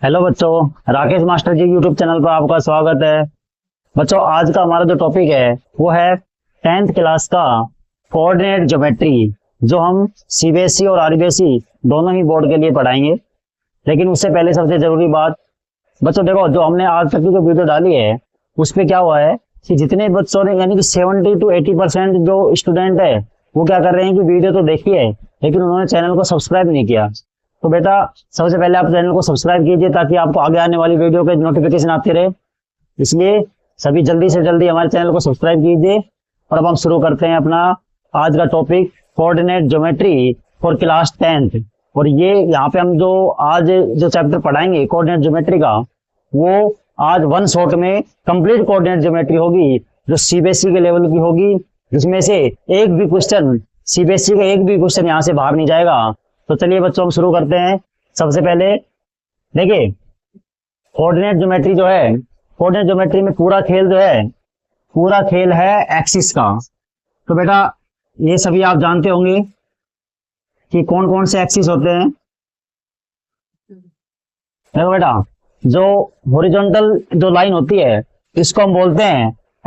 Hello बच्चों, Rakesh master जी YouTube channel पर आपका स्वागत है। बच्चों, आज का हमारा जो टॉपिक है वो है 10th क्लास का कोऑर्डिनेट ज्योमेट्री, जो हम सीबीएसई और आरबीएसई दोनों ही बोर्ड के लिए पढ़ाएंगे। लेकिन उससे पहले सबसे जरूरी बात, बच्चों देखो, जो हमने आज तक की जो वीडियो डाली है उस पर क्या हुआ है कि जितने बच्चों ने यानी कि 70 to 80% जो स्टूडेंट है वो क्या कर रहे हैं कि वीडियो तो देखी है लेकिन उन्होंने चैनल को सब्सक्राइब नहीं किया। तो बेटा, सबसे पहले आप चैनल को सब्सक्राइब कीजिए ताकि आपको आगे आने वाली वीडियो के नोटिफिकेशन आते रहे। इसलिए सभी जल्दी से जल्दी हमारे चैनल को सब्सक्राइब कीजिए। और अब हम शुरू करते हैं अपना आज का topic, coordinate geometry for class 10th। और ये यहाँ पे हम जो आज जो चैप्टर पढ़ाएंगे कोऑर्डिनेट ज्योमेट्री का, वो आज वन शॉट में कंप्लीट कोऑर्डिनेट ज्योमेट्री होगी, जो सीबीएसई के लेवल की होगी, जिसमें से एक भी क्वेश्चन सीबीएसई का एक भी क्वेश्चन यहाँ से बाहर नहीं जाएगा। तो चलिए बच्चों, हम शुरू करते हैं। सबसे पहले देखिए, कोऑर्डिनेट ज्योमेट्री जो है, कोऑर्डिनेट ज्योमेट्री में पूरा खेल जो है, पूरा खेल है एक्सिस का। तो बेटा, ये सभी आप जानते होंगे कि कौन कौन से एक्सिस होते हैं। देखो बेटा, जो हॉरिजॉन्टल जो लाइन होती है इसको हम बोलते हैं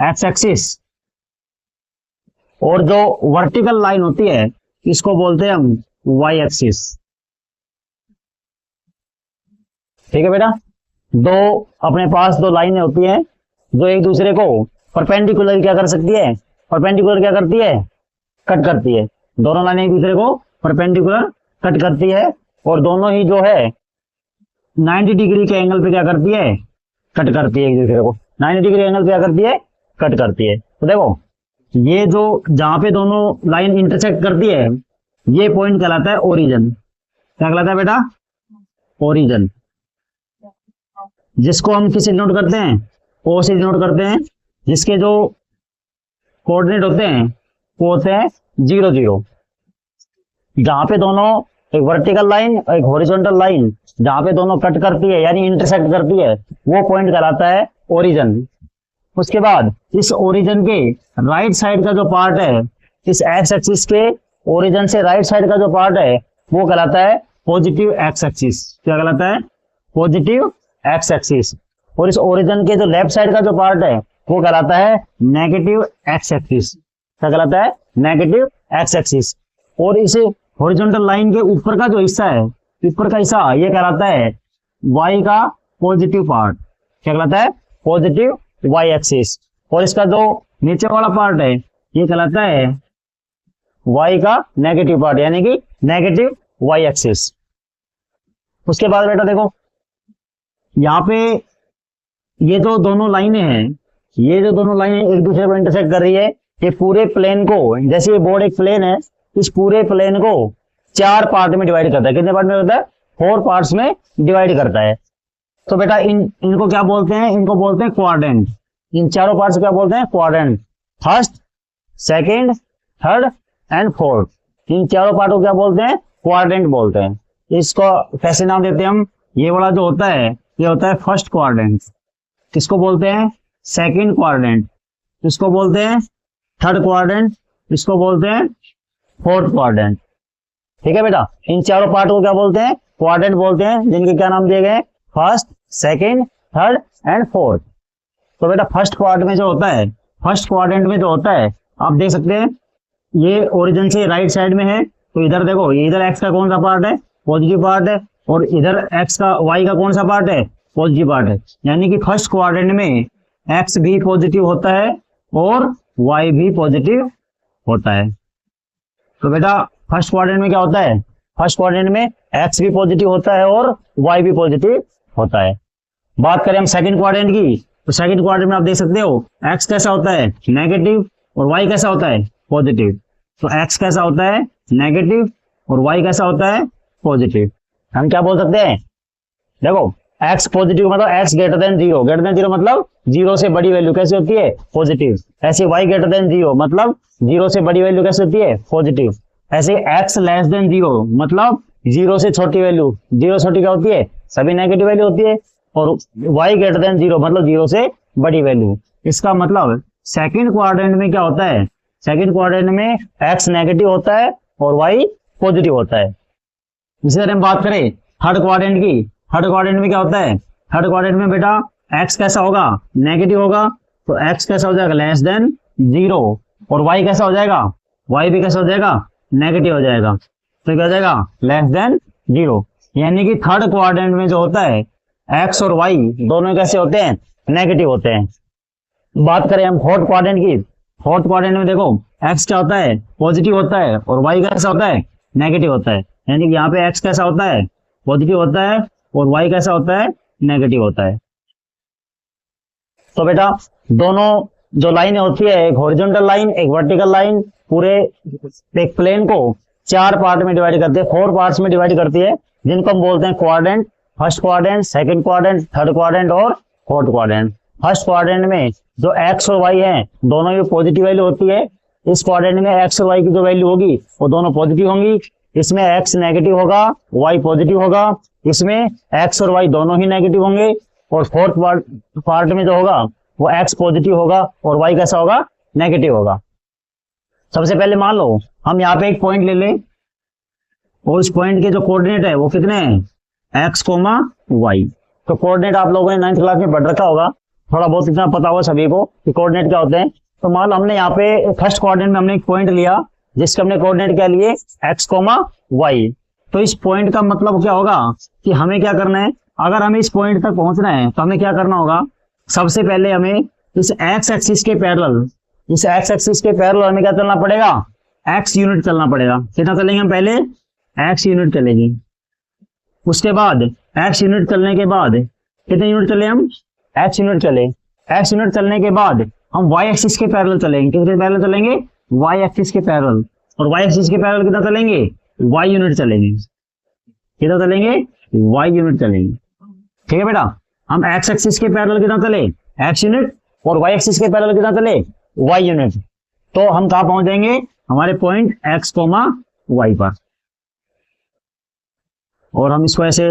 एक्स एक्सिस, और जो वर्टिकल लाइन होती है इसको बोलते हैं हम वाई एक्सिस। ठीक है बेटा, दो अपने पास दो लाइनें होती हैं जो एक दूसरे को परपेंडिकुलर क्या कर सकती है, परपेंडिकुलर क्या करती है, कट करती है। दोनों लाइनें एक दूसरे को परपेंडिकुलर कट करती है और दोनों ही जो है 90 डिग्री के एंगल पे क्या करती है, कट करती है एक दूसरे को। 90 डिग्री एंगल पे क्या करती है, कट करती है। तो देखो, ये जो जहां पे दोनों लाइन इंटरसेक्ट करती है ये पॉइंट कहलाता है ओरिजिन। क्या कहलाता है बेटा, ओरिजिन, जिसको हम किसे नोट करते हैं, ओ से नोट करते हैं, जिसके जो कोऑर्डिनेट होते हैं वो होते हैं 0 0। जहां पे दोनों, एक वर्टिकल लाइन और एक हॉरिजॉन्टल लाइन जहां पे दोनों कट करती है यानी इंटरसेक्ट करती है, वो पॉइंट कहलाता है ओरिजिन। उसके बाद इस ओरिजिन के राइट साइड का जो पार्ट है, इस एक्स एक्सिस के ओरिजिन से राइट साइड का जो पार्ट है वो कहलाता है पॉजिटिव एक्स एक्सिस। क्या कहलाता है, पॉजिटिव एक्स एक्सिस। और इस ओरिजिन के जो लेफ्ट साइड का जो पार्ट है वो कहलाता है नेगेटिव एक्स एक्सिस। क्या कहलाता है, नेगेटिव एक्स एक्सिस। और इस हॉरिजॉन्टल लाइन के ऊपर का जो हिस्सा है, ऊपर का हिस्सा, ये कहलाता है वाई का पॉजिटिव पार्ट। क्या कहलाता है, पॉजिटिव वाई एक्सिस। और इसका जो नीचे वाला पार्ट है ये कहलाता है वाई का नेगेटिव पार्ट, यानी कि नेगेटिव वाई एक्सिस। उसके बाद बेटा देखो, यहाँ पे ये जो दोनों लाइनें हैं, ये जो दोनों लाइनें एक दूसरे को इंटरसेक्ट कर रही है, ये पूरे प्लेन को, जैसे ये बोर्ड एक प्लेन है, इस पूरे प्लेन को 4 पार्ट में डिवाइड करता है। कितने पार्ट में करता है, 4 पार्ट्स में डिवाइड करता है। तो बेटा इनको क्या बोलते हैं, इनको बोलते हैं क्वाड्रेंट। इन चारों पार्ट्स क्या बोलते हैं, quadrant. First, second, third and fourth, इन चारों पार्ट को क्या बोलते हैं, क्वाड्रेंट बोलते हैं। इसको कैसे नाम देते हैं हम, ये वाला जो होता है ये होता है फर्स्ट क्वाड्रेंट, किसको बोलते हैं, सेकंड क्वाड्रेंट, इसको बोलते हैं थर्ड क्वाड्रेंट, इसको बोलते हैं फोर्थ क्वाड्रेंट। ठीक है बेटा, इन चारों पार्ट को क्या बोलते हैं, क्वाड्रेंट बोलते हैं, जिनके क्या नाम दिए गए, first, second, third and fourth. तो बेटा फर्स्ट क्वाड्रेंट में जो होता है, फर्स्ट क्वाड्रेंट में जो होता है, आप देख सकते हैं ये ओरिजिन से राइट साइड में है। तो इधर देखो, इधर एक्स का कौन सा पार्ट है, पॉजिटिव पार्ट है, और इधर एक्स का, वाई का कौन सा पार्ट है, पॉजिटिव पार्ट है। यानी कि फर्स्ट क्वाड्रेंट में एक्स भी पॉजिटिव होता है और वाई भी पॉजिटिव होता है। तो बेटा फर्स्ट क्वाड्रेंट में क्या होता है, फर्स्ट क्वाड्रेंट में एक्स भी पॉजिटिव होता है और वाई भी पॉजिटिव होता है। बात करें हम सेकंड क्वाड्रेंट की, तो सेकंड क्वाड्रेंट में आप देख सकते हो एक्स कैसा होता है, नेगेटिव, और वाई कैसा होता है, पॉजिटिव। तो एक्स कैसा होता है, नेगेटिव, और वाई कैसा होता है, पॉजिटिव। हम क्या बोल सकते हैं, देखो एक्स पॉजिटिव मतलब x greater than 0, greater than 0 मतलब 0 से बड़ी वैल्यू कैसे होती है, पॉजिटिव। ऐसे वाई ग्रेटर देन 0 मतलब 0 से बड़ी वैल्यू कैसे होती है, पॉजिटिव। ऐसे एक्स लेस देन 0 मतलब 0 से छोटी वैल्यू, 0 छोटी क्या होती है, सभी नेगेटिव वैल्यू होती है। और वाई ग्रेटर देन 0 मतलब 0 से बड़ी वैल्यू। इसका मतलब सेकंड क्वाड्रेंट में क्या होता है, सेकंड क्वाड्रेंट में एक्स नेगेटिव होता है और वाई पॉजिटिव होता है। इसी तरह हम बात करें थर्ड क्वाड्रेंट की, थर्ड क्वाड्रेंट में क्या होता है, थर्ड क्वाड्रेंट में बेटा एक्स कैसा होगा, नेगेटिव होगा, तो एक्स कैसा हो जाएगा, लेस देन 0, और वाई कैसा हो जाएगा, वाई भी कैसा हो जाएगा, नेगेटिव हो जाएगा, तो क्या हो जाएगा, लेस देन 0। यानी कि थर्ड क्वाड्रेंट में जो होता है एक्स और वाई दोनों कैसे होते हैं, नेगेटिव होते हैं। बात करें हम फोर्थ क्वाड्रेंट की, फोर्थ क्वाड्रेंट में देखो एक्स क्या होता है, पॉजिटिव होता है, और वाई कैसा होता है, नेगेटिव होता है। यानी कि यहाँ पे एक्स कैसा होता है, पॉजिटिव होता है, और वाई कैसा होता है, नेगेटिव होता है। तो बेटा दोनों जो लाइन होती है, एक हॉरिजॉन्टल लाइन, एक वर्टिकल लाइन, पूरे एक प्लेन को 4 पार्ट में डिवाइड करती है, 4 पार्ट्स में डिवाइड करती है, जिनको हम बोलते हैं quadrant, first quadrant, second quadrant, third quadrant और फोर्थ क्वाड्रेंट। फर्स्ट क्वाड्रेंट में जो एक्स और वाई है दोनों की पॉजिटिव वैल्यू होती है। इस क्वाड्रेंट में एक्स और वाई की जो वैल्यू होगी वो दोनों पॉजिटिव होंगी। इसमें एक्स नेगेटिव होगा, वाई पॉजिटिव होगा, इसमें एक्स और वाई दोनों ही नेगेटिव होंगे। और फोर्थ पार्ट में जो होगा वो एक्स पॉजिटिव होगा और वाई कैसा होगा, नेगेटिव होगा। सबसे पहले मान लो हम यहाँ पे एक पॉइंट ले लें, और उस पॉइंट के जो कोऑर्डिनेट है वो कितने हैं, एक्स कोमा वाई। तो कोऑर्डिनेट आप लोगों ने 9th क्लास में पढ़ रखा होगा, थोड़ा बहुत इतना पता होगा सभी को कि कोऑर्डिनेट क्या होते हैं। तो मान लो हमने यहाँ पे फर्स्ट कोऑर्डिनेट में हमने एक पॉइंट लिया जिसके हमने कोऑर्डिनेट क्या लिए, एक्स कोमा वाई। तो इस पॉइंट का मतलब क्या होगा कि हमें क्या करना है, अगर हमें इस पॉइंट तक पहुंचना है तो हमें क्या करना होगा, सबसे पहले हमें इस एक्स एक्सिस के पैरेलल, इस एक्स एक्सिस के पैरेलल हमें क्या चलना पड़ेगा, एक्स यूनिट चलना पड़ेगा। कितना चलेंगे हम, पहले एक्स यूनिट चलेगी, उसके बाद एक्स यूनिट चलने के बाद कितने यूनिट चले हम, एक्स यूनिट चले। एक्स यूनिट चलने के बाद हम वाई एक्सिस के पैरेलल चलेंगे। कितने पैरेलल चलेंगे, वाई एक्सिस के पैरेलल। और वाई एक्सिस के पैरेलल कितना चलेंगे, वाई यूनिट चलेंगे। कितना चलेंगे, वाई यूनिट चलेंगे। ठीक है बेटा, हम एक्स एक्सिस के पैरेलल कितना चले, एक्स यूनिट, और वाई एक्सिस के पैरेलल कितना चले, वाई यूनिट। तो हम कहां पहुंच जाएंगे, हमारे पॉइंट एक्स कोमा वाई पर। और हम इसको ऐसे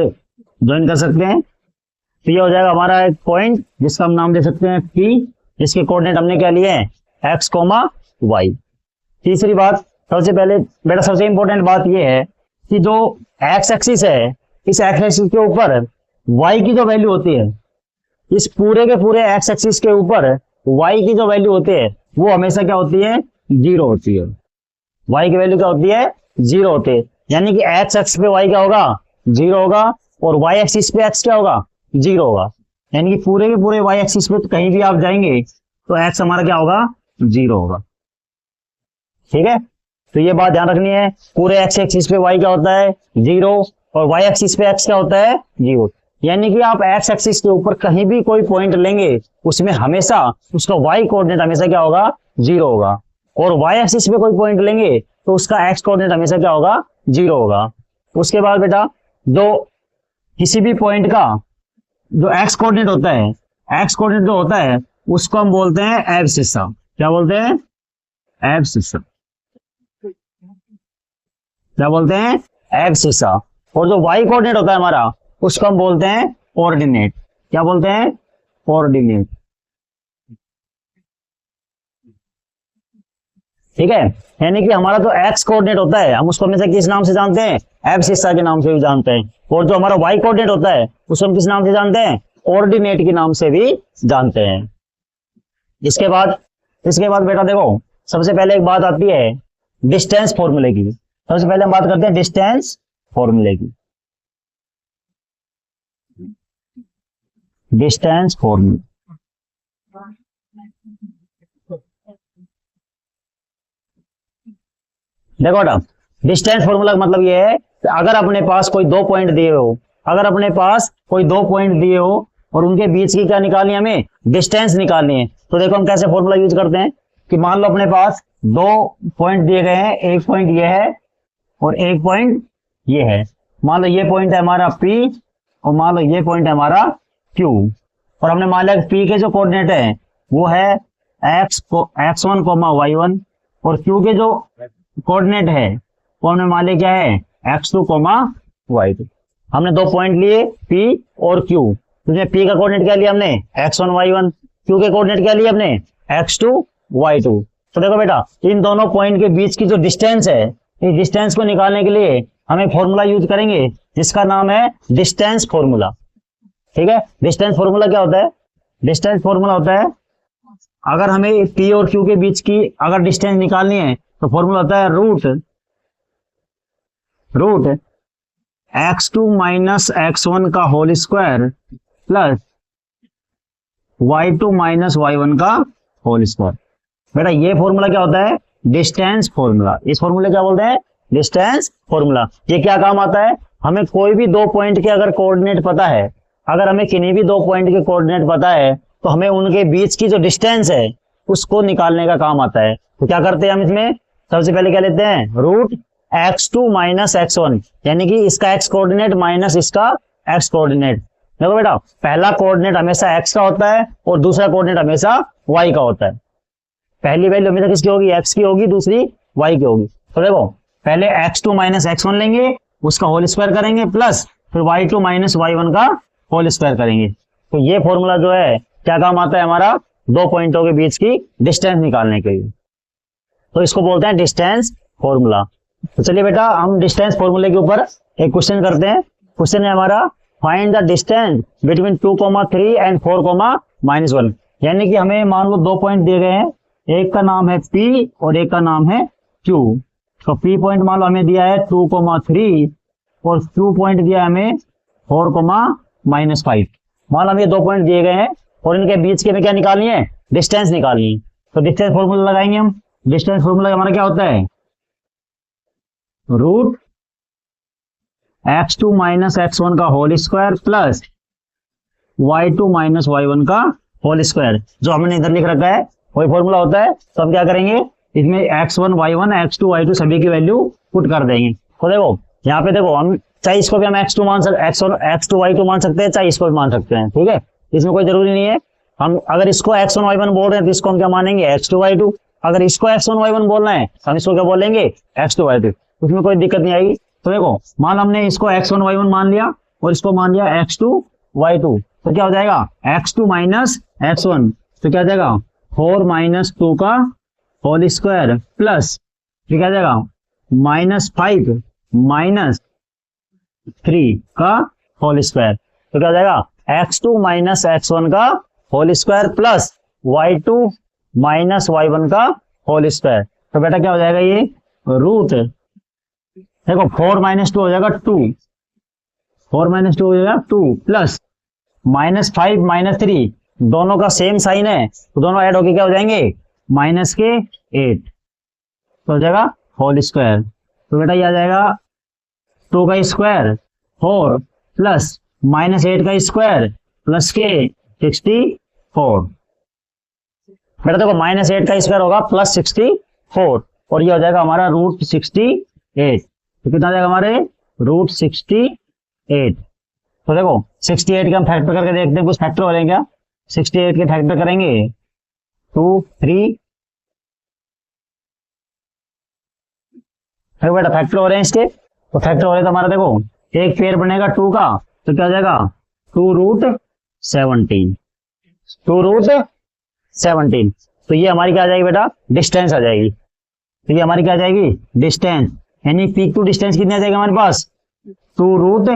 ज्वाइन कर सकते हैं। तो ये हो जाएगा हमारा एक पॉइंट जिसका हम नाम दे सकते हैं पी, जिसके कोऑर्डिनेट हमने क्या लिए हैं, एक्स कोमा वाई। तीसरी बात, सबसे पहले बेटा सबसे इंपॉर्टेंट बात ये है कि जो एक्स एक्सिस है, इस एक्स एक्सिस के ऊपर वाई की जो वैल्यू होती है, इस पूरे के पूरे एक्स एक्सिस के ऊपर वाई की जो वैल्यू होती है वो हमेशा क्या होती है, 0 होती है। वाई की वैल्यू क्या होती है, 0 होती है। यानी कि एक्स एक्सिस पे वाई क्या होगा, 0 होगा, और वाई एक्सिस पे एक्स क्या होगा, 0 होगा। यानी कि पूरे के पूरे वाई एक्सिस पे कहीं भी आप जाएंगे तो एक्स हमारा क्या होगा, 0 होगा। ठीक है, तो ये बात ध्यान रखनी है, पूरे एक्स एक्सिस पे वाई क्या होता है, 0, और वाई एक्सिस पे एक्स क्या होता है, 0। यानी कि आप एक्स एक्सिस के ऊपर कहीं भी कोई पॉइंट लेंगे उसमें हमेशा उसका वाई कोऑर्डिनेट हमेशा क्या होगा, 0 होगा। और वाई एक्सिस पे कोई पॉइंट लेंगे तो उसका एक्स कोऑर्डिनेट हमेशा क्या होगा, 0 होगा। उसके बाद बेटा जो किसी भी पॉइंट का जो एक्स कोऑर्डिनेट होता है, एक्स कोऑर्डिनेट जो होता है उसको हम बोलते हैं एब्सिसा। क्या बोलते हैं, एब्सिसा। क्या बोलते हैं, एब्सिसा। और जो वाई कोऑर्डिनेट होता है हमारा उसको हम बोलते हैं ऑर्डिनेट। क्या बोलते हैं, ऑर्डिनेट। ठीक है, यानी कि हमारा जो एक्स कोऑर्डिनेट होता है हम उसको हमेशा किस नाम से जानते हैं, एब्सिसा के नाम से भी जानते हैं। और जो हमारा वाई कोऑर्डिनेट होता है उसको हम किस नाम से जानते हैं, ऑर्डिनेट के नाम से भी जानते हैं। इसके बाद बेटा देखो, सबसे पहले एक बात आती है डिस्टेंस फॉर्मूले की। सबसे पहले हम बात करते हैं डिस्टेंस फॉर्मूले की। डिस्टेंस फॉर्मूला, देखो बेटा डिस्टेंस फॉर्मूला का मतलब ये है कि अगर अपने पास कोई 2 पॉइंट दिए हो, अगर अपने पास कोई 2 पॉइंट दिए हो और उनके बीच की क्या निकालनी है, हमें डिस्टेंस निकालनी है। तो देखो हम कैसे फॉर्मूला यूज करते हैं कि मान लो अपने पास 2 पॉइंट दिए गए हैं, एक पॉइंट ये है और एक पॉइंट ये है। मान लो ये पॉइंट है हमारा P और मान लो ये पॉइंट है हमारा Q। और हमने मान लिया P के जो कोऑर्डिनेट है वो है x1, y1, और Q के जो कोऑर्डिनेट है वो हमने मान लिया क्या है, x2, y2। हमने 2 पॉइंट लिए P और Q। तो P का कोऑर्डिनेट क्या लिया हमने, x1, y1, Q के कोऑर्डिनेट क्या लिए हमने, x2, y2। तो देखो बेटा इन दोनों पॉइंट के बीच की जो डिस्टेंस है, इस डिस्टेंस को निकालने के लिए हम एक फॉर्मूला यूज करेंगे जिसका नाम है डिस्टेंस फॉर्मूला। ठीक है, डिस्टेंस फॉर्मूला क्या होता है? डिस्टेंस फॉर्मूला होता है, अगर हमें पी और क्यू के बीच की अगर डिस्टेंस निकालनी है तो फॉर्मूला होता है रूट x2 माइनस x1 का whole square plus y2 minus y1 का होल स्क्वायर। बेटा ये फॉर्मूला क्या होता है? Distance formula. इस फॉर्मूले क्या बोलते हैं? Distance formula. ये क्या काम आता है? हमें कोई भी दो पॉइंट के अगर कोऑर्डिनेट पता है, अगर हमें किन्हीं भी दो पॉइंट के कोऑर्डिनेट पता है तो हमें उनके बीच की जो डिस्टेंस है उसको निकालने का काम आता है। तो क्या करते हैं हम इसमें? सबसे पहले क्या लेते हैं? रूट x2 माइनस x1, यानी कि इसका x कोऑर्डिनेट माइनस इसका x कोऑर्डिनेट। देखो बेटा, पहला कोऑर्डिनेट हमेशा x का होता है और दूसरा कोऑर्डिनेट हमेशा y का होता है। पहली वैल्यू हमेशा किसकी होगी? x की होगी, दूसरी y की होगी। तो देखो, पहले x2 माइनस x1 लेंगे, उसका होल स्क्वायर करेंगे, प्लस फिर y2 माइनस y1 का होल स्क्वायर करेंगे। तो ये फॉर्मूला जो है क्या काम आता है? हमारा दो पॉइंटों के बीच की डिस्टेंस निकालने के लिए। तो इसको बोलते हैं डिस्टेंस फॉर्मूला। तो चलिए बेटा, हम डिस्टेंस फॉर्मूले के ऊपर एक क्वेश्चन करते हैं। क्वेश्चन है हमारा, find the distance between 2,3 and 4,-1। यानी कि हमें मान लो दो पॉइंट दिए गए हैं, एक का नाम है P और एक का नाम है Q। तो P पॉइंट मान लो हमें दिया है 2,3 और Q पॉइंट दिया है हमें 4,-5। मान लो हमें दो पॉइंट दिए गए हैं और इनके बीच के में क्या निकालनी है? डिस्टेंस निकालनी है। तो डिस्टेंस फॉर्मूला लगाएंगे हम। डिस्टेंस फॉर्मूला हमारा क्या होता है? रूट x2 माइनस x1 का whole square plus y2 minus y1 का होल स्क्वायर। जो हमने इधर लिख रखा है वही फॉर्मूला होता है। तो हम क्या करेंगे, इसमें x1 y1 x2 y2 सभी की वैल्यू पुट कर देंगे। तो देखो यहाँ पे देखो, हम चाहे इसको भी हम x2 मान सकते, x2 y2 मान सकते हैं, चाहे इसको भी मान सकते हैं। ठीक है, इसमें कोई जरूरी नहीं है। हम अगर इसको x1 y1 बोल रहे हैं तो इसको हम क्या मानेंगे? x2 y2। अगर इसको x1 y1 बोलना है हम इसको क्या बोलेंगे? x2 y2। उसमें कोई दिक्कत नहीं आएगी। तो देखो, मान हमने इसको x1 y1 मान लिया और इसको मान लिया x2 y2, तो क्या हो जाएगा? x2 माइनस x1, तो क्या हो जाएगा? 4 माइनस 2 का होल स्क्वायर प्लस फिर क्या हो जाएगा? -5 माइनस 3 का होल स्क्वायर। तो क्या हो जाएगा? x2 माइनस x1 का whole square plus y2 minus y1 का होल स्क्वायर। तो बेटा क्या हो जाएगा? ये रूट, देखो 4 माइनस 2 हो जाएगा 2, 4 माइनस 2 हो जाएगा 2 प्लस -5 माइनस 3, दोनों का सेम साइन है तो दोनों ऐड होके क्या हो जाएंगे? माइनस के 8, तो हो जाएगा होल स्क्वायर। तो बेटा ये आ जाएगा 2 का स्क्वायर 4 प्लस -8 का स्क्वायर प्लस के 64। बेटा देखो, -8 का स्क्वायर होगा प्लस 64 और ये हो जाएगा हमारा रूट 68। तो कितना आ जाएगा हमारे? रूट 68। तो देखो 68 का हम फैक्टर करके देखते हैं, कुछ फैक्टर हो रहे हैं क्या? 68 के फैक्टर करेंगे 2 3, देखो बेटा फैक्टर हो रहे हैं इसके। तो फैक्टर हो रहे तो हमारा देखो एक पेयर बनेगा 2 का, तो क्या हो जाएगा? 2 रूट 17, 2 रूट 17। तो ये हमारी क्या आ जाएगी बेटा? डिस्टेंस आ जाएगी। तो ये हमारी क्या आ जाएगी? डिस्टेंस, यानी पीक टू डिस्टेंस कितनी आ जाएगी हमारे पास? 2 रूट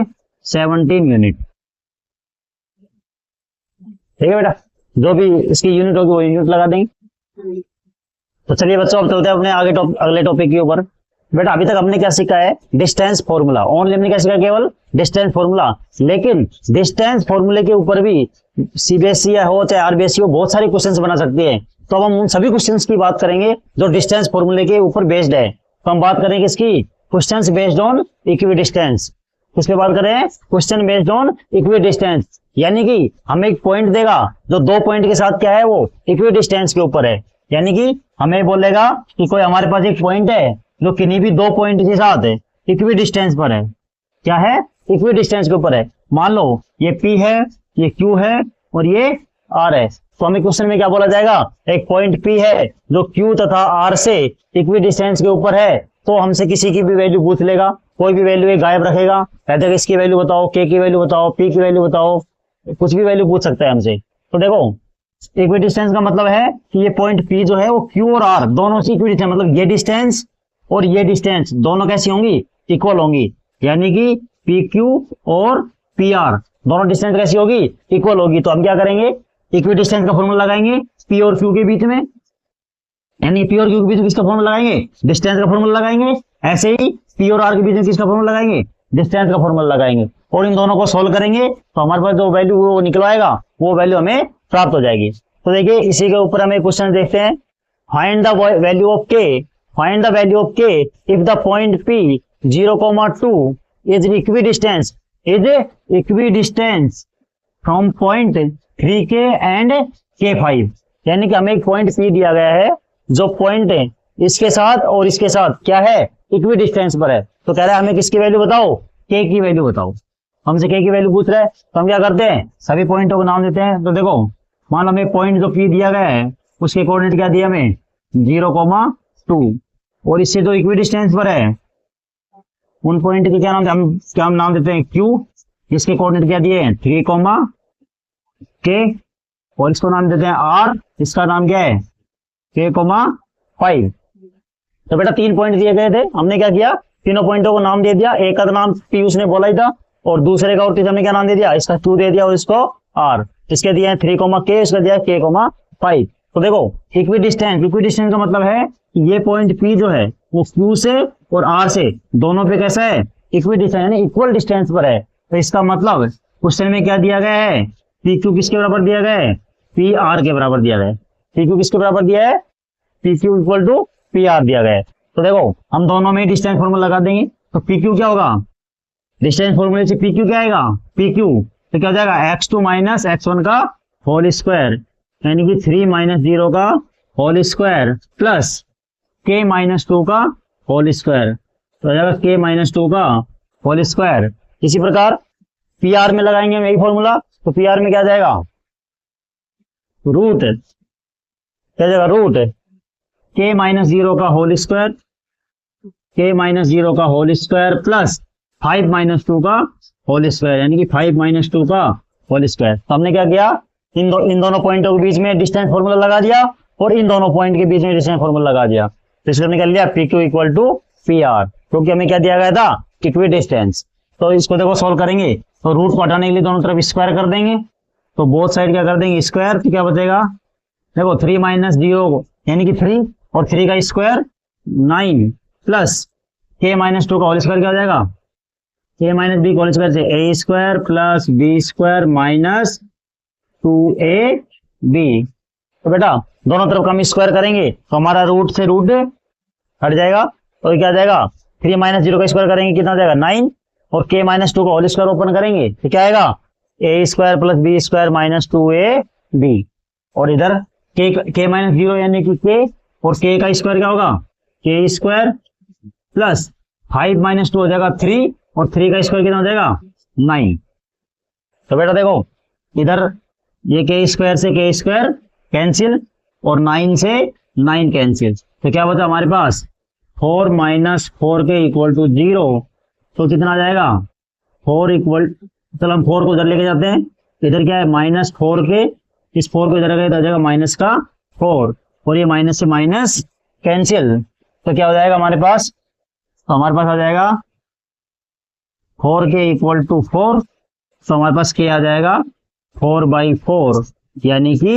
17 यूनिट। ठीक है बेटा, जो भी इसकी यूनिट होगी वो यूनिट लगा देंगे। तो चलिए बच्चों, अब चलते हैं अपने आगे अगले टॉपिक के ऊपर। बेटा अभी तक हमने क्या सीखा है? Distance formula. ओनली हमने क्या सीखा? केवल डिस्टेंस फॉर्मूला। लेकिन डिस्टेंस फॉर्मूले के ऊपर भी सीबीएसई हो चाहे आरबीएसई हो, बहुत सारे क्वेश्चंस बना सकती है। तो अब हम उन सभी क्वेश्चंस की बात करेंगे जो डिस्टेंस फॉर्मूले के ऊपर बेस्ड है। तो हम बात करेंगे इसकी, questions based on equi distance. किसके बात करें? Question based on equi distance. यानी कि हमें एक पॉइंट देगा जो दो पॉइंट के साथ क्या है, वो इक्वी डिस्टेंस के ऊपर है। यानी कि हमें बोलेगा कि कोई हमारे पास एक पॉइंट है जो किन्हीं भी दो पॉइंट के साथ है इक्वी डिस्टेंस पर है। क्या है? इक्वी डिस्टेंस के ऊपर है। मान लो ये P है, ये Q है और ये R है। तो हमें क्वेश्चन में क्या बोला जाएगा? एक पॉइंट P है जो Q तथा R से इक्वी डिस्टेंस के ऊपर है, तो हमसे किसी की भी वैल्यू पूछ लेगा, कोई भी वैल्यू गायब रखेगा, कहते हैं इसकी वैल्यू बताओ, K की वैल्यू बताओ, P की वैल्यू बताओ, कुछ भी वैल्यू पूछ सकता है हमसे। तो देखो इक्वी डिस्टेंस का मतलब है कि ये पॉइंट P जो है वो Q और R दोनों से इक्वी डिस्टेंस, मतलब ये डिस्टेंस और ये डिस्टेंस दोनों कैसी होंगी? इक्वल होंगी। यानी कि पी क्यू और पी आर दोनों डिस्टेंस कैसी होगी, इक्वल होगी। तो हम क्या करेंगे, इक्वी डिस्टेंस का फॉर्मूला लगाएंगे पी और क्यू के बीच में, यानी पी और क्यू के बीच में किसका फॉर्मूला लगाएंगे, डिस्टेंस का फॉर्मूला लगाएंगे। ऐसे ही पी और आर के बीच में किसका फॉर्मूला लगाएंगे, डिस्टेंस का फॉर्मूला लगाएंगे, और इन दोनों को सोल्व करेंगे तो हमारे पास जो वैल्यू वो निकल आएगा वो वैल्यू हमें प्राप्त हो जाएगी। तो देखिए इसी के ऊपर हमें क्वेश्चन देखते हैं, फाइंड द वैल्यू ऑफ के, फाइंड द वैल्यू ऑफ के if the point P 0,2 is equidistance from point 3k and k5। यानी कि हमें एक पॉइंट पी दिया गया है, जो पॉइंट है इसके साथ और इसके साथ क्या है, इक्विडिस्टेंस पर है। तो कह रहा है हमें किसकी वैल्यू बताओ, के की वैल्यू बताओ। हमसे के की वैल्यू पूछ रहा है, तो हम क्या करते हैं, सभी पॉइंटों को नाम देते हैं। तो देखो मान लो हमें पॉइंट जो पी दिया गया है उसके कोऑर्डिनेट क्या दिया हमें 0,2, और इससे जो इक्विडिस्टेंस पर है उन पॉइंट के क्या हम नाम देते हैं क्यू, इसके कोऑर्डिनेट क्या दिए हैं 3, k, और इसको नाम देते हैं आर, इसका नाम क्या है k,5। तो बेटा 3 पॉइंट दिए गए थे, हमने क्या किया, तीनों पॉइंटों को नाम दे दिया। एक का नाम पी उसने बोला ही था, और दूसरे का और तीसरे ने क्या नाम दे दिया, इसका 2 दे दिया और इसको आर, इसके दिया है 3, k, इसका दिया है k,5। तो देखो इक्विडिस्टेंस का मतलब है ये पॉइंट पी जो है वो क्यू से और आर से दोनों पे कैसा है, इक्विडिस्टेंस यानी इक्वल डिस्टेंस पर है। तो इसका मतलब क्वेश्चन में क्या दिया गया है, पी क्यू किसके बराबर दिया गया है, पी आर के बराबर दिया गया है। पी क्यू किसके बराबर दिया है, P Q equal to P R दिया गया है। तो देखो हम दोनों में डिस्टेंस फॉर्मूला लगा देंगे, तो पी क्यू क्या होगा, डिस्टेंस फॉर्मूले से पी क्यू क्या आएगा, पी क्यू तो क्या हो जाएगा x2 माइनस x1 का होल स्क्वायर, यानी कि 3 - 0 का होल स्क्वायर प्लस k - 2 का होल स्क्वायर, तो हो जाएगा k - 2 का होल स्क्वायर। इसी प्रकार पी आर में लगाएंगे हम यही फॉर्मूला, तो पी आर में क्या जाएगा, रूट क्या जाएगा, रूट k - 0 का होल स्क्वायर, k - 0 का होल स्क्वायर प्लस 5 - 2 का होल स्क्वायर, यानी कि 5 - 2 का होल स्क्वायर। तो हमने क्या किया, इन दोनों पॉइंटों के बीच में डिस्टेंस फॉर्मूला लगा दिया और इन दोनों पॉइंट के बीच में डिस्टेंस फॉर्मूला लगा दिया। तो इसको निकल लिया P Q equal to P R, क्योंकि हमें क्या दिया गया था, इक्विडिस्टेंस। तो इसको देखो सोल्व करेंगे, तो रूट को हटाने के लिए दोनों तरफ स्क्वायर कर देंगे, तो बोथ साइड क्या कर देंगे स्क्वायर, तो क्या बचेगा, देखो 3 - 0 यानी कि 3 और 3 का स्क्वायर 9 प्लस k - 2 का होल स्क्वायर क्या हो जाएगा, k - b होल स्क्वायर से a square plus b square minus 2ab। तो बेटा दोनों तरफ हम स्क्वायर करेंगे तो हमारा रूट से रूट हट जाएगा, तो क्या जाएगा 3 - 0 का स्क्वायर करेंगे कितना जाएगा 9, और k - 2 का होल स्क्वायर ओपन करेंगे तो क्या आएगा a square plus b square minus 2ab, और इधर k - 0 यानी कि k, और k का स्क्वायर क्या होगा k स्क्वायर प्लस 5 - 2 हो जाएगा 3, और 3 का स्क्वायर कितना हो जाएगा 9। तो बेटा देखो इधर ये k स्क्वायर से k स्क्वायर कैंसिल और 9 से 9 कैंसिल, तो क्या बचा हमारे पास 4 - 4k इक्वल टू 0। तो कितना आ जाएगा 4 इक्वल, चलो हम 4 को इधर लेके जाते हैं, इधर क्या है -4k, इस 4 को इधर आ जाएगा माइनस का 4, और ये माइनस से माइनस कैंसिल, तो क्या हो जाएगा हमारे पास, तो हमारे पास आ जाएगा 4k इक्वल टू 4, तो हमारे पास k आ जाएगा 4/4 यानी कि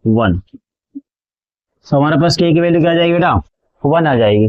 1। तो हमारे पास k की वैल्यू क्या आ जाएगी बेटा 1 आ जाएगी।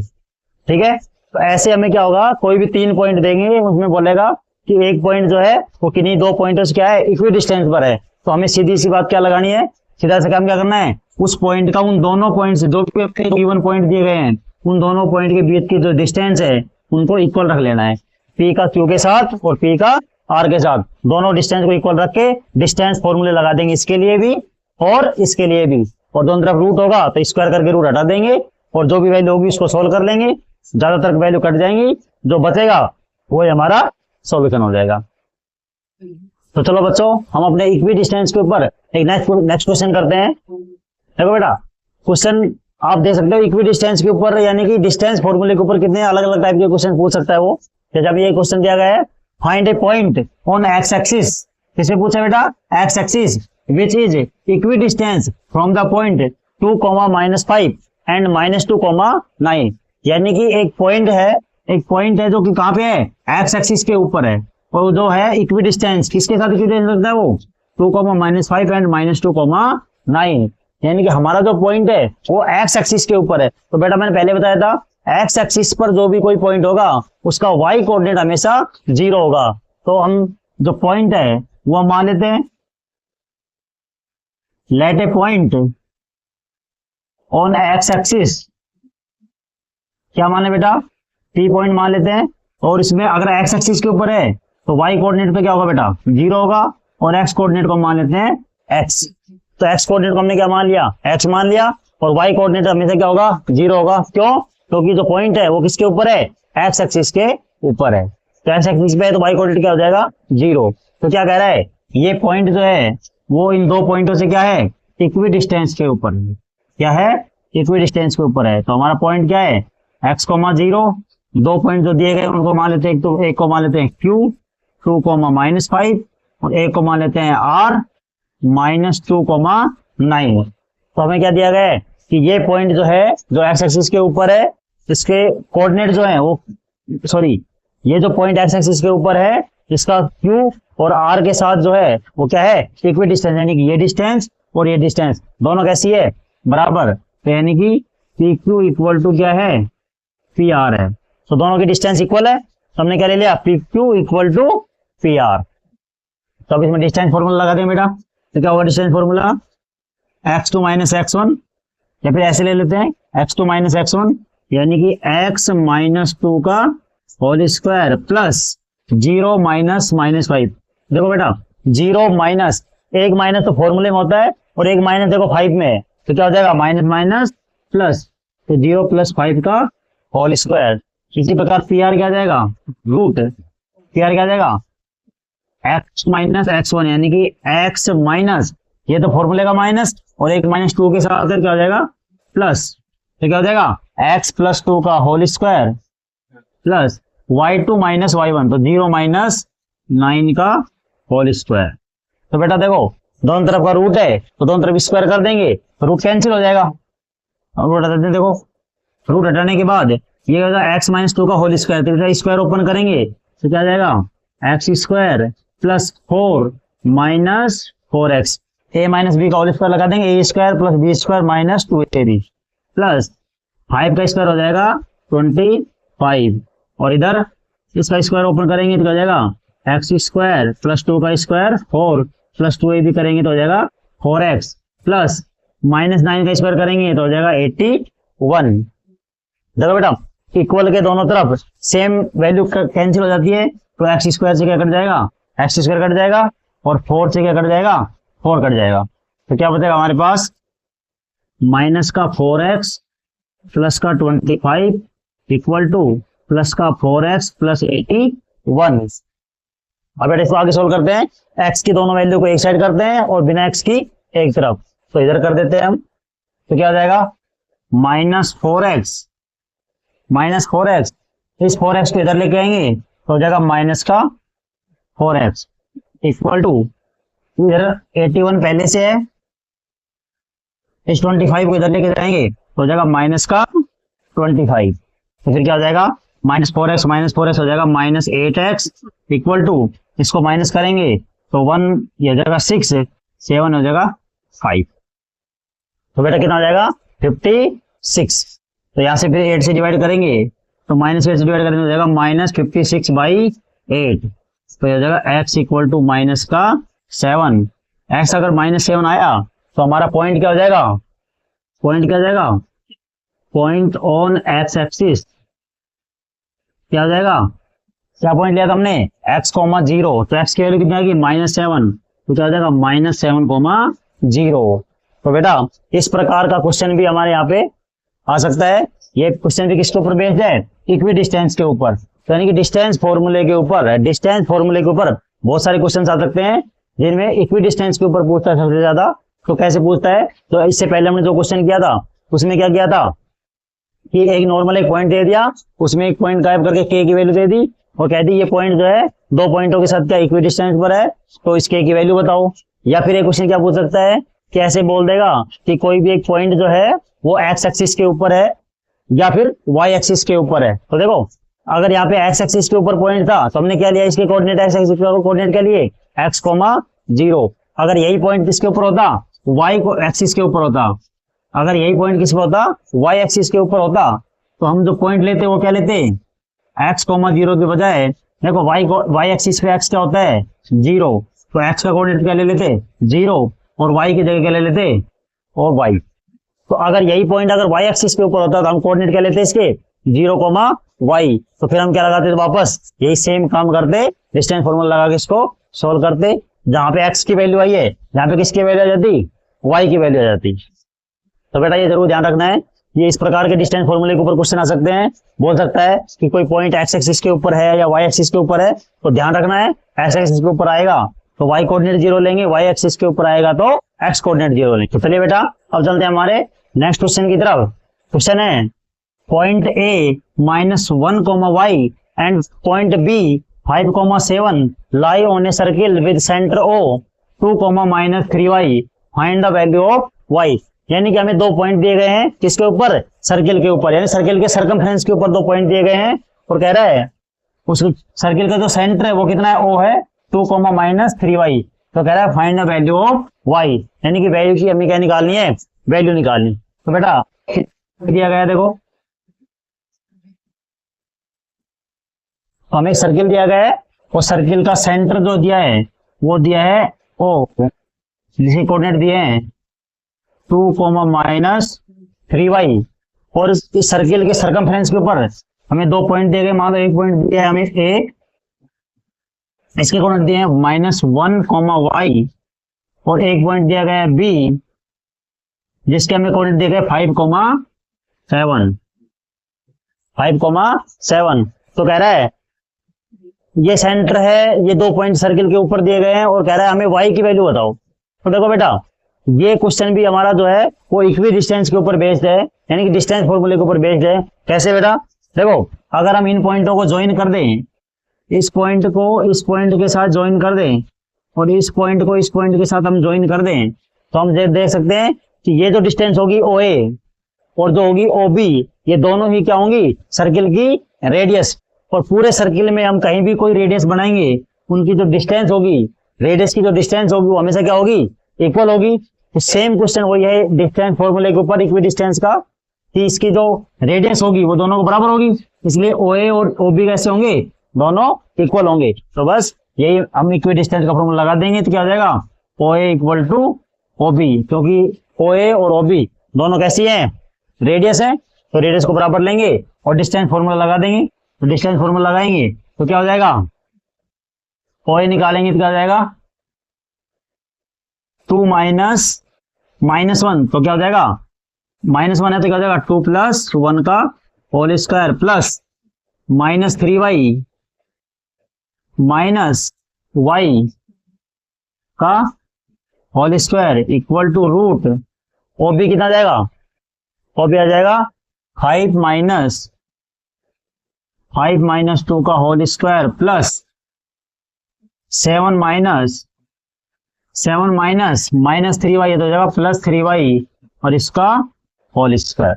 ठीक है, तो ऐसे हमें क्या होगा, कोई भी 3 पॉइंट देंगे उसमें बोलेगा कि एक पॉइंट जो है वो किन्हीं 2 पॉइंटों से क्या है इक्विडिस्टेंस पर है, तो हमें सीधी सी बात क्या लगानी है, सीधा से काम क्या करना है, उस पॉइंट का उन दोनों पॉइंट से जो गिवन पॉइंट दिए गए हैं उन दोनों पॉइंट के बीच की जो डिस्टेंस है उनको इक्वल रख लेना है, P का Q के साथ और P का R के साथ, दोनों डिस्टेंस को इक्वल रख के डिस्टेंस फॉर्मूले लगा देंगे इसके लिए भी और इसके लिए भी, और दोनों तरफ रूट होगा तो स्क्वायर करके रूट हटा देंगे, और जो भी वैल्यू होगी उसको सोल्व कर लेंगे, ज्यादातर वैल्यू कट जाएंगी, जो बचेगा वो हमारा सॉल्यूशन हो जाएगा। तो चलो बच्चों हम अपने इक्विडिस्टेंस के ऊपर एक नेक्स्ट क्वेश्चन करते हैं। देखो बेटा क्वेश्चन आप दे सकते हो इक्विडिस्टेंस के ऊपर, यानी कि डिस्टेंस फॉर्मूले के ऊपर कितने अलग अलग टाइप के क्वेश्चन पूछ सकता है वो। जब ये क्वेश्चन दिया गया है find A point on X axis, किससे पूछा बेटा x axis which is equidistance from the point 2, -5 and -2, 9, यानी कि एक पॉइंट है एक पॉइंट है जो कि कहाँ पे है, एक्स एक्सिस के ऊपर है, और जो है इक्वी डिस्टेंस किसके साथ इक्वी डिस्टेंस रखता है वो 2,-5 एंड -2,9, यानी कि हमारा जो पॉइंट है वो एक्स एक्सिस के ऊपर है। तो बेटा मैंने पहले बताया था एक्स एक्सिस पर जो भी कोई पॉइंट होगा उसका वाई कोऑर्डिनेट हमेशा 0 होगा। तो हम जो पॉइंट है वो हम मान लेते हैं let A point on X axis, क्या माने बेटा, P पॉइंट मान लेते हैं, और इसमें अगर एक्स एक्सिस के ऊपर है तो वाई कोऑर्डिनेट पे क्या होगा बेटा 0 होगा, और एक्स कोऑर्डिनेट को मान लेते हैं x। तो एक्स कोऑर्डिनेट को हमने क्या मान लिया, x मान लिया, और वाई कोऑर्डिनेट हमेशा क्या होगा 0 होगा। क्यों, क्योंकि जो पॉइंट है वो किसके ऊपर है, एक्स एक्सिस के ऊपर है। तो एक्स एक्सिस पे है तो वाई कोऑर्डिनेट क्या हो जाएगा 0। तो क्या कह रहा है, ये पॉइंट जो है वो इन दो पॉइंटों से क्या है, इक्वी डिस्टेंस के ऊपर है। क्या है, इक्वी डिस्टेंस के ऊपर है। तो हमारा पॉइंट क्या है, x,0, दो पॉइंट जो दिए गए उनको मान लेते हैं, तो एक को मान लेते हैं Q 2,-5, और एक को मान लेते हैं R -2,9। तो हमें क्या दिया गया है कि ये पॉइंट जो है जो एक्स एक्सिस के ऊपर है, इसके कोऑर्डिनेट जो है वो ये जो पॉइंट एक्स एक्सिस के ऊपर है इसका Q और R के साथ जो है वो क्या है, इक्वी डिस्टेंस, यानी कि ये डिस्टेंस और ये डिस्टेंस दोनों कैसी है, बराबर। तो यानी कि PQ इक्वल टू क्या है, PR है। तो दोनों की डिस्टेंस इक्वल है, तो हमने क्या ले लिया, PQ इक्वल टू PR। तो अब इसमें डिस्टेंस फॉर्मूला लगा दें बेटा, तो क्या होगा डिस्टेंस फॉर्मूला, x2 - x1, या फिर ऐसे ले लेते हैं x2 - x1, यानी कि x -2 का होल स्क्वायर प्लस 0 -5। देखो बेटा 0 माइनस, एक माइनस तो फॉर्मूले में होता है और एक माइनस देखो 5 में है, तो क्या हो जाएगा माइनस माइनस प्लस, तो 0 + 5 का होल स्क्वायर। इसी प्रकार PR क्या जाएगा, रूट PR क्या जाएगा x - x1, यानी कि x माइनस, ये तो फॉर्मूले का माइनस, और एक -2 के साथ क्या हो जाएगा प्लस, तो क्या हो जाएगा x + 2 का whole square plus y2 - y1, तो 0 - 9 का होल स्क्वायर। तो बेटा देखो दोनों तरफ का रूट है तो दोनों तरफ स्क्वायर कर देंगे तो रूट कैंसिल हो जाएगा। अब रूट हटा देते हैं, देखो रूट हटाने के बाद ये हो जाएगा x - 2 का होल स्क्वायर, तो स्क्वायर ओपन करेंगे तो क्या जाएगा x² + 4 - 4x, a - b का होल स्क्वायर लगा देंगे, a² + b² - 2ab प्लस 5 का स्क्वायर हो जाएगा 25, और इधर इसका स्क्वायर ओपन करेंगे तो क्या हो जाएगा x² + 2 का स्क्वायर 4 + 2ab करेंगे तो हो जाएगा 4x प्लस -9 का स्क्वायर करेंगे तो हो जाएगा 81। देखो बेटा इक्वल के दोनों तरफ सेम वैल्यू कैंसिल हो जाती है, तो x² से क्या कट जाएगा, x² कट जाएगा, और 4 से क्या कट जाएगा, 4 कट जाएगा। तो क्या बचेगा हमारे पास, माइनस का 4x प्लस का 25 इक्वल टू प्लस का 4x + 81। अब बेटा इसको आगे सोल्व करते हैं, x की दोनों वैल्यू को एक साइड करते हैं और बिना x की एक तरफ, तो इधर कर देते हैं हम, तो क्या हो जाएगा -4x, इस 4x को इधर लेके आएंगे तो हो जाएगा माइनस का 4x इक्वल टू, इधर 81 पहले से है, इस 25 को इधर लेके जाएंगे तो हो जाएगा माइनस का 25, तो फिर क्या हो जाएगा -4x हो जाएगा -8x इक्वल टू, इसको माइनस करेंगे तो 1 ये हो जाएगा 6, 7 हो जाएगा 5, तो बेटा कितना हो जाएगा 56। तो यहाँ से फिर 8 से डिवाइड करेंगे तो -8 से डिवाइड करेंगे हो जाएगा -56/8, तो हो जाएगा x इक्वल टू माइनस का 7। x अगर -7 आया तो हमारा पॉइंट क्या हो जाएगा, पॉइंट ऑन एक्स एक्सिस क्या हो जाएगा, क्या पॉइंट लिया था हमने x,0, तो x की वैल्यू कितनी आएगी -7, तो क्या हो जाएगा -7,0। तो बेटा इस प्रकार का क्वेश्चन भी हमारे यहाँ पे आ सकता है। ये क्वेश्चन भी किसके ऊपर बेस्ड है, इक्वी डिस्टेंस के ऊपर, तो यानी कि डिस्टेंस फॉर्मूले के ऊपर बहुत सारे क्वेश्चन आ सकते हैं जिनमें इक्वी डिस्टेंस के ऊपर पूछता है सबसे ज्यादा। तो कैसे पूछता है, तो इससे पहले हमने जो क्वेश्चन किया था उसमें क्या किया था कि एक नॉर्मल एक पॉइंट दे दिया, उसमें एक पॉइंट गायब करके k की वैल्यू दे दी और कह दी ये पॉइंट जो है दो पॉइंटों के साथ क्या इक्वी डिस्टेंस पर है, तो इस k की वैल्यू बताओ। या फिर एक क्वेश्चन क्या पूछ सकता है कि ऐसे बोल देगा कि कोई भी एक पॉइंट जो है वो x एक्सिस के ऊपर है या फिर y एक्सिस के ऊपर है। तो देखो अगर यहाँ पे एक्स एक्सिस के ऊपर पॉइंट था तो हमने क्या लिया, इसके कोऑर्डिनेट एक्स एक्सिस के कोऑर्डिनेट क्या लिए, एक्स कोमा 0। अगर यही पॉइंट किसके ऊपर होता, वाई को एक्सिस के ऊपर होता, अगर यही पॉइंट किस पे होता, वाई एक्सिस के ऊपर होता, तो हम जो पॉइंट लेते वो क्या लेते, एक्स कोमा 0 के बजाय देखो वाई एक्सिस पे एक्स क्या होता है 0, तो एक्स का कोऑर्डिनेट क्या ले लेते 0 और वाई की जगह क्या ले लेते और वाई। तो अगर यही पॉइंट अगर वाई एक्सिस के ऊपर होता तो हम कोऑर्डिनेट क्या लेते इसके 0 कोमा वाई, तो फिर हम क्या लगाते थे वापस यही सेम काम करते, डिस्टेंस फॉर्मूला लगा के इसको सोल्व करते। जहां पे एक्स की वैल्यू आई है यहाँ पे किसकी वैल्यू आ जाती, वाई की वैल्यू आ जाती। तो बेटा ये जरूर ध्यान रखना है, ये इस प्रकार के डिस्टेंस फॉर्मूले के ऊपर क्वेश्चन आ सकते हैं। बोल सकता है कि कोई पॉइंट एक्स एक्सिस के ऊपर है या वाई एक्सिस के ऊपर है, तो ध्यान रखना है एक्स एक्सिस के ऊपर आएगा तो वाई कोऑर्डिनेट 0 लेंगे, वाई एक्सिस के ऊपर आएगा तो एक्स कोऑर्डिनेट 0 लेंगे। तो चलिए बेटा अब चलते हैं हमारे नेक्स्ट क्वेश्चन की तरफ। क्वेश्चन है point A -1 comma Y and point B 5,7 lie on a circle with center O 2, -3y find the value of y। यानी कि हमें दो पॉइंट दिए गए हैं किसके ऊपर, सर्किल के ऊपर, यानी सर्किल के सर्कमफ्रेंस के ऊपर दो पॉइंट दिए गए हैं और कह रहा है उस सर्किल का जो सेंटर है वो कितना है, O है 2, -3y। तो कह रहा है find the value of y, यानी कि वैल्यू की हमें क्या निकालनी है, वैल्यू निकालनी। तो बेटा दिया गया देखो, तो हमें एक सर्किल दिया गया है और सर्किल का सेंटर जो दिया है वो दिया है O, जिसे कोऑर्डिनेट दिए हैं 2, -3y और इस सर्किल के सर्कमफ्रेंस के ऊपर हमें दो पॉइंट दिए गए। मान लो एक पॉइंट दिया है हमें A, इसके कोऑर्डिनेट दिए हैं -1, y और एक पॉइंट दिया गया है B जिसके हमें कोऑर्डिनेट दिए गए 5,7। तो कह रहा है ये सेंटर है, ये दो पॉइंट सर्किल के ऊपर दिए गए हैं और कह रहा है हमें y की वैल्यू बताओ। तो देखो बेटा ये क्वेश्चन भी हमारा जो है वो इक्वी डिस्टेंस के ऊपर बेस्ड है, यानी कि डिस्टेंस फॉर्मूले के ऊपर बेस्ड है। कैसे बेटा, देखो अगर हम इन पॉइंटों को ज्वाइन कर दें, इस पॉइंट को इस पॉइंट के साथ ज्वाइन कर दें और इस पॉइंट को इस पॉइंट के साथ हम ज्वाइन कर दें, तो हम देख सकते हैं कि ये जो डिस्टेंस होगी OA और जो होगी OB, ये दोनों ही क्या होंगी, सर्किल की रेडियस। और पूरे सर्किल में हम कहीं भी कोई रेडियस बनाएंगे उनकी जो डिस्टेंस होगी, रेडियस की जो डिस्टेंस होगी वो हमेशा क्या होगी, इक्वल होगी। तो सेम क्वेश्चन वही है डिस्टेंस फॉर्मूले के ऊपर इक्वी डिस्टेंस का, कि इसकी जो रेडियस होगी वो दोनों को बराबर होगी, इसलिए OA और OB कैसे होंगे, दोनों इक्वल होंगे। तो बस यही हम इक्वी डिस्टेंस का फॉर्मूला लगा देंगे तो क्या हो जाएगा, OA = OB, क्योंकि OA और OB दोनों कैसी हैं, रेडियस है, तो रेडियस को बराबर लेंगे और डिस्टेंस फॉर्मूला लगा देंगे। तो डिस्टेंस फॉर्मूला लगाएंगे तो क्या हो जाएगा, OA निकालेंगे तो क्या हो जाएगा 2 -1, तो क्या हो जाएगा -1 है तो क्या हो जाएगा 2 + 1 का whole square plus -3y -y का whole square equal to root OB कितना जाएगा, OB आ जाएगा 5 - 2 का होल स्क्वायर प्लस 7 -3y तो हो जाएगा +3y और इसका होल स्क्वायर।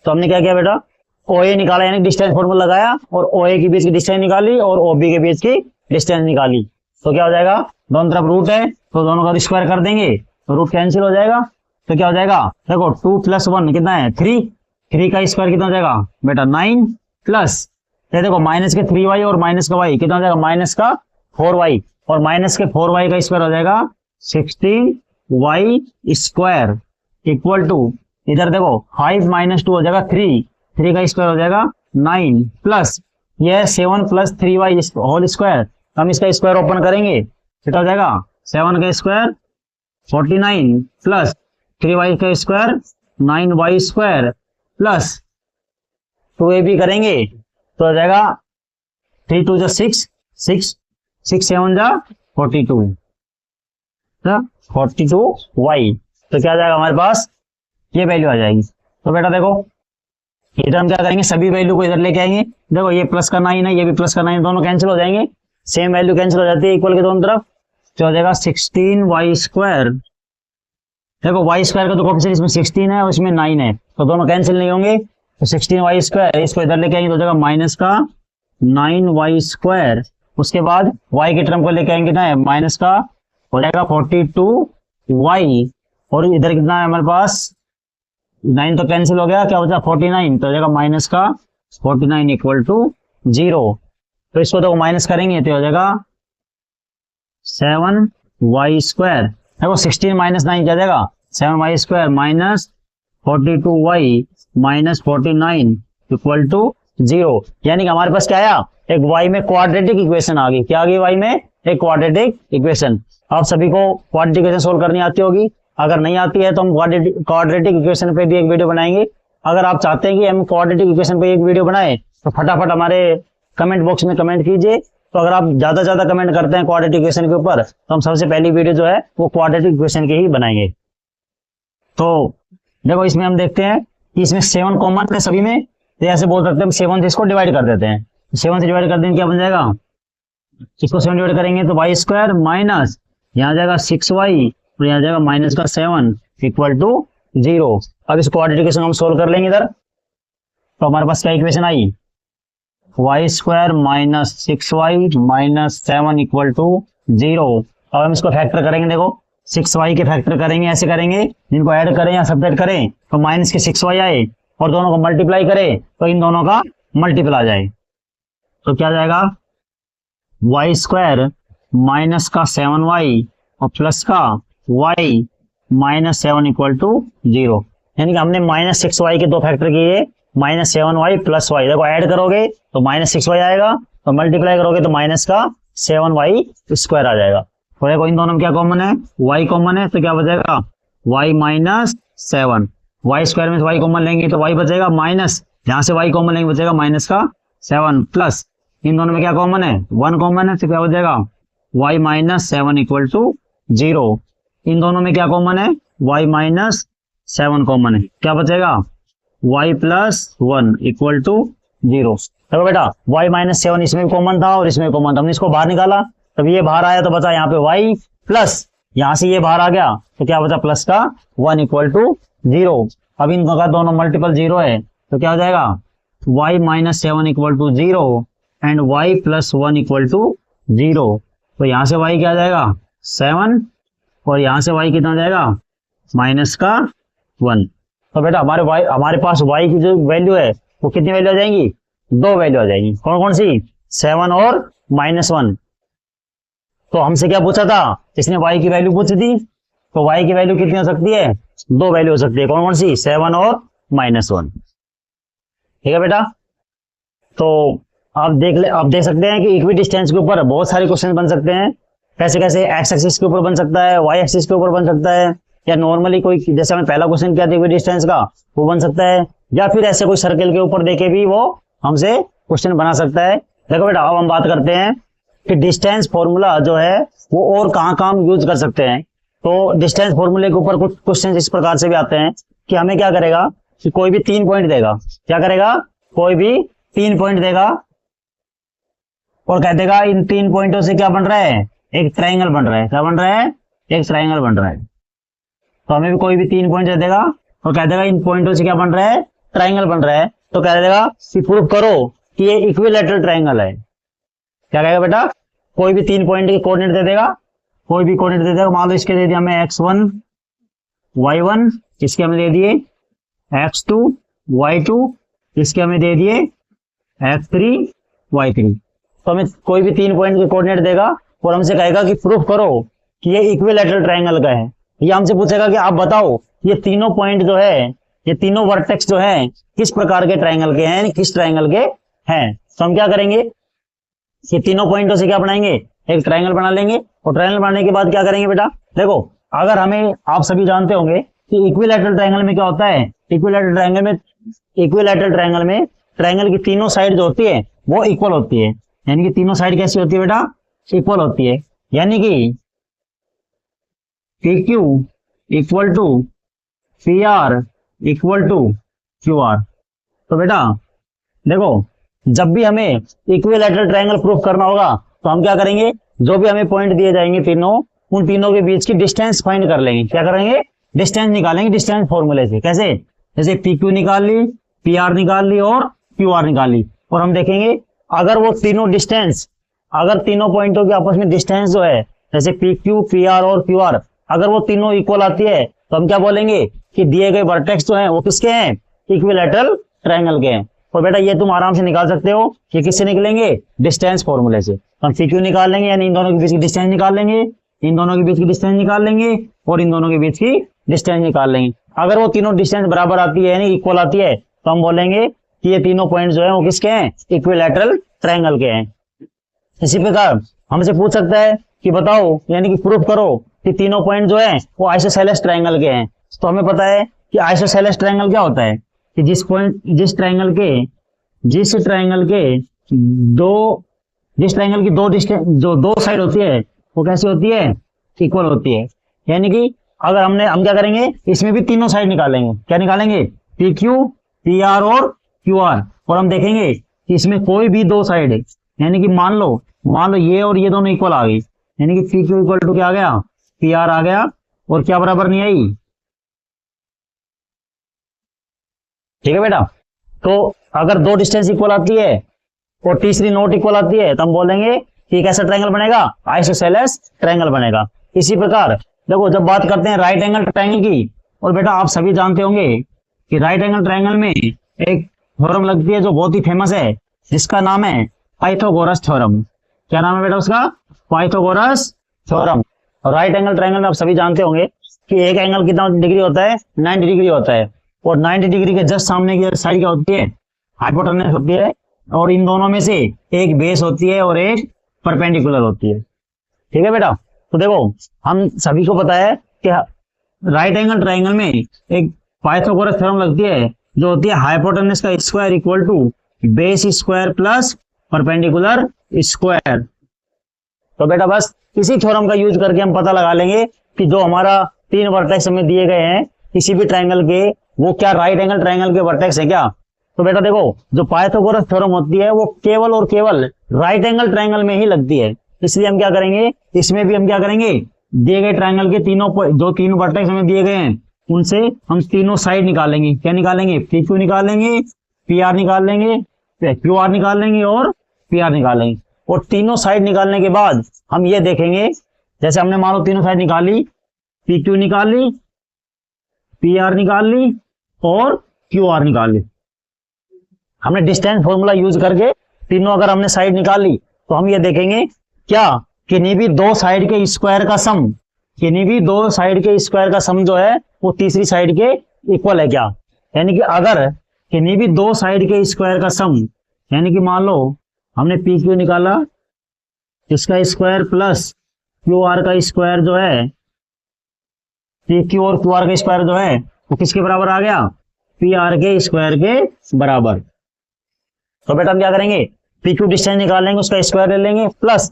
तो हमने क्या किया बेटा, OA निकाला यानी डिस्टेंस फॉर्मूला लगाया और OA के बीच की डिस्टेंस निकाली और OB के बीच की डिस्टेंस निकाली। तो क्या हो जाएगा, दोनों तरफ रूट है तो दोनों का स्क्वायर कर देंगे तो रूट कैंसिल हो जाएगा। तो क्या हो जाएगा, देखो 2 + 1 कितना है 3 का स्क्वायर कितना हो जाएगा बेटा 9 प्लस ये देखो माइनस के 3y और माइनस का y कितना हो जाएगा, माइनस का 4y और माइनस के 4y का स्क्वायर हो जाएगा 16y स्क्वायर इक्वल टू इधर देखो 5 - 2 हो जाएगा 3 का स्क्वायर हो जाएगा 9 प्लस ये 7 + 3y होल स्क्वायर। हम इसका स्क्वायर ओपन करेंगे कितना हो जाएगा 7 का स्क्वायर 49 प्लस 3y का square 9y square plus 2ab करेंगे तो हो जाएगा 3 × 2 = 6 6 7 = 42 42y। तो क्या आ जाएगा हमारे पास, ये वैल्यू आ जाएगी। तो बेटा देखो इधर हम क्या करेंगे, सभी वैल्यू को इधर लेके आएंगे। देखो ये प्लस का 9 है, ये भी प्लस का 9, दोनों कैंसिल हो जाएंगे, सेम वैल्यू कैंसिल हो जाती है इक्वल के दोनों तरफ। तो हो जाएगा 16y स्क्वायर। देखो y स्क्वायर का तो कोएफिशिएंट इसमें 16 है और इसमें 9 है तो दोनों कैंसिल नहीं होंगे। तो 16y स्क्वायर इसको इधर लेके आएंगे तो हो जाएगा माइनस का 9y², उसके बाद y के टर्म को लेके आएंगे ना माइनस का हो जाएगा 42y, और इधर कितना है हमारे पास 9 तो कैंसिल हो गया, क्या बचा 49, तो हो जाएगा माइनस का 49 इक्वल टू 0। तो इसको देखो माइनस करेंगे तो हो जाएगा 7y², देखो 16 माइनस 9 क्या जाएगा 7y² minus 42y minus 49 equal to 0। यानी कि हमारे पास क्या आया, एक y में क्वाड्रेटिक इक्वेशन आ गई। क्या आ गई y में, एक क्वाड्रेटिक इक्वेशन। आप सभी को क्वाड्रेटिक इक्वेशन सोल्व करनी आती होगी, अगर नहीं आती है तो हम क्वाड्रेटिक इक्वेशन पे भी एक वीडियो बनाएंगे। अगर आप चाहते हैं कि हम क्वाड्रेटिक इक्वेशन पे एक वीडियो बनाए तो फटाफट हमारे कमेंट बॉक्स में कमेंट कीजिए। तो अगर आप ज्यादा से ज्यादा कमेंट करते हैं क्वाड्रेटिक इक्वेशन के ऊपर तो हम सबसे पहली वीडियो जो है वो क्वाड्रेटिक इक्वेशन की ही बनाएंगे। तो देखो इसमें हम देखते हैं कि इसमें 7 कॉमन है सभी में, तो ऐसे बोल सकते हैं 7 से इसको डिवाइड कर देते हैं। 7 से डिवाइड कर देंगे क्या बन जाएगा, इसको 7 डिवाइड करेंगे तो y² माइनस यहाँ जाएगा 6y और यहाँ जाएगा माइनस का 7 इक्वल टू 0। अब इस क्वाड्रेटिक इक्वेशन हम सोल्व कर लेंगे इधर, तो हमारे पास क्या इक्वेशन आई, y² minus 6y minus 7 equal to 0। अब हम इसको फैक्टर करेंगे, देखो 6y के फैक्टर करेंगे, ऐसे करेंगे जिनको ऐड करें या सब्ट्रैक्ट करें तो माइनस के 6y आए और दोनों को मल्टीप्लाई करें तो इन दोनों का मल्टीपल आ जाए। तो क्या जाएगा y² माइनस का 7y और प्लस का y माइनस 7 इक्वल टू 0। यानी कि हमने माइनस 6y के दो फैक्टर किए, माइनस 7y प्लस y। देखो ऐड करोगे तो माइनस 6y आएगा, तो मल्टीप्लाई करोगे तो माइनस का 7y² आ जाएगा। तो देखो इन दोनों में क्या कॉमन है, y कॉमन है, तो क्या बचेगा y माइनस 7। y² में से y कॉमन लेंगे तो y बचेगा माइनस, यहाँ से y कॉमन लेंगे बचेगा माइनस का 7 प्लस इन दोनों में क्या कॉमन है, 1 कॉमन है, तो क्या बचेगा y माइनस 7 इक्वल टू 0। इन दोनों में क्या कॉमन है, y माइनस 7 कॉमन है, क्या बचेगा y प्लस 1 इक्वल टू 0। देखो बेटा y माइनस 7 इसमें भी कॉमन था और इसमें भी कॉमन था, हमने इसको बाहर निकाला तब ये बाहर आया तो बचा यहाँ पे y प्लस यहाँ से ये बाहर आ गया तो क्या बचा प्लस का 1 इक्वल टू 0। अब इन दोनों मल्टीपल 0 है तो क्या हो जाएगा y minus 7 equal to 0 and y plus 1 equal to 0। तो यहाँ से y क्या आ जाएगा 7 और यहाँ से y कितना जाएगा माइनस का 1। तो बेटा हमारे पास y की जो वैल्यू है वो कितनी वैल्यू आ जाएंगी, 2 वैल्यू आ जाएंगी। कौन कौन सी, 7 और -1। तो हमसे क्या पूछा था, इसने y की वैल्यू पूछी थी, तो y की वैल्यू कितनी हो सकती है, 2 वैल्यू हो सकती है। कौन कौन सी, 7 और -1। ठीक है बेटा। तो आप देख सकते हैं कि इक्वी डिस्टेंस के ऊपर बहुत सारे क्वेश्चन बन सकते हैं। कैसे कैसे, एक्स एक्सिस के ऊपर बन सकता है, वाई एक्सिस के ऊपर बन सकता है, या नॉर्मली कोई जैसे हमें पहला क्वेश्चन किया था इक्वी डिस्टेंस का वो बन सकता है, या फिर ऐसे कोई सर्कल के ऊपर देके भी वो हमसे क्वेश्चन बना सकता है। देखो बेटा अब हम बात करते हैं कि डिस्टेंस फॉर्मूला जो है वो और कहाँ कहाँ यूज कर सकते हैं। तो डिस्टेंस फॉर्मूले के ऊपर कुछ क्वेश्चन इस प्रकार से भी आते हैं कि हमें क्या करेगा कि कोई भी 3 पॉइंट देगा, क्या करेगा, कोई भी 3 पॉइंट देगा और कह देगा इन 3 पॉइंटों से क्या बन रहा है, एक ट्राइंगल बन रहा है। क्या बन रहा है, एक ट्राइंगल बन रहा है। तो हमें भी कोई भी 3 पॉइंट दे देगा और कह देगा इन पॉइंटों से क्या बन रहा है, ट्राइंगल बन रहा है। तो कह देगा कि प्रूव करो कि ये इक्विलैटरल ट्राइंगल है। क्या कहेगा बेटा, कोई भी 3 पॉइंट के कोऑर्डिनेट दे देगा, कोई भी कोऑर्डिनेट दे देगा। मान लो इसके दे दिया हमें x1 y1, इसके हमें दे दिए x2 y2, इसके हमें दे दिए x3 y3। तो हमें कोई भी 3 पॉइंट के कोऑर्डिनेट देगा और हमसे कहेगा कि प्रूफ करो कि ये इक्विलैटरल ट्राइंगल का है। ये हमसे पूछेगा कि आप बताओ ये तीनों पॉइंट जो है, ये तीनों वर्टेक्स जो है किस प्रकार के ट्राइंगल के हैं, किस ट्राइंगल के हैं। तो हम क्या करेंगे, ये तीनों पॉइंटों से क्या बनाएंगे, एक ट्राइंगल बना लेंगे। और ट्राइंगल बनाने के बाद क्या करेंगे बेटा, देखो अगर हमें, आप सभी जानते होंगे कि इक्विलैटरल ट्राइंगल में क्या होता है, इक्विलैटरल ट्राइंगल में ट्राइंगल की तीनों साइड जो होती है वो इक्वल होती है। यानी कि तीनों साइड कैसी होती है बेटा, इक्वल होती है। यानी कि PQ equal to PR equal to QR। तो बेटा देखो जब भी हमें इक्विलैटरल ट्राइंगल प्रूफ करना होगा तो हम क्या करेंगे, जो भी हमें पॉइंट दिए जाएंगे तीनों, उन तीनों के बीच की डिस्टेंस फाइंड कर लेंगे। क्या करेंगे, डिस्टेंस निकालेंगे डिस्टेंस फॉर्मूले से। कैसे, जैसे PQ निकाल ली, PR निकाल ली और QR निकाल ली, और हम देखेंगे अगर वो तीनों डिस्टेंस, अगर तीनों पॉइंटों के आपस में डिस्टेंस जो है, जैसे पी क्यू, पी आर और क्यू आर, अगर वो तीनों इक्वल आती है तो हम क्या बोलेंगे कि दिए गए वर्टेक्स जो हैं वो किसके हैं, इक्विलैटरल ट्रायंगल के हैं। और बेटा ये तुम आराम से निकाल सकते हो, ये किससे निकलेंगे, डिस्टेंस फॉर्मूले से। हम पी क्यू निकाल लेंगे, यानी इन दोनों के बीच की डिस्टेंस निकाल लेंगे, इन दोनों के बीच की डिस्टेंस निकाल लेंगे और इन दोनों के बीच की डिस्टेंस निकाल लेंगे। अगर वो तीनों डिस्टेंस बराबर आती है, यानी इक्वल आती है, तो हम बोलेंगे कि ये तीनों पॉइंट जो है वो किसके हैं, इक्विलैटरल ट्रायंगल के हैं। इसी प्रकार हमसे पूछ सकता है कि बताओ, यानी कि प्रूफ करो कि तीनों पॉइंट जो है वो आइसोसेलेस ट्रायंगल के हैं। तो हमें पता है कि आइसोसेलेस ट्रायंगल क्या होता है, कि जिस ट्रायंगल की दो डिस्टेंस, जो दो साइड होती है वो कैसी होती है, इक्वल होती है। यानी कि अगर हम क्या करेंगे, इसमें भी तीनों साइड निकालेंगे। क्या निकालेंगे, पी क्यू, पी आर और क्यू आर, और हम देखेंगे कि इसमें कोई भी दो साइड है, यानी कि मान लो ये और ये दोनों इक्वल आ गई, यानी कि पी क्यू इक्वल टू क्या आ गया, पी आर आ गया, और क्या बराबर नहीं आई, ठीक है बेटा। तो अगर दो डिस्टेंस इक्वल आती है और तीसरी नॉट इक्वल आती है तो हम बोलेंगे कि कैसा ट्रायंगल बनेगा, आइसोसेलेस ट्रायंगल बनेगा। इसी प्रकार देखो, जब बात करते हैं राइट एंगल ट्रायंगल की, और बेटा आप सभी जानते होंगे कि राइट एंगल ट्रायंगल में एक थ्योरम लगती है जो बहुत ही फेमस है, जिसका नाम है पाइथागोरस थ्योरम। क्या नाम है बेटा उसका, पाइथागोरस थ्योरम। और राइट एंगल ट्रायंगल में आप सभी जानते होंगे कि एक एंगल कितना डिग्री होता है, 90 डिग्री होता है, और 90 डिग्री के जस्ट सामने की साइड क्या होती है, हाइपोटेनस होती है, और इन दोनों में से एक बेस होती है और एक परपेंडिकुलर होती है, ठीक है बेटा। तो देखो, हम सभी को पता है कि राइट एंगल ट्रायंगल में एक पाइथागोरस थ्योरम लगती है, जो होती है हाइपोटेनस का square equal to base square plus perpendicular square. तो बेटा बस इसी थ्योरम का यूज करके हम पता लगा लेंगे कि जो हमारा तीन वर्टेक्स हमें दिए गए हैं किसी भी ट्रायंगल के, वो क्या राइट एंगल ट्रायंगल के वर्टेक्स है क्या। तो बेटा देखो, जो पाइथागोरस थ्योरम होती है वो केवल और केवल राइट एंगल ट्रायंगल में ही लगती है। इसलिए हम क्या करेंगे, इसमें भी हम क्या करेंगे, दिए गए ट्रायंगल के जो तीन वर्टेक्स हमें दिए गए हैं उनसे हम तीनों साइड निकालेंगे। क्या निकालेंगे, पी क्यू निकालेंगे, पी आर निकाल लेंगे, क्यू आर निकाल लेंगे और पी आर निकाल लेंगे। और तीनों साइड निकालने के बाद हम ये देखेंगे, जैसे हमने मान लो तीनों साइड निकाली, पी क्यू निकाल ली, पी आर निकाल ली और क्यू आर निकाल ली, हमने डिस्टेंस फॉर्मूला यूज करके तीनों अगर हमने साइड निकाल ली, तो हम ये देखेंगे क्या, किन्हीं भी दो साइड के स्क्वायर का सम, किन्हीं भी दो साइड के स्क्वायर का सम जो है वो तीसरी साइड के इक्वल है क्या। यानी कि अगर किन्हीं भी दो साइड के स्क्वायर का सम, यानी कि मान लो हमने पी क्यू निकाला, इसका स्क्वायर प्लस क्यू आर का स्क्वायर जो है, पी क्यू और क्यू आर का स्क्वायर जो है वो किसके बराबर आ गया, पी आर के स्क्वायर के बराबर। तो बेटा हम क्या करेंगे, पी क्यू डिस्टेंस निकाल लेंगे, उसका स्क्वायर ले लेंगे, प्लस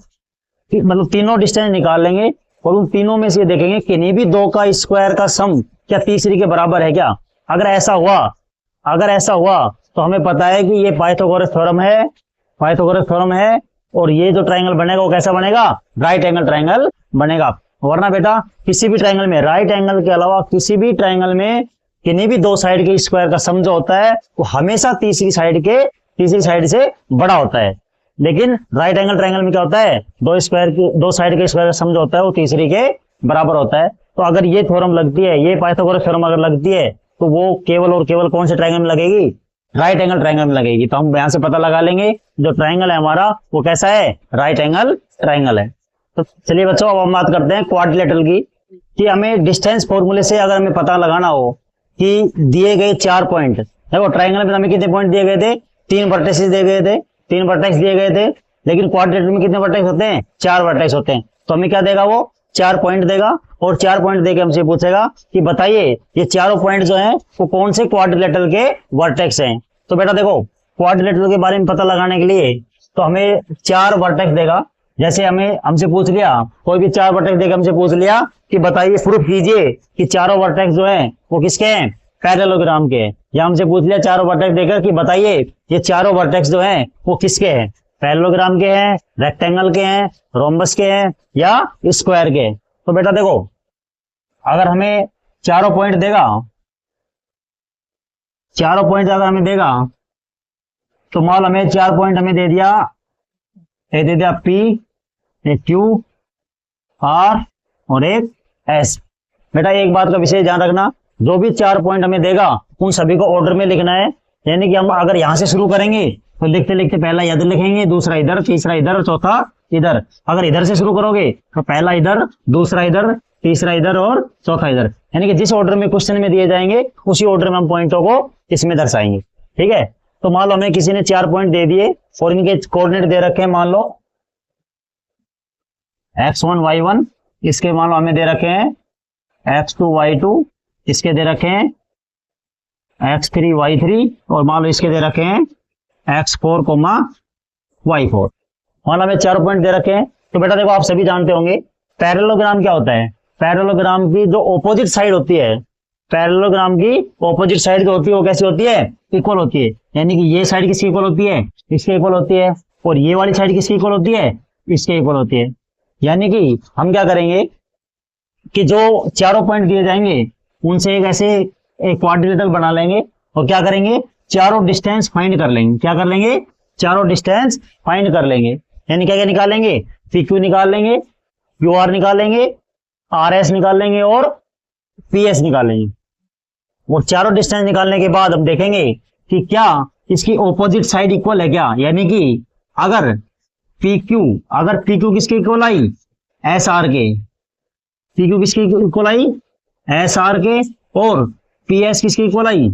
मतलब तीनों डिस्टेंस निकाल लेंगे और उन तीनों में से देखेंगे किन्हीं भी दो का स्क्वायर का सम क्या तीसरी के बराबर है क्या। अगर ऐसा हुआ तो हमें पता है कि ये पाइथागोरस थ्योरम है, और ये जो ट्रायंगल बनेगा वो कैसा बनेगा, राइट एंगल ट्रायंगल बनेगा। वरना बेटा किसी भी ट्रायंगल में, राइट एंगल के अलावा किसी भी ट्रायंगल में किन्हीं भी दो साइड के स्क्वायर का सम जो होता है वो हमेशा तीसरी साइड से बड़ा होता है। लेकिन राइट एंगल ट्रायंगल में क्या होता है, दो साइड के स्क्वायर का सम जो होता है वो तीसरी के बराबर होता है। तो अगर ये थ्योरम लगती है, ये पाइथागोरस थ्योरम अगर लगती है, तो वो केवल और केवल कौन से ट्रायंगल में लगेगी, राइट एंगल ट्रायंगल में लगेगी। तो हम यहां से पता लगा लेंगे जो ट्रायंगल है हमारा वो कैसा है, राइट एंगल ट्रायंगल है। तो चलिए बच्चों, अब हम बात करते हैं क्वाड्रिलेटरल की, कि हमें डिस्टेंस फॉर्मूले से अगर हमें पता लगाना हो कि दिए गए 4 पॉइंट, देखो ट्रायंगल में हमें कितने पॉइंट दिए गए थे, 3 वर्टेक्स दिए गए थे, लेकिन क्वाड्रिलेटरल में कितने वर्टेक्स होते हैं, 4 वर्टेक्स होते हैं। तो हमें क्या देगा, वो 4 पॉइंट देगा, और 4 पॉइंट देके हमसे पूछेगा कि बताइए ये चारों पॉइंट जो हैं वो कौन से क्वाड्रिलेटरल के वर्टेक्स हैं। तो बेटा देखो, क्वाड्रिलेटरल के बारे में पता लगाने के लिए तो हमें 4 वर्टेक्स देगा। जैसे हमसे पूछ लिया, कोई भी 4 वर्टेक्स देकर हमसे पूछ लिया कि बताइए, प्रूफ कीजिए कि चारों वर्टेक्स जो हैं वो किसके हैं, पैरेललोग्राम के हैं। या हमसे पूछ लिया चारों वर्टेक्स देकर कि बताइए ये चारों वर्टेक्स जो हैं वो किसके हैं, पैरेललोग्राम के हैं, रेक्टेंगल के हैं, रोम्बस के हैं या स्क्वायर के हैं। तो बेटा देखो, अगर हमें चारों पॉइंट अगर हमें देगा तो मान हमें 4 पॉइंट हमें दे दिया, एक दे दिया P, एक Q, R और एक S। बेटा एक बात का विशेष ध्यान रखना, जो भी 4 पॉइंट हमें देगा उन सभी को ऑर्डर में लिखना है। यानी कि हम अगर यहां से शुरू करेंगे तो लिखते लिखते पहला इधर लिखेंगे, दूसरा इधर, तीसरा इधर, चौथा इधर। अगर इधर से शुरू करोगे तो पहला इधर, दूसरा इधर, तीसरा इधर और चौथा इधर। यानी कि जिस ऑर्डर में क्वेश्चन में दिए जाएंगे उसी ऑर्डर में हम पॉइंटों को इसमें दर्शाएंगे। ठीक है, तो मान लो हमें किसी ने 4 पॉइंट दे दिए और इनके कोऑर्डिनेट दे रखे हैं, मान लो x1 y1, इसके मान लो हमें दे रखे हैं x2 y2, इसके दे रखे हैं x3 y3 और मान लो इसके दे रखे हैं x4 y4। मान लो हमें 4 पॉइंट दे रखे हैं। तो बेटा देखो आप सभी जानते होंगे पैरेललोग्राम क्या होता है। पैरेललोग्राम की जो ऑपोजिट साइड होती है, पैरेललोग्राम की ऑपोजिट साइड जो होती है वो कैसी होती है, इक्वल होती है। यानी कि ये साइड किसकी इक्वल होती है, इसके इक्वल होती है, और ये वाली साइड किसकी इक्वल होती है, इसके इक्वल होती है। यानी कि हम क्या करेंगे कि जो चारों पॉइंट दिए जाएंगे उनसे एक ऐसे एक क्वाड्रिलेटरल बना लेंगे और क्या करेंगे, चारों डिस्टेंस फाइंड कर लेंगे। क्या कर लेंगे, चारों डिस्टेंस फाइंड कर लेंगे। यानी क्या क्या निकालेंगे, PQ निकाल लेंगे, QR निकाल लेंगे, RS निकाल लेंगे और PS निकाल लेंगे। वो चारों डिस्टेंस निकालने के बाद हम देखेंगे कि क्या इसकी ऑपोजिट साइड इक्वल है क्या। यानी कि अगर PQ किसके इक्वल आई, SR के, PQ किसके इक्वल आई, SR के, और PS किसके इक्वल आई,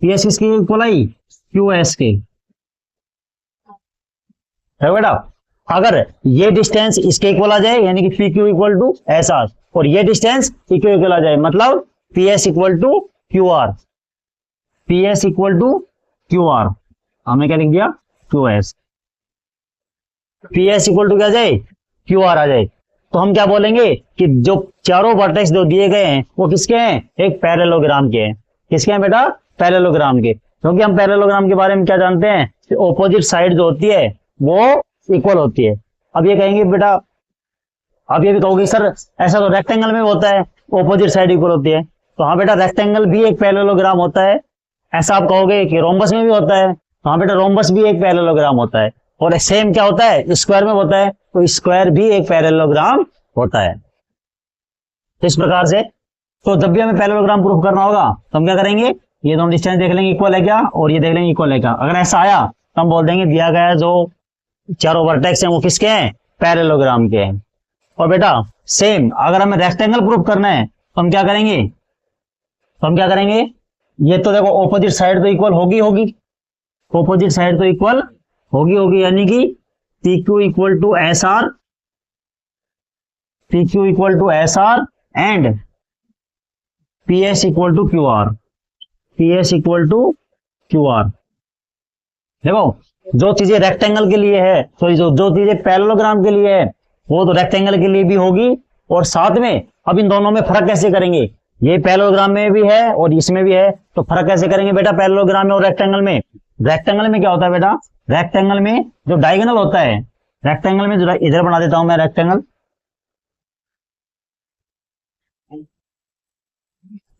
PS किसके इक्वल आई, QS के। है बेटा, अगर ये डिस्टेंस इसके इक्वल आ जाए यानी कि PQ इक्वल टू SR और ये डिस्टेंस PQ इक्वल आ जाए मतलब PS equal to QR, PS equal to QR, हमने क्या लिख दिया, QS। PS इक्वल टू क्या जाए, QR आ जाए। तो हम क्या बोलेंगे कि जो चारों वर्टेक्स जो दिए गए हैं वो किसके हैं, एक पैरेललोग्राम के हैं। किसके हैं बेटा, पैरेललोग्राम के। क्योंकि हम पैरेललोग्राम के बारे में क्या जानते हैं कि ऑपोजिट साइड जो होती है वो इक्वल होती है। अब ये कहेंगे बेटा, आप ये भी कहोगे सर ऐसा तो रेक्टेंगल में होता है, ऑपोजिट साइड इक्वल होती है। तो हाँ बेटा, रेक्टेंगल भी एक पैरेललोग्राम होता है। ऐसा आप कहोगे कि रोम्बस में भी होता है, तो हाँ बेटा रोम्बस भी एक पैरेललोग्राम होता है। और सेम क्या होता है, स्क्वायर में होता है, तो स्क्वायर भी एक पैरेललोग्राम होता है। तो इस प्रकार से तो जब भी हमें पैरेललोग्राम प्रूफ करना होगा तो हम क्या करेंगे, ये दोनों डिस्टेंस देख लेंगे इक्वल है क्या, और ये देख लेंगे इक्वल है क्या। अगर ऐसा आया तो हम बोल देंगे दिया गया जो चारों वर्टेक्स हैं वो किसके हैं, पैरेललोग्राम के हैं। और बेटा सेम अगर हमें रेक्टेंगल प्रूफ करना है तो हम क्या करेंगे, ये तो देखो ऑपोजिट साइड तो इक्वल होगी, ऑपोजिट साइड तो इक्वल होगी, यानी कि PQ equal to SR and PS equal to QR। देखो जो चीजें रेक्टेंगल के लिए है, सॉरी जो चीजें पैरेललोग्राम के लिए है वो तो रेक्टेंगल के लिए भी होगी। और साथ में अब इन दोनों में फर्क कैसे करेंगे, ये पैरेललोग्राम में भी है और इसमें भी है, तो फर्क कैसे करेंगे बेटा पैरेललोग्राम में और रेक्टेंगल में। रेक्टेंगल में क्या होता है बेटा, रेक्टेंगल में जो डायगोनल होता है, रेक्टेंगल में जो इधर बना देता हूं मैं रेक्टेंगल,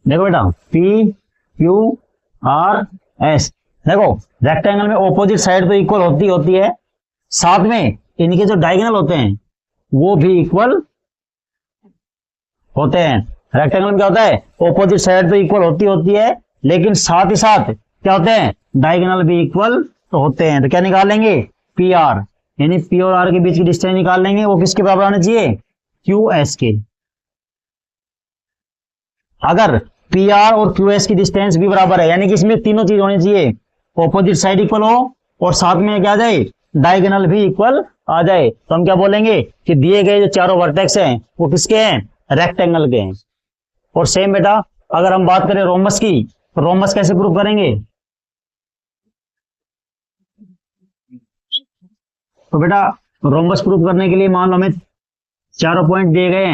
देखो बेटा PQRS। देखो रेक्टेंगल में ऑपोजिट साइड तो इक्वल होती है, साथ में इनके जो डायगोनल होते हैं वो भी इक्वल होते हैं। रेक्टेंगल में क्या होता है, ऑपोजिट साइड तो इक्वल होती है, लेकिन साथ ही साथ क्या होते हैं, डायगोनल भी इक्वल तो होते हैं। तो क्या निकाल लेंगे, PR, यानी P और R के बीच की डिस्टेंस निकाल लेंगे, वो किसके बराबर आना चाहिए, QS के। अगर PR और QS की डिस्टेंस भी बराबर है, यानी कि इसमें तीनों चीज होनी चाहिए, ऑपोजिट साइड इक्वल हो और साथ में क्या आ जाए, डायगोनल भी इक्वल आ जाए, तो हम क्या बोलेंगे कि दिए गए जो चारों वर्टेक्स हैं वो किसके हैं, रेक्टेंगल के हैं। और सेम बेटा अगर हम बात करें रोम्बस की, तो रोम्बस कैसे प्रूव करेंगे, तो बेटा रोम्बस प्रूव करने के लिए मान लो हमें चारों पॉइंट दिए गए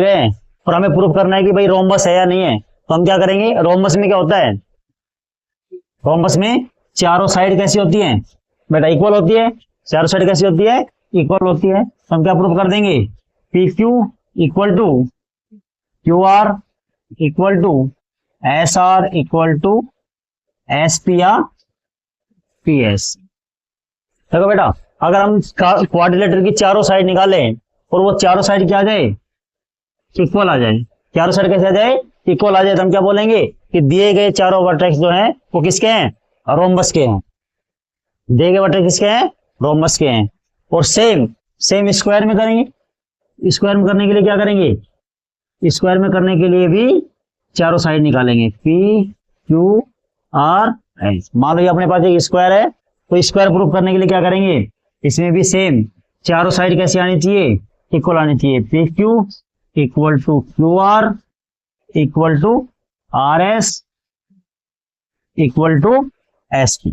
हैं और हमें प्रूव करना है कि भाई रोम्बस है या नहीं है। तो हम क्या करेंगे, रोम्बस में क्या होता है, रोम्बस में चारों साइड कैसी होती हैं बेटा, इक्वल होती है। चारों साइड कैसी होती है, इक्वल होती है। तो हम क्या प्रूव कर देंगे, PQ equal to QR equal to SR equal to S P या पी एस। देखो बेटा, अगर हम क्वाड्रिलेटरल की चारों साइड निकालें और वो चारों साइड क्या आ जाए, इक्वल आ जाए, चारों साइड कैसे आ जाए, इक्वल आ जाए, तो हम क्या बोलेंगे कि दिए गए चारों वर्टेक्स जो हैं वो किसके हैं, रोम्बस के हैं। दिए गए वर्टेक्स किसके हैं, रोम्बस के हैं। और सेम सेम स्क्वायर में करेंगे। स्क्वायर में करने के लिए क्या करेंगे, स्क्वायर में करने के लिए भी चारों साइड निकालेंगे, पी क्यू आर एस। मान लो ये अपने पास एक स्क्वायर है, तो स्क्वायर प्रूफ करने के लिए क्या करेंगे, इसमें भी सेम चारों साइड कैसी आनी चाहिए, इक्वल आनी चाहिए। P Q equal to Q R equal to R S equal to S P.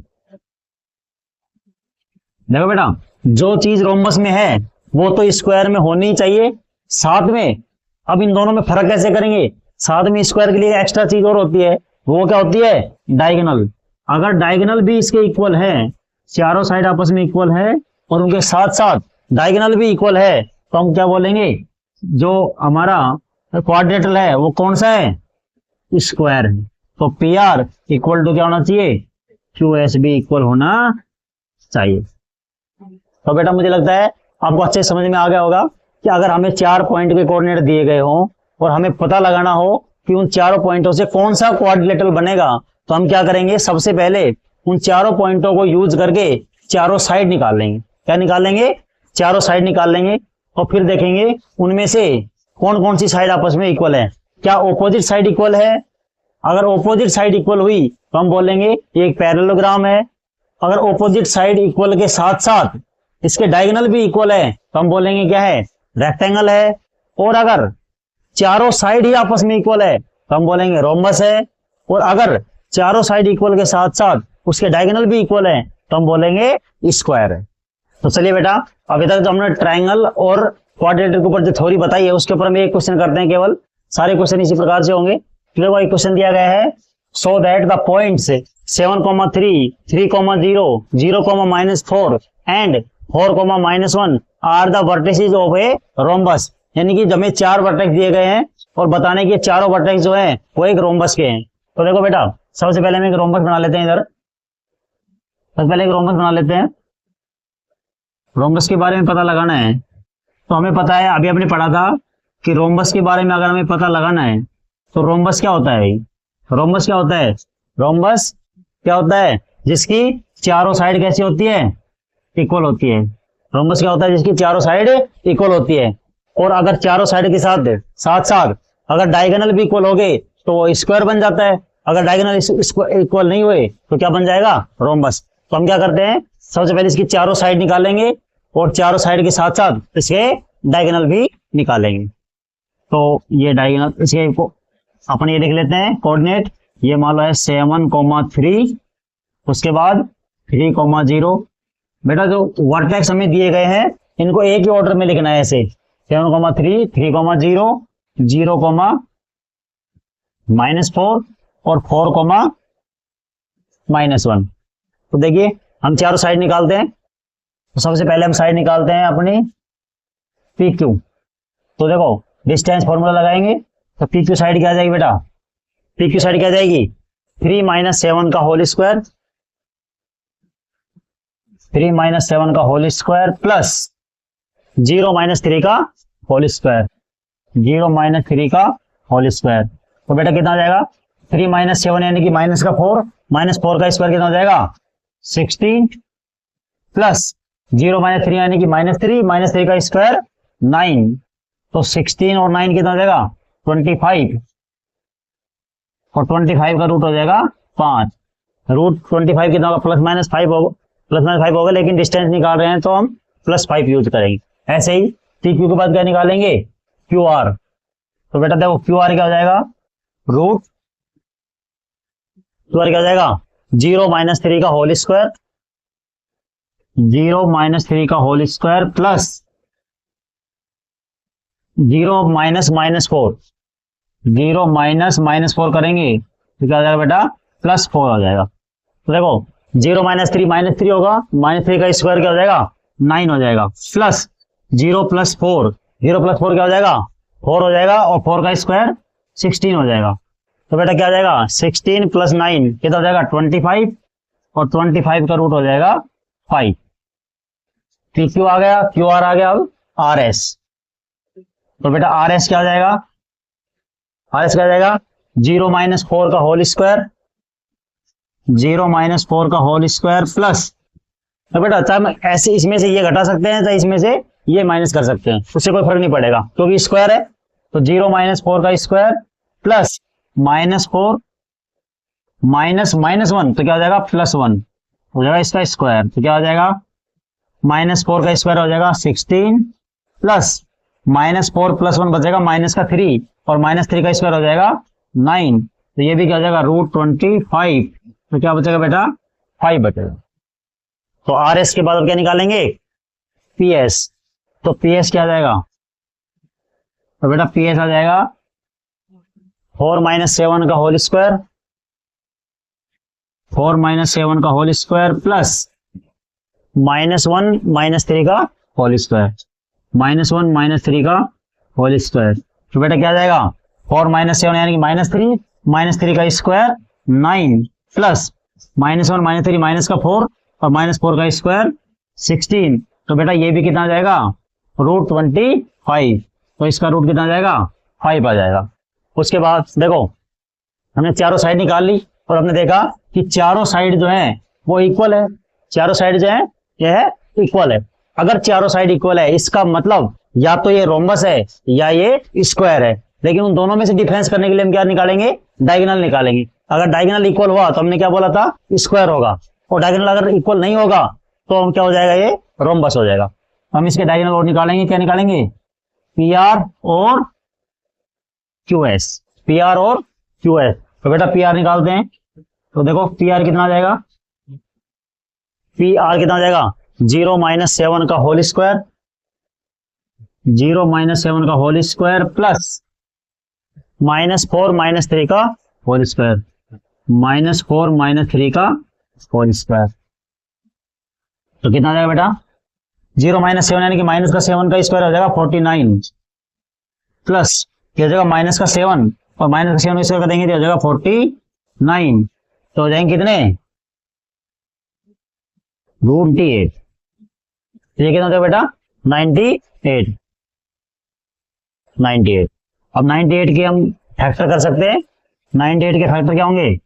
देखो बेटा, जो चीज रोम्बस में है वो तो स्क्वायर में होनी चाहिए साथ में। अब इन दोनों में फर्क कैसे करेंगे, साथ में स्क्वायर के लिए एक्स्ट्रा चीज और होती है, वो क्या होती है, डायगोनल। अगर डायगोनल भी इसके इक्वल है, चारों साइड आपस में इक्वल है और उनके साथ साथ डायगोनल भी इक्वल है, तो हम क्या बोलेंगे, जो हमारा क्वाड्रेटरल है वो कौन सा है, स्क्वायर है। तो पी आर इक्वल टू क्या होना चाहिए, क्यू एस भी इक्वल होना चाहिए। तो बेटा मुझे लगता है आपको अच्छे समझ में आ गया होगा कि अगर हमें 4 पॉइंट के कोऑर्डिनेट दिए गए हों और हमें पता लगाना हो कि उन चारों पॉइंटों से कौन सा क्वाड्रिलेटरल बनेगा, तो हम क्या करेंगे, सबसे पहले उन चारों पॉइंटों को यूज करके चारों साइड निकाल लेंगे। क्या निकाल लेंगे, चारों साइड निकाल लेंगे और फिर देखेंगे उनमें से कौन कौन सी साइड आपस में इक्वल है। क्या ऑपोजिट साइड इक्वल है, अगर ऑपोजिट साइड इक्वल हुई तो हम बोलेंगे ये एक पैरेललोग्राम है। अगर ऑपोजिट साइड इक्वल के साथ साथ इसके डायगोनल भी इक्वल है तो हम बोलेंगे क्या है, रेक्टेंगल है। और अगर चारों साइड ही आपस में इक्वल है तो हम बोलेंगे रोम्बस है। और अगर चारों साइड इक्वल के साथ साथ उसके डायगोनल भी इक्वल है तो हम बोलेंगे स्क्वायर है। तो चलिए बेटा, अभी तक जो हमने ट्रायंगल और क्वाड्रेटर के ऊपर जो थ्योरी बताई है उसके ऊपर हम एक क्वेश्चन करते हैं, केवल सारे क्वेश्चन इसी प्रकार से होंगे। देखो एक क्वेश्चन दिया गया है, so that the points 7,3, 3,0, 0,-4 and 4,-1 are the vertices of a rhombus. यानी कि हमें 4 वर्टेक्स दिए गए हैं और बताने के चारों वर्टेक्स जो हैं वो एक रोम्बस के हैं। तो देखो बेटा, सबसे पहले हम एक रोम्बस बना लेते हैं। इधर सबसे पहले एक रोम्बस बना लेते हैं। रोम्बस के बारे में पता लगाना है तो हमें पता है, अभी हमने पढ़ा था कि रोम्बस के बारे में अगर हमें पता लगाना है तो रोम्बस क्या होता है, रोम्बस क्या होता है, रोम्बस क्या होता है, जिसकी चारों साइड कैसी होती है, इक्वल होती है। रोम्बस क्या होता है, जिसकी चारों साइड इक्वल होती है। और अगर चारों साइड के साथ साथ साथ अगर डायगोनल भी इक्वल हो गए तो वो स्क्वायर बन जाता है। अगर डायगोनल इक्वल नहीं हुए तो क्या बन जाएगा, रोम्बस। तो हम क्या करते हैं, सबसे पहले इसकी चारों साइड निकालेंगे और चारों साइड के साथ साथ इसके डायगोनल भी निकालेंगे। तो ये डायगोनल इसके अपन ये लिख लेते हैं कोऑर्डिनेट, ये मान लो है 7,3, उसके बाद 3,0। बेटा जो वर्टेक्स हमें दिए गए हैं इनको एक ही ऑर्डर में लिखना है, ऐसे 7,3, 3,0, 0,-4 और 4,-1। तो देखिए हम चारों साइड निकालते हैं। तो सबसे पहले हम साइड निकालते हैं अपनी पी क्यू। तो देखो डिस्टेंस फॉर्मूला लगाएंगे तो पी क्यू साइड क्या आ जाएगी बेटा, पी क्यू साइड क्या आ जाएगी, 3-7 का होल स्क्वायर, 3-7 का होल स्क्वायर प्लस 0-3 का होल स्क्वायर, 0-3 का होल स्क्वायर। तो बेटा कितना आ जाएगा, 3-7 यानी कि माइनस का 4, -4 का स्क्वायर कितना हो जाएगा, 16 प्लस 0-3 यानी कि -3, -3 का स्क्वायर 9। तो 16 और 9 कितना हो जाएगा, 25 और 25 का रूट हो जाएगा 5। रूट 25 कितना होगा, +-5 होगा, +-5 होगा, लेकिन डिस्टेंस निकाल रहे हैं तो हम +5 यूज करेंगे। ऐसे ही टी क्यू के बाद क्या निकालेंगे, क्यू आर। तो बेटा देखो क्यू आर क्या हो जाएगा, रूट क्यू आर क्या हो जाएगा, 0-3 का होल स्क्वायर, 0-3 का होल स्क्वायर प्लस 0-4, 0-4 करेंगे तो क्या हो जाएगा बेटा, +4 हो जाएगा। तो देखो 0-3 -3 होगा, -3 का स्क्वायर क्या हो जाएगा, 9 हो जाएगा, प्लस 0+4, 0+4 क्या हो जाएगा, 4 हो जाएगा और 4 का स्क्वायर 16 हो जाएगा। तो बेटा क्या हो जाएगा 16 प्लस 9 कितना हो जाएगा 25 और 25 का रूट हो जाएगा 5। पी क्यू आ गया, क्यू आर आ गया, अब आर एस। तो बेटा आर एस क्या हो जाएगा, आर एस क्या हो जाएगा 0 माइनस 4 का होल स्क्वायर, 0 माइनस 4 का होल स्क्वायर प्लस, तो बेटा चाहे ऐसे इसमें से ये घटा सकते हैं चाहे इसमें से ये माइनस कर सकते हैं, उससे कोई फर्क नहीं पड़ेगा क्योंकि स्क्वायर है। तो 0 माइनस 4 का square plus minus 4 minus minus 1 तो क्या हो जाएगा +1 हो जाएगा इसका स्क्वायर, तो क्या हो जाएगा -4 का स्क्वायर हो जाएगा 16 प्लस -4 + 1 बचेगा -3 और -3 का स्क्वायर हो जाएगा 9, तो ये भी क्या हो जाएगा √25, तो क्या बचेगा बेटा 5 बचेगा। तो आर एस के बाद अब क्या निकालेंगे पी एस, तो पी एस क्या आ जाएगा, तो बेटा पी एस आ जाएगा 4 - 7 का होल स्क्वायर, 4 - 7 का होल स्क्वायर प्लस -1 - 3 का होल स्क्वायर, -1 - 3 का होल स्क्वायर, तो बेटा क्या आ जाएगा 4 - 7 यानी कि -3 का स्क्वायर 9 प्लस -1 - 3 माइनस का 4 और -4 का स्क्वायर 16, तो बेटा ये भी कितना आ जाएगा √25, तो इसका रूट कितना आ जाएगा 5 आ जाएगा। उसके बाद देखो हमने चारों साइड निकाल ली और हमने देखा कि चारों साइड जो है वो इक्वल है, चारों साइड जो है यह है इक्वल है। अगर चारों साइड इक्वल है इसका मतलब या तो ये रोम्बस है या ये स्क्वायर है, लेकिन उन दोनों में से डिफरेंस करने के लिए हम क्या निकालेंगे डायगोनल निकालेंगे। अगर डायगोनल इक्वल हुआ तो हमने क्या बोला था स्क्वायर होगा, और डायगोनल अगर इक्वल नहीं होगा तो हम क्या हो जाएगा ये रोम्बस हो जाएगा। हम इसके डायगोनल और निकालेंगे, क्या निकालेंगे पी आर और क्यू एस, पी आर और क्यू एस। तो बेटा पी आर निकालते हैं, तो देखो पी आर कितना आ जाएगा, पी आर कितना आ जाएगा 0 - 7 का होल स्क्वायर, 0 - 7 का होल स्क्वायर प्लस -4 - 3 का होल स्क्वायर, -4 - 3 का होल स्क्वायर, तो कितना आ जाएगा बेटा 0 - 7 यानी कि माइनस का 7 का स्क्वायर हो जाएगा 49 प्लस क्या हो जाएगा माइनस का 7 और माइनस का 7 स्क्वायर कर देंगे तो हो जाएगा 49, तो हो जाएंगे कितने √28, ये कितना हो जाएगा बेटा 98। अब 98 के हम फैक्टर कर सकते हैं, 98 के फैक्टर क्या होंगे,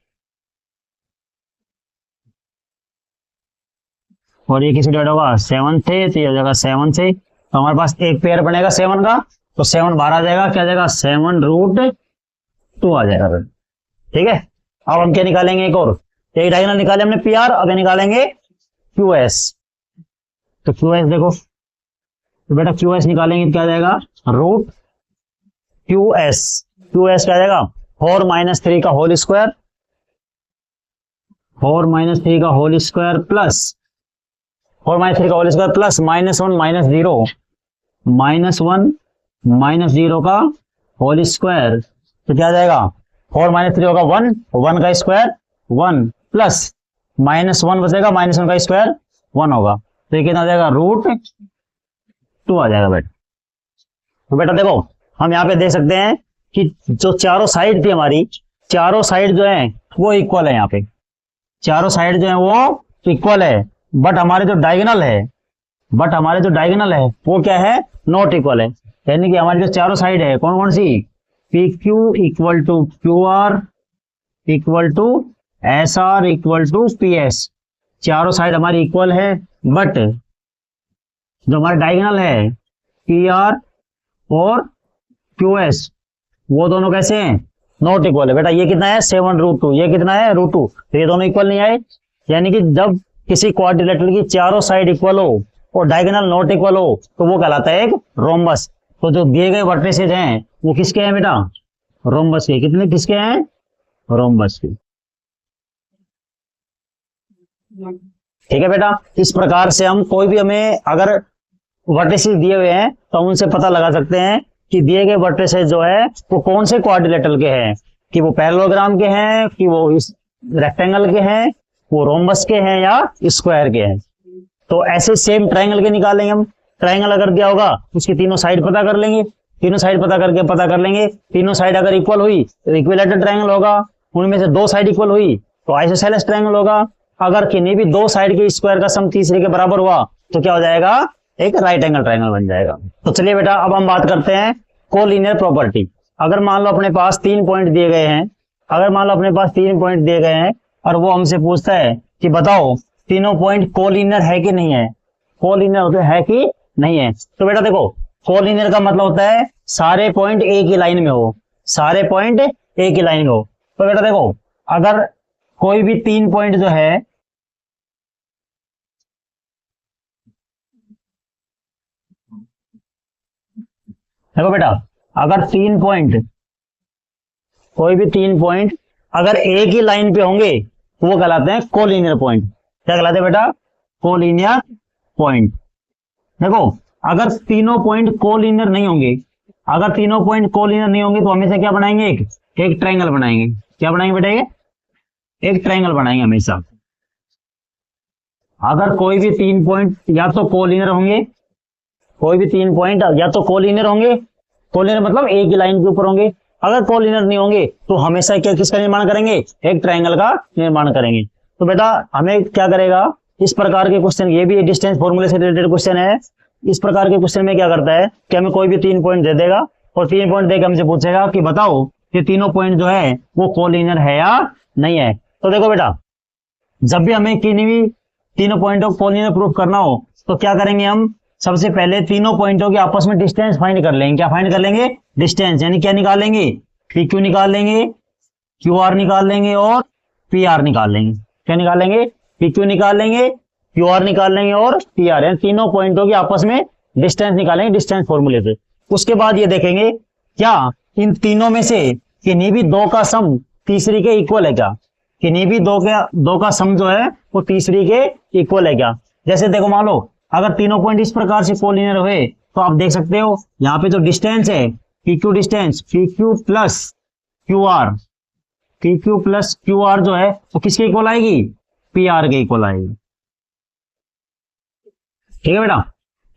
और ये किसी डेट होगा 7 से, तो ये हो जाएगा 7 से, तो हमारे पास एक पेयर बनेगा 7 का, तो 7 बाहर आ जाएगा, क्या आ जाएगा 7√2 आ जाएगा। ठीक है, अब हम क्या निकालेंगे एक और, एक डायगोनल निकाले हमने पी आर, अब निकालेंगे क्यू एस। तो क्यू एस देखो, तो बेटा क्यू एस निकालेंगे क्या आ जाएगा √QS, QS क्या आ जाएगा 4 - 3 का होल स्क्वायर, 4 - 3 का होल स्क्वायर प्लस 4 - 3 का होल स्क्वायर प्लस -1 - 0, -1 - 0 का होल स्क्वायर, तो क्या आ जाएगा 4 - 3 होगा 1 का स्क्वायर 1 प्लस -1 बचेगा, -1 का स्क्वायर 1 होगा, तो ये कितना आ जाएगा √2 आ जाएगा बेटा। तो बेटा देखो हम यहाँ पे देख सकते हैं कि जो चारों साइड थी हमारी, चारों साइड जो है वो इक्वल है, यहाँ पे चारों साइड जो है वो इक्वल है, बट हमारे जो डायगोनल है वो क्या है नॉट इक्वल है, यानी कि हमारी जो चारों साइड है कौन कौन सी P Q equal to Q R equal to S R equal to P S, चारों साइड हमारी इक्वल है, बट जो हमारा डायगोनल है पी आर और क्यू एस वो दोनों कैसे हैं नॉट इक्वल है। बेटा ये कितना है 7√2, ये कितना है √2, तो ये दोनों इक्वल नहीं आए, यानी कि जब किसी क्वाड्रिलेटरल की चारों साइड इक्वल हो और डायगोनल नॉट इक्वल हो तो वो कहलाता है एक रोम्बस। तो जो दिए गए वर्टिसेज हैं वो किसके हैं बेटा रोम्बस के, कितने किसके हैं रोम्बस के। ठीक है बेटा, इस प्रकार से हम कोई भी हमें अगर वर्टिसेज दिए हुए हैं तो हम उनसे पता लगा सकते हैं कि दिए गए वर्टिसेज जो है वो कौन से क्वाड्रिलेटरल के हैं, कि वो पैरेललोग्राम के हैं, कि वो रेक्टेंगल के हैं, वो रोम्बस के हैं या स्क्वायर के हैं। तो ऐसे सेम ट्रायंगल के निकालेंगे हम, ट्रायंगल अगर दिया होगा उसकी तीनों साइड पता कर लेंगे, तीनों साइड पता कर लेंगे। तीनों साइड अगर इक्वल हुई तो इक्विलैटरल ट्रायंगल होगा, उनमें से दो साइड इक्वल हुई तो आइसोसेलेस ट्रायंगल होगा। अगर किन्हीं भी दो साइड के स्क्वायर का सम तीसरे के बराबर हुआ तो क्या हो जाएगा, एक राइट एंगल ट्रायंगल बन जाएगा। तो चलिए बेटा अब हम बात करते हैं कोलिनियर प्रॉपर्टी। अगर मान लो अपने पास 3 पॉइंट दिए गए हैं, और वो हमसे पूछता है कि बताओ तीनों पॉइंट कोलिनियर है कि नहीं है, कोलिनियर होते है कि नहीं है। तो बेटा देखो कोलिनियर का मतलब होता है सारे पॉइंट एक ही लाइन में हो, सारे पॉइंट एक ही लाइन में हो। तो बेटा देखो अगर कोई भी 3 पॉइंट जो है देखो बेटा अगर 3 पॉइंट कोई भी 3 पॉइंट अगर एक ही लाइन पे होंगे तो वो कहलाते हैं कोलिनियर पॉइंट। क्या कहलाते हैं बेटा, कोलिनियर पॉइंट। देखो अगर तीनों पॉइंट कोलिनियर नहीं होंगे, तो हमेशा क्या बनाएंगे, एक ट्रायंगल बनाएंगे। क्या बनाएंगे बेटा, ये एक ट्रायंगल बनाएंगे हमेशा। अगर कोई भी 3 पॉइंट या तो कोलिनियर होंगे, कोलिनियर मतलब एक ही लाइन के ऊपर होंगे। अगर कोलिनियर नहीं होंगे तो हमेशा क्या किसका निर्माण करेंगे, एक ट्रायंगल का निर्माण करेंगे। तो बेटा हमें क्या करेगा, इस प्रकार के क्वेश्चन, ये भी डिस्टेंस फॉर्मूले से रिलेटेड क्वेश्चन है। इस प्रकार के क्वेश्चन में क्या करता है कि हमें कोई भी 3 पॉइंट दे देगा और 3 पॉइंट देकर हमसे पूछेगा कि बताओ ये तीनों पॉइंट जो है वो कोलिनियर है या नहीं है। तो देखो बेटा जब भी हमें किन्हीं भी तीनों पॉइंटों को कोलिनियर प्रूफ करना हो तो क्या करेंगे, हम सबसे पहले तीनों पॉइंटों के आपस में डिस्टेंस फाइंड कर लेंगे। क्या फाइंड कर लेंगे, डिस्टेंस, यानी क्या निकालेंगे, पी क्यू निकाल लेंगे, क्यू आर निकाल लेंगे और पी आर निकाल लेंगे। क्या निकालेंगे, पी क्यू निकाल लेंगे, क्यू आर निकाल लेंगे और पी आर, यानी तीनों पॉइंटों के आपस में डिस्टेंस निकालेंगे डिस्टेंस फॉर्मूले से। उसके बाद ये देखेंगे क्या इन तीनों में से किन्हीं भी दो का सम तीसरी के इक्वल है क्या, किन्हीं भी दो का सम जो है वो तीसरी के इक्वल है क्या। जैसे देखो मान लो अगर तीनों पॉइंट इस प्रकार से कोलिनियर हुए तो आप देख सकते हो यहाँ पे जो डिस्टेंस है P Q distance, P Q plus Q R जो है वो किसके इक्वल आएगी, पी आर के इक्वल आएगी। ठीक है बेटा,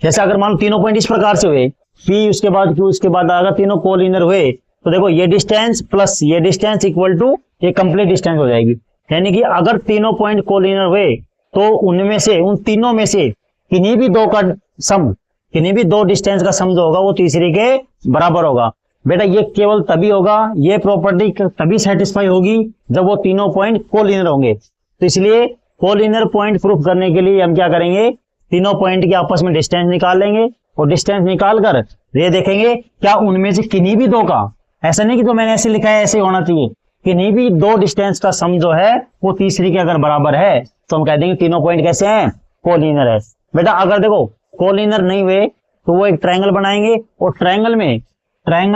जैसे अगर मान लो तीनों पॉइंट इस प्रकार से हुए, पी उसके बाद क्यू उसके बाद अगर तीनों कोलिनियर हुए तो देखो ये डिस्टेंस प्लस ये डिस्टेंस इक्वल टू ये कंप्लीट डिस्टेंस हो जाएगी। यानी कि अगर तीनों पॉइंट कोलिनियर हुए तो उनमें से उन तीनों में से किन्हीं भी दो का सम, किन्हीं भी दो डिस्टेंस का सम जो होगा वो तीसरी के बराबर होगा। बेटा ये केवल तभी होगा, ये प्रॉपर्टी तभी सेटिस्फाई होगी जब वो तीनों पॉइंट कोलिनियर होंगे। तो इसलिए कोलिनियर पॉइंट प्रूफ करने के लिए हम क्या करेंगे, तीनों पॉइंट के आपस में डिस्टेंस निकाल लेंगे और डिस्टेंस निकाल कर ये देखेंगे क्या उनमें से किन्हीं भी दो का, ऐसा नहीं कि जो मैंने ऐसे लिखा है ऐसे होना चाहिए, किन्हीं भी दो डिस्टेंस का सम जो है वो तीसरी के अगर बराबर है तो हम कह देंगे तीनों पॉइंट कैसे हैं, कोलिनियर है। बेटा अगर देखो कोलिनियर नहीं हुए तो वो एक ट्रायंगल बनाएंगे और ट्रायंगल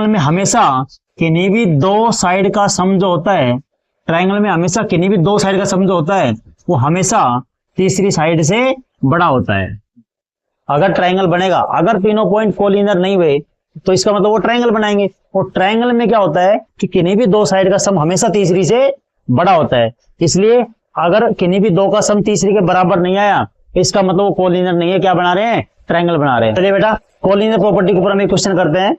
में हमेशा किन्हीं भी दो साइड का सम जो होता है, ट्रायंगल में हमेशा किन्हीं भी दो साइड का सम जो होता है वो हमेशा तीसरी साइड से बड़ा होता है। अगर ट्रायंगल बनेगा, अगर तीनों पॉइंट कोलिनियर नहीं हुए तो इसका मतलब वो ट्रायंगल बनाएंगे और ट्रायंगल में क्या होता है कि किन्हीं भी दो साइड का सम हमेशा तीसरी से बड़ा होता है। इसलिए अगर किन्हीं भी दो का सम तीसरी के बराबर नहीं आया इसका मतलब वो कोलिनियर नहीं है, क्या बना रहे हैं, ट्रायंगल बना रहे हैं। चलिए बेटा कोलिनियर प्रॉपर्टी के ऊपर हम एक क्वेश्चन करते हैं।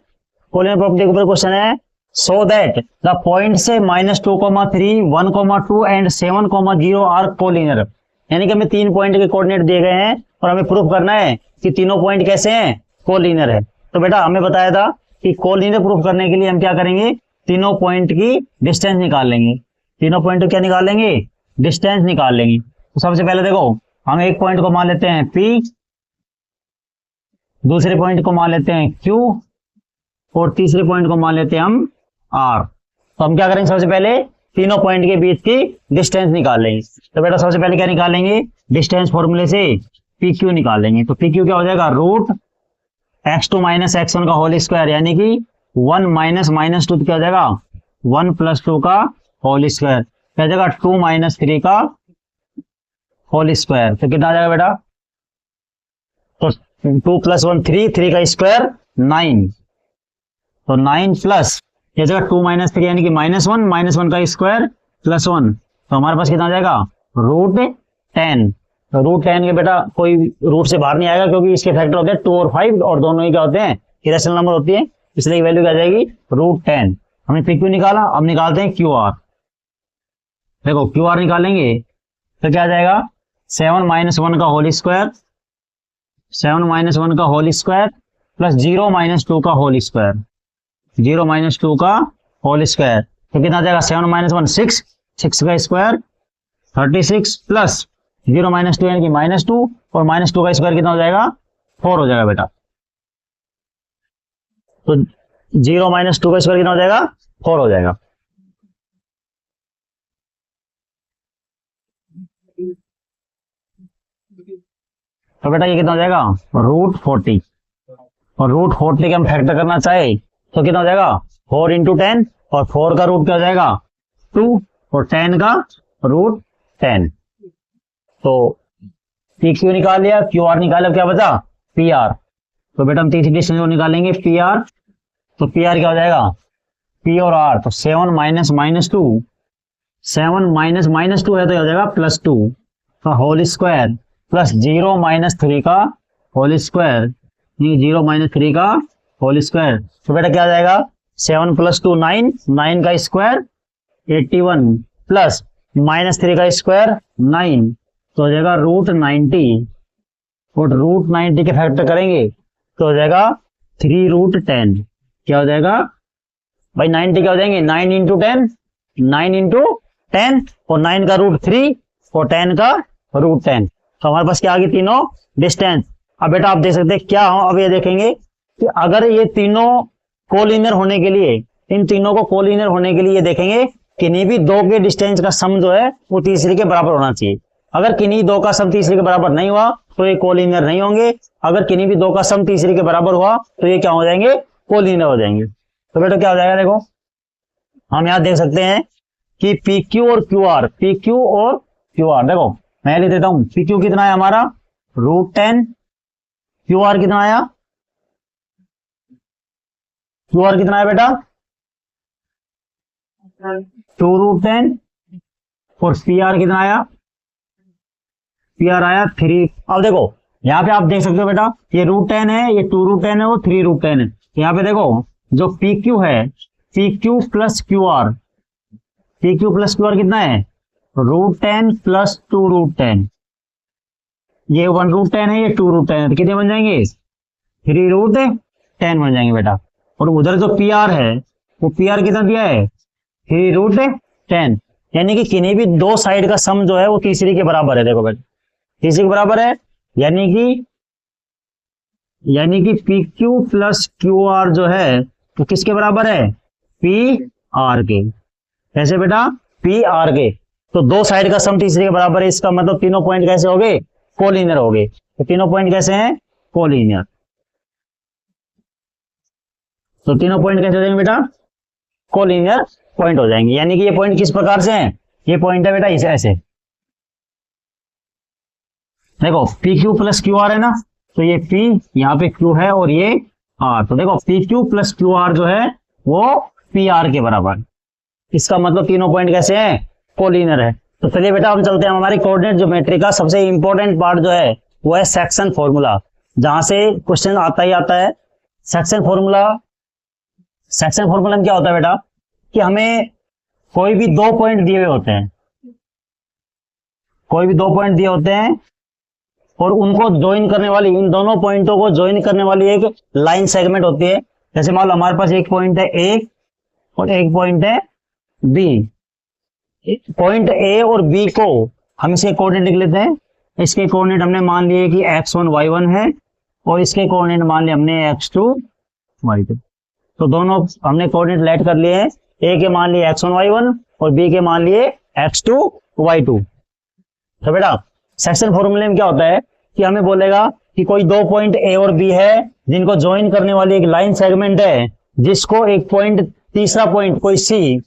कोलिनियर प्रॉपर्टी के ऊपर क्वेश्चन है, सो दैट द पॉइंट से -2,3, 1,2 एंड 7,0 आर कोलिनियर। यानी कि हमें 3 पॉइंट के कोऑर्डिनेट दिए गए हैं और हमें प्रूफ करना है कि तीनों पॉइंट कैसे हैं, कोलिनियर है। तो बेटा हमें बताया था कि कोलिनियर प्रूफ करने के लिए हम क्या करेंगे, तीनों पॉइंट की डिस्टेंस निकाल लेंगे। तीनों पॉइंट क्या निकाल लेंगे, डिस्टेंस निकाल लेंगे। तो सबसे पहले देखो हम एक पॉइंट को मान लेते हैं P, दूसरे पॉइंट को मान लेते हैं Q और तीसरे पॉइंट को मान लेते हैं हम R। तो हम क्या करेंगे, सबसे पहले तीनों पॉइंट के बीच की डिस्टेंस निकाल लेंगे। तो बेटा सबसे पहले क्या निकालेंगे, डिस्टेंस फॉर्मूले से PQ निकाल लेंगे। तो PQ क्या हो जाएगा, रूट x2 - x1 का होल स्क्वायर, यानी कि 1 - -2 क्या हो जाएगा, 1 + 2 का होल स्क्वायर, क्या हो जाएगा 2 - 3 का होल स्क्वायर। तो कितना आ जाएगा बेटा, तो 2 + 1 3, 3 का स्क्वायर 9, तो 9 प्लस ये जगह 2 - 3 यानी कि -1 का स्क्वायर +1, तो हमारे पास कितना आ जाएगा, √10। तो √10 के बेटा कोई रूट से बाहर नहीं आएगा क्योंकि इसके फैक्टर होते हैं 2 और 5 और दोनों ही क्या होते हैं, इरेशनल नंबर होती है, इसलिए वैल्यू क्या आ जाएगी √10। हमने पी क्यू निकाला, अब निकालते हैं क्यू आर। देखो क्यू आर निकालेंगे तो क्या आ जाएगा 7 - 1 का होल स्क्वायर, 7 - 1 का होल स्क्वायर प्लस 0 - 2 का होल स्क्वायर, 0 - 2 का होल स्क्वायर। तो कितना आ जाएगा 7 - 1 6, 6 का स्क्वायर 36 प्लस 0 - 2 यानी कि -2 और -2 का स्क्वायर कितना हो जाएगा 4 हो जाएगा बेटा। तो 0 - 2 का स्क्वायर कितना हो जाएगा 4 हो जाएगा। तो बेटा ये कितना हो जाएगा √40, और √40 के हम फैक्टर करना चाहे तो कितना हो जाएगा 4 × 10, और 4 का रूट क्या हो जाएगा 2 और 10 का √10। तो पी क्यू निकाल लिया, क्यू आर निकाला, क्या बचा पी आर। तो बेटा हम तीसरी डिस्टेंस निकालेंगे पी आर। तो पी आर क्या हो जाएगा पी और आर, तो 7 - -2, 7 - -2 है तो हो जाएगा +2 का होल स्क्वायर प्लस 0 - 3 का होल स्क्वायर, 0 - 3 का होल स्क्वायर। तो बेटा क्या आ जाएगा 7 + 2 9, 9 का स्क्वायर 81 प्लस -3 का स्क्वायर 9, तो हो जाएगा √90, और √90 के फैक्टर करेंगे तो हो जाएगा 3√10। क्या हो जाएगा भाई 90 क्या हो जाएंगे 9 × 10, 9 × 10 और 9 का √3 और 10 का √10। तो हमारे पास क्या आ गई तीनों डिस्टेंस। अब बेटा आप देख सकते हैं क्या हो, अब ये देखेंगे कि अगर ये तीनों कोलिनियर होने के लिए, इन तीनों को कोलिनियर होने के लिए ये देखेंगे किन्हीं भी दो के डिस्टेंस का सम जो है वो तीसरे के बराबर होना चाहिए। अगर किन्हीं दो का सम तीसरे के बराबर नहीं हुआ तो ये कोलिनियर नहीं होंगे, अगर किन्हीं भी दो का सम तीसरे के बराबर हुआ तो ये क्या हो जाएंगे कोलिनियर हो जाएंगे। तो बेटा क्या हो जाएगा देखो हम यहाँ देख सकते हैं कि पी क्यू और क्यू आर, पी क्यू और क्यू आर, देखो मैं लिख देता हूं पी क्यू कितना है हमारा √10, क्यू आर कितना आया, क्यू आर कितना है बेटा 2√10, और पी आर कितना आया पी आर आया 3। अब देखो यहाँ पे आप देख सकते हो बेटा ये √10 है, ये 2√10 है, वो 3√10 है। यहाँ पे देखो जो पी क्यू है P Q plus Q R, P Q plus Q R कितना है √10 प्लस 2√10, ये 1√10 है, ये 2√10 है, तो कितने बन जाएंगे 3√10 बन जाएंगे बेटा। और उधर जो पी आर है वो पी आर कितना दिया है 3√10, यानी कि किन्हीं भी दो साइड का सम जो है वो तीसरी के बराबर है। देखो बेटा तीसरी के बराबर है, यानी कि P Q plus Q R जो है वो किसके बराबर है पी आर के। कैसे बेटा पी आर के, तो दो साइड का सम तीसरे के बराबर है, इसका मतलब तीनों पॉइंट कैसे हो गए कोलिनियर हो गए। तो तीनों पॉइंट कैसे हैं कोलिनियर, तो तीनों पॉइंट कैसे हो जाएंगे बेटा कोलिनियर पॉइंट हो जाएंगे। यानी कि ये पॉइंट किस प्रकार से हैं, ये पॉइंट है बेटा इसे ऐसे देखो P Q plus Q R है ना, तो ये पी यहाँ पे क्यू है और ये आर, तो देखो P Q plus Q R जो है वो पी आर के बराबर, इसका मतलब तीनों पॉइंट कैसे हैं कोलिनियर है। तो चलिए बेटा हम चलते हैं हमारी कोऑर्डिनेट ज्योमेट्री का सबसे इंपॉर्टेंट पार्ट जो है वो है सेक्शन फॉर्मूला, जहां से क्वेश्चन आता ही आता है। सेक्शन फॉर्मूला, सेक्शन फॉर्मूला में क्या होता है बेटा कि हमें कोई भी दो पॉइंट दिए हुए होते हैं, कोई भी दो पॉइंट दिए होते हैं और उनको ज्वाइन करने वाली, इन दोनों पॉइंटों को ज्वाइन करने वाली एक लाइन सेगमेंट होती है। जैसे मान लो हमारे पास एक पॉइंट है ए और एक पॉइंट है बी, पॉइंट ए और बी को हम इसके कोऑर्डिनेट लिख लेते हैं। इसके कोऑर्डिनेट हमने मान लिए कि x1 y1 है और इसके कोऑर्डिनेट मान लिए हमने x2 y2, तो दोनों हमने कोऑर्डिनेट लेट कर लिए हैं, ए के मान लिए x1 y1 और बी के मान लिए x2 y2। तो बेटा सेक्शन फॉर्मूले में क्या होता है कि हमें बोलेगा कि कोई दो पॉइंट ए और बी है जिनको ज्वाइन करने वाली एक लाइन सेगमेंट है, जिसको एक पॉइंट, तीसरा पॉइंट कोई सी,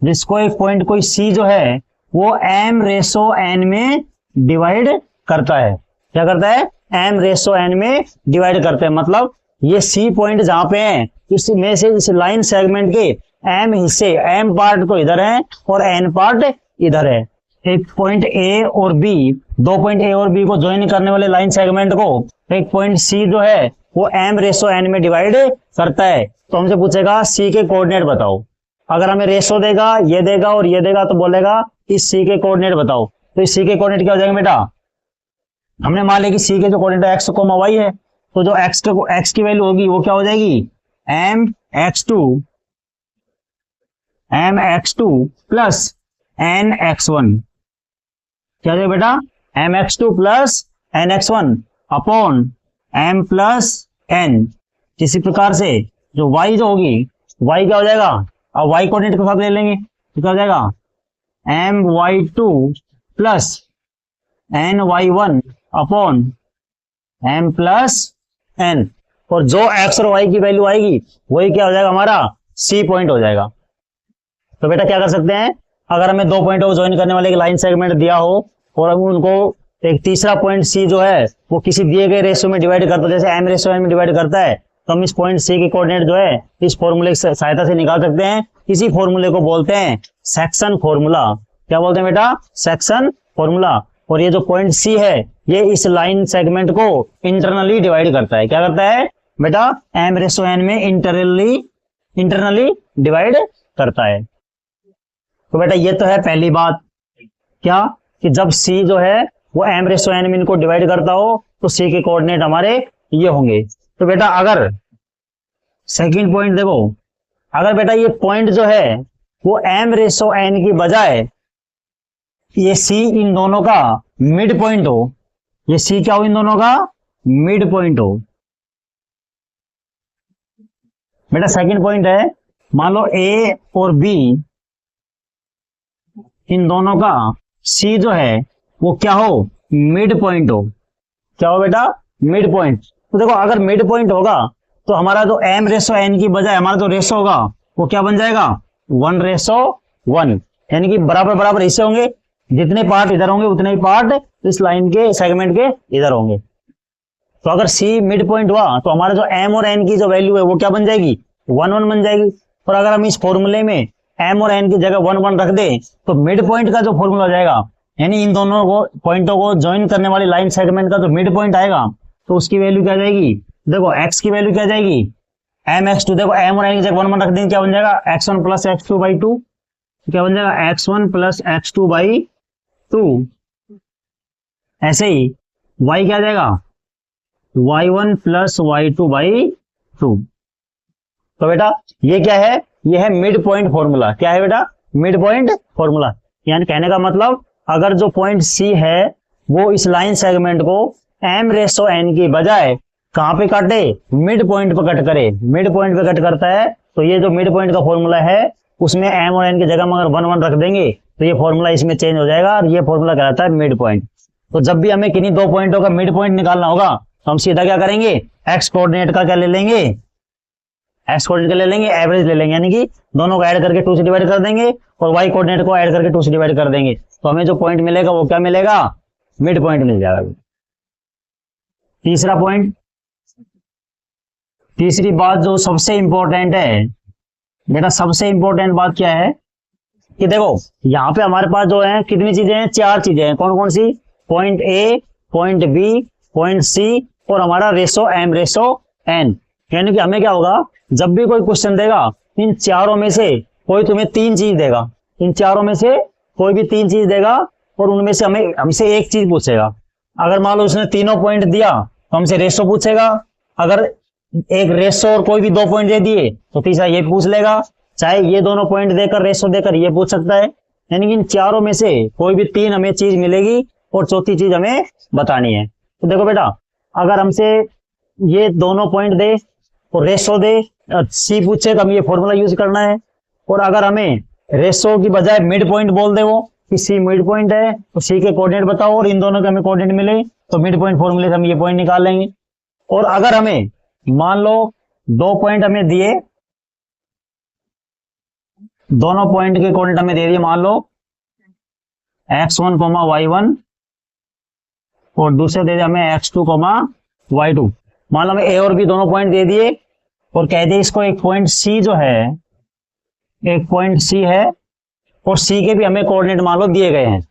जिसको एक पॉइंट कोई सी जो है वो m/n में डिवाइड करता है। क्या करता है m/n में डिवाइड करते हैं, मतलब ये सी पॉइंट जहां पे है इसमें से इस लाइन सेगमेंट के m हिस्से, m पार्ट तो इधर है और n पार्ट इधर है, एक पॉइंट ए और बी, दो पॉइंट ए और बी को ज्वाइन करने वाले लाइन सेगमेंट को एक पॉइंट सी जो है वो m रेशो n में डिवाइड करता है। तो हमसे पूछेगा सी के कोऑर्डिनेट बताओ। अगर हमें रेशो देगा, ये देगा और ये देगा, तो बोलेगा इस सी के कोऑर्डिनेट बताओ। तो इस सी के कोऑर्डिनेट क्या हो जाएंगे बेटा? हमने मान लिया कि सी के जो कोऑर्डिनेट एक्स कोमा वाई है, तो जो एक्स की वैल्यू होगी वो क्या हो जाएगी? M X two plus N X one. क्या हो जाएगा बेटा? M X two plus N X one upon M plus N. इसी प्रकार से जो y जो होगी, y क्या हो जाएगा? अब y कोऑर्डिनेट के साथ ले लेंगे तो क्या हो जाएगा? M Y two plus N Y one upon M plus N. और जो x और y की वैल्यू आएगी वही क्या हो जाएगा? हमारा c पॉइंट हो जाएगा। तो बेटा क्या कर सकते हैं, अगर हमें दो पॉइंटों को ज्वाइन करने वाले एक लाइन सेगमेंट दिया हो और हम उनको एक तीसरा पॉइंट सी जो है वो किसी दिए गए रेशियो में डिवाइड करता है, जैसे एम रेशियो एन में डिवाइड करता है, तो हम इस पॉइंट सी के कोऑर्डिनेट जो है इस फॉर्मूले की सहायता से निकाल सकते हैं। इसी फॉर्मूले को बोलते हैं सेक्शन फॉर्मूला। क्या बोलते हैं बेटा? Section formula. और ये जो पॉइंट सी है ये इस लाइन सेगमेंट को इंटरनली डिवाइड करता है। क्या करता है बेटा? एम रेशियो एन में इंटरनली डिवाइड करता है। तो बेटा ये तो है पहली बात, क्या कि जब सी जो है वो एम रेशियो एन में इनको डिवाइड करता हो तो सी के कोऑर्डिनेट हमारे ये होंगे। तो बेटा अगर सेकंड पॉइंट देखो, अगर बेटा ये पॉइंट जो है वो एम रेशियो एन की बजाय ये सी इन दोनों का मिड पॉइंट हो, ये सी क्या हो? इन दोनों का मिड पॉइंट हो। बेटा सेकंड पॉइंट है, मान लो ए और बी इन दोनों का सी जो है वो क्या हो? मिड पॉइंट हो। क्या हो बेटा? Mid point. तो देखो अगर मिड पॉइंट होगा तो हमारा जो एम रेशो एन की बजाय हमारा जो रेशो होगा वो क्या बन जाएगा? 1:1, यानी कि बराबर बराबर हिस्से होंगे। जितने पार्ट इधर होंगे उतने ही पार्ट इस लाइन के सेगमेंट के इधर होंगे। तो अगर सी मिड पॉइंट हुआ तो हमारा जो एम और एन की जो वैल्यू है वो क्या बन जाएगी? 1:1 बन जाएगी। और अगर हम इस फॉर्मूले में एम और एन की जगह 1:1 रख दें तो मिड पॉइंट का जो फॉर्मूला हो जाएगा, यानी इन दोनों को पॉइंटों को ज्वाइन करने वाली लाइन सेगमेंट का जो मिड पॉइंट आएगा तो उसकी वैल्यू क्या जाएगी? देखो x की वैल्यू क्या जाएगी? M X two. देखो एम और एन की जगह 1:1 रख देंगे, क्या बन जाएगा? x1 plus x2/2। क्या बन जाएगा? x1 plus x2/2। ऐसे ही y क्या जाएगा? y1 plus y2/2। तो बेटा ये क्या है? ये है मिड पॉइंट फॉर्मूला। क्या है बेटा? Mid point formula. यानी कहने का मतलब अगर जो पॉइंट सी है वो इस लाइन सेगमेंट को एम रेशो एन की बजाय कहां पे काटे? मिड पॉइंट पे कट करे। मिड पॉइंट पे कट करता है तो ये जो मिड पॉइंट का फॉर्मूला है उसमें एम और एन की जगह में अगर 1:1 रख देंगे तो ये फॉर्मूला इसमें चेंज हो जाएगा और ये फॉर्मूला कहलाता है मिड पॉइंट। तो जब भी हमें किन्हीं दो पॉइंटों का मिड पॉइंट निकालना होगा तो हम सीधा क्या करेंगे? एक्स कोऑर्डिनेट का क्या ले लेंगे? एक्स कोऑर्डिनेट का ले लेंगे, एवरेज ले लेंगे, यानी कि दोनों को ऐड करके 2 से डिवाइड कर देंगे और वाई कोऑर्डिनेट को ऐड करके 2 से डिवाइड कर देंगे। तो हमें जो पॉइंट मिलेगा वो क्या मिलेगा? मिड पॉइंट मिल जाएगा। तीसरा पॉइंट, तीसरी बात जो सबसे इंपॉर्टेंट है बेटा, सबसे इंपॉर्टेंट बात क्या है कि देखो यहाँ पे हमारे पास जो है कितनी चीजें हैं? 4 चीजें हैं। कौन कौन सी? Point a, point b, point c और हमारा रेशो एम रेशो एन। यानी कि हमें क्या होगा, जब भी कोई क्वेश्चन देगा इन चारों में से कोई तुम्हें 3 चीज देगा, इन चारों में से कोई भी 3 चीज देगा और उनमें से हमसे एक चीज पूछेगा। अगर मान लो उसने तीनों पॉइंट दिया तो हमसे रेशो पूछेगा। अगर एक रेशो और कोई भी 2 पॉइंट दे दिए तो तीसरा ये पूछ लेगा। चाहे ये दोनों पॉइंट देकर रेशो देकर ये पूछ सकता है। यानी कि इन चारों में से कोई भी 3 हमें चीज मिलेगी और चौथी चीज हमें बतानी है। तो देखो बेटा अगर हमसे ये दोनों पॉइंट दे और रेशो दे, सी पूछे तो हम ये फॉर्मूला यूज करना है। और अगर हमें रेशो की बजाय मिड पॉइंट बोल दे वो कि सी मिड पॉइंट है तो सी के कोऑर्डिनेट बताओ और इन दोनों के हमें कोऑर्डिनेट मिले तो मिड पॉइंट फॉर्मूले से हम ये पॉइंट निकाल लेंगे। और अगर हमें मान लो 2 पॉइंट हमें दिए, दोनों पॉइंट के कोऑर्डिनेट हमें दे दिए, मान लो x1, y1 और दूसरे दे दिए हमें x2, y2। मान लो हमें ए और बी दोनों पॉइंट दे दिए और कह दिए इसको एक पॉइंट सी जो है, एक पॉइंट सी है और सी के भी हमें कोऑर्डिनेट मान लो दिए गए हैं।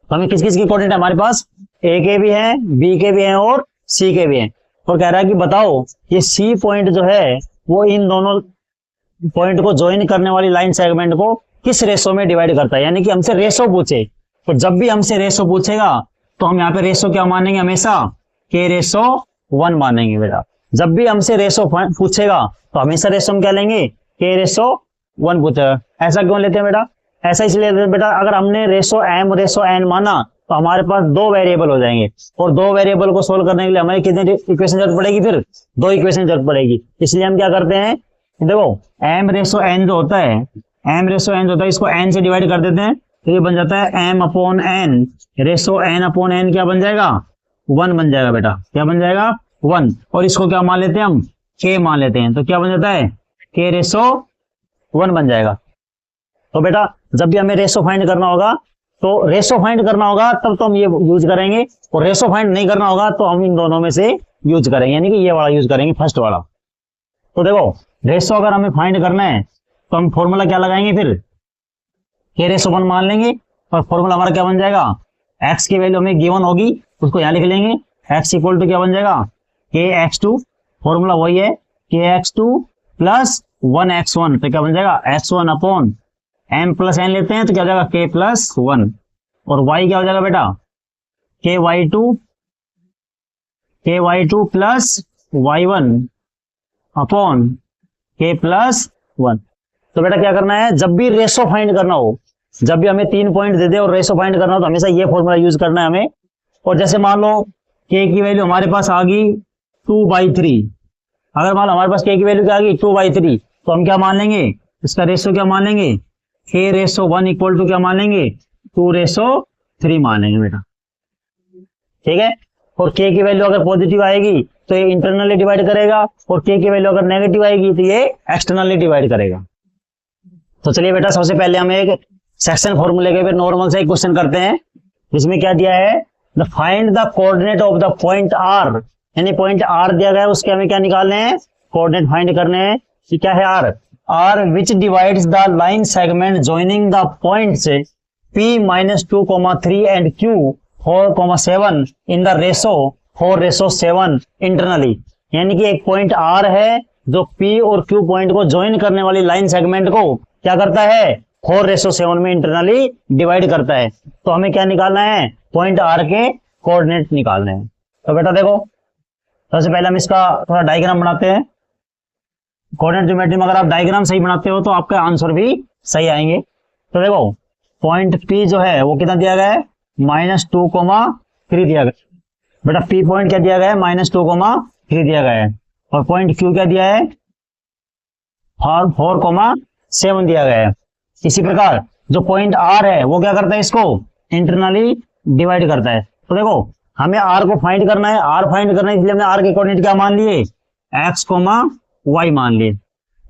तो हमें किस किस के कोऑर्डिनेट है हमारे पास, ए के भी हैं, बी के भी हैं और सी के भी हैं। और कह रहा है कि बताओ ये सी पॉइंट जो है वो इन दोनों पॉइंट को ज्वाइन करने वाली लाइन सेगमेंट को किस रेशो में डिवाइड करता है, यानी कि हमसे रेशो पूछे। तो जब भी हमसे रेशो पूछेगा तो हम यहाँ पे रेशो क्या मानेंगे, हमेशा के रेशो 1 मानेंगे बेटा। जब भी हमसे रेशो पूछेगा तो हमेशा रेशो हम क्या लेंगे, के रेशो 1 पूछेगा। ऐसा क्यों लेते हैं बेटा, ऐसा इसलिए लेते हैं बेटा, अगर हमने रेशो एम रेशो एन माना तो हमारे पास 2 वेरिएबल हो जाएंगे, और 2 वेरिएबल को सोल्व करने के लिए हमें कितने इक्वेशन जरूरत पड़ेगी, फिर 2 इक्वेशन जरूरत पड़ेगी। इसलिए हम क्या करते हैं, देखो एम रेशो एन जो होता है, एम रेशो एन जो होता है इसको एन से डिवाइड कर देते हैं, तो ये बन जाता है M upon N ratio N upon N क्या बन जाएगा, 1 बन जाएगा बेटा। क्या बन जाएगा, 1। और इसको क्या मान लेते हैं हम, के मान लेते हैं, तो क्या बन जाता है, के रेशो 1 बन जाएगा। तो बेटा जब भी हमें रेशो फाइंड करना होगा, तो रेशो फाइंड करना होगा तब तो हम ये यूज करेंगे, और रेशो फाइंड नहीं करना होगा तो हम इन दोनों में से यूज करेंगे, यानी कि ये वाला यूज करेंगे, फर्स्ट वाला। तो देखो रेशो अगर हमें फाइंड करना है तो हम फॉर्मूला क्या लगाएंगे, फिर के रेशो 1 मान लेंगे, और फॉर्मूला हमारा क्या बन जाएगा, एक्स की वैल्यू हमें गिवन होगी उसको यहाँ लिख लेंगे, एक्स इक्वल टू क्या बन जाएगा, के एक्स2, फॉर्मूला वही है के एक्स2 प्लस 1x1, तो क्या बन जाएगा x1 upon m plus N लेते हैं तो क्या हो जाएगा k प्लस 1, और y क्या हो जाएगा बेटा, ky2 plus y1 upon k plus 1। तो बेटा क्या करना है, जब भी रेशो फाइंड करना हो, जब भी हमें 3 पॉइंट दे दे और रेशो फाइंड करना हो तो हमेशा ये फॉर्मूला यूज करना है हमें। और जैसे मान लो k की वैल्यू हमारे पास आ गई 2/3, अगर मान लो हमारे पास k की वैल्यू क्या आ गई 2/3, तो हम क्या मान लेंगे, इसका रेशो क्या मान लेंगे, k रेशो 1 इक्वल टू क्या मान लेंगे, 2 रेशो 3 मान लेंगे बेटा, ठीक है। और k की वैल्यू अगर पॉजिटिव आएगी तो ये इंटरनली डिवाइड करेगा, और k की वैल्यू अगर नेगेटिव आएगी तो ये एक्सटर्नली डिवाइड करेगा। तो चलिए बेटा सबसे पहले हम एक सेक्शन फॉर्मूले के फिर नॉर्मल से एक क्वेश्चन करते हैं, जिसमें क्या दिया है, the find the coordinate of the point r, यानी पॉइंट r दिया गया है उसके हमें क्या निकालने हैं, कोऑर्डिनेट फाइंड करने हैं। ये क्या है, r which divides the line segment joining the points p -2, 3 and q 4, 7 in the ratio 4:7 internally, यानी कि एक पॉइंट r है जो p और q पॉइंट को ज्वाइन करने वाली लाइन सेगमेंट को क्या करता है, 4:7 में इंटरनली डिवाइड करता है। तो हमें क्या निकालना है, पॉइंट r के कोऑर्डिनेट निकालने हैं। तो बेटा देखो सबसे पहले हम इसका थोड़ा डायग्राम बनाते हैं। कोऑर्डिनेट ज्योमेट्री में अगर आप डायग्राम सही बनाते हो तो आपका आंसर भी सही आएंगे। तो देखो पॉइंट P जो है वो कितना दिया गया है, -2, 3 दिया गया। बेटा P पॉइंट क्या दिया गया है, -2, 3 दिया गया है, और पॉइंट Q क्या दिया है, 4, 7 दिया गया है। इसी प्रकार जो पॉइंट R है वो क्या करता है, इसको इंटरनली डिवाइड करता है। तो देखो हमें R को फाइंड करना है, R फाइंड करना है, इसलिए हमने R के कोऑर्डिनेट क्या मान लिए, x, y मान लिए,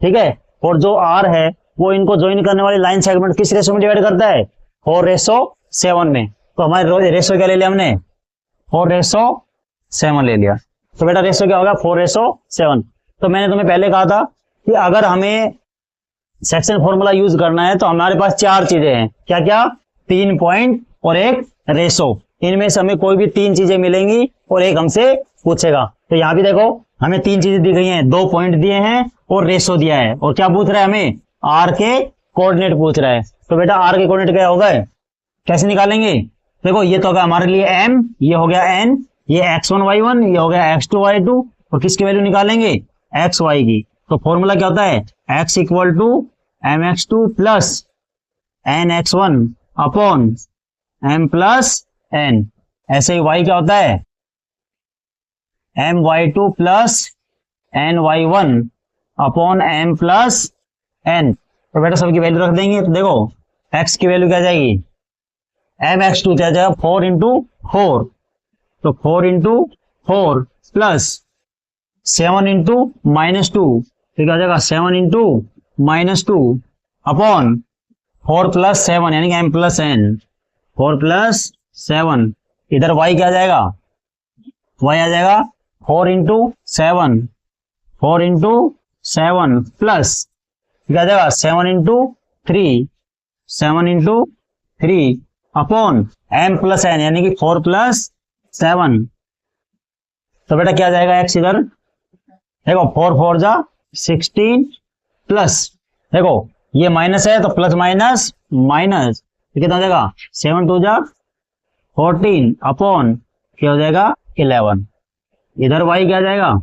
ठीक है। और जो R है वो इनको ज्वाइन करने वाली लाइन सेगमेंट किस रेशो में डिवाइड करता है, 4:7 में। तो हमारे रेशो क्या ले लिया हमने, 4:7 ले लिया। तो बेटा रेशो क्या होगा, 4:7। तो मैंने तुम्हें पहले कहा था कि अगर हमें सेक्शन फॉर्मूला यूज करना है तो हमारे पास 4 चीजें हैं, क्या क्या, 3 पॉइंट और एक रेशो, इनमें से हमें कोई भी 3 चीजें मिलेंगी और एक हमसे पूछेगा। तो यहाँ भी देखो हमें 3 चीजें दी गई हैं, 2 पॉइंट दिए हैं और रेशो दिया है, और क्या पूछ रहा है हमें, आर के कोऑर्डिनेट पूछ रहा है। तो बेटा आर के कोऑर्डिनेट क्या होगा, कैसे निकालेंगे, देखो ये तो होगा हमारे लिए m, ये हो गया n, ये x1 y1, ये हो गया x2 y2, और किसकी वैल्यू निकालेंगे, x y की। तो फॉर्मूला क्या होता है, x equal to mx2 plus nx1 upon m plus n। ऐसे ही y क्या होता है, my2 plus ny1 upon m plus n। तो बेटा सबकी वैल्यू रख देंगे। तो देखो x की वैल्यू क्या जाएगी, mx2 क्या जाएगा, 4 इंटू 4, तो 4 इंटू 4 प्लस 7 इंटू -2, तो क्या जाएगा 7 इंटू -2 अपॉन 4 प्लस 7 यानी कि m प्लस n, 4 प्लस 7। इधर y क्या जाएगा, y आ जाएगा 4 इंटू 7, 4 इंटू 7 प्लस क्या जाएगा 7 into 3, 7 into 3 upon m plus n, यानी कि 4 प्लस 7। तो बेटा क्या जाएगा x इधर, देखो 4 4 जा 16 प्लस, देखो ये माइनस है तो प्लस माइनस माइनस, तो कितना हो जाएगा 7 2 जा 14 अपॉन क्या हो जाएगा 11। इधर y क्या जाएगा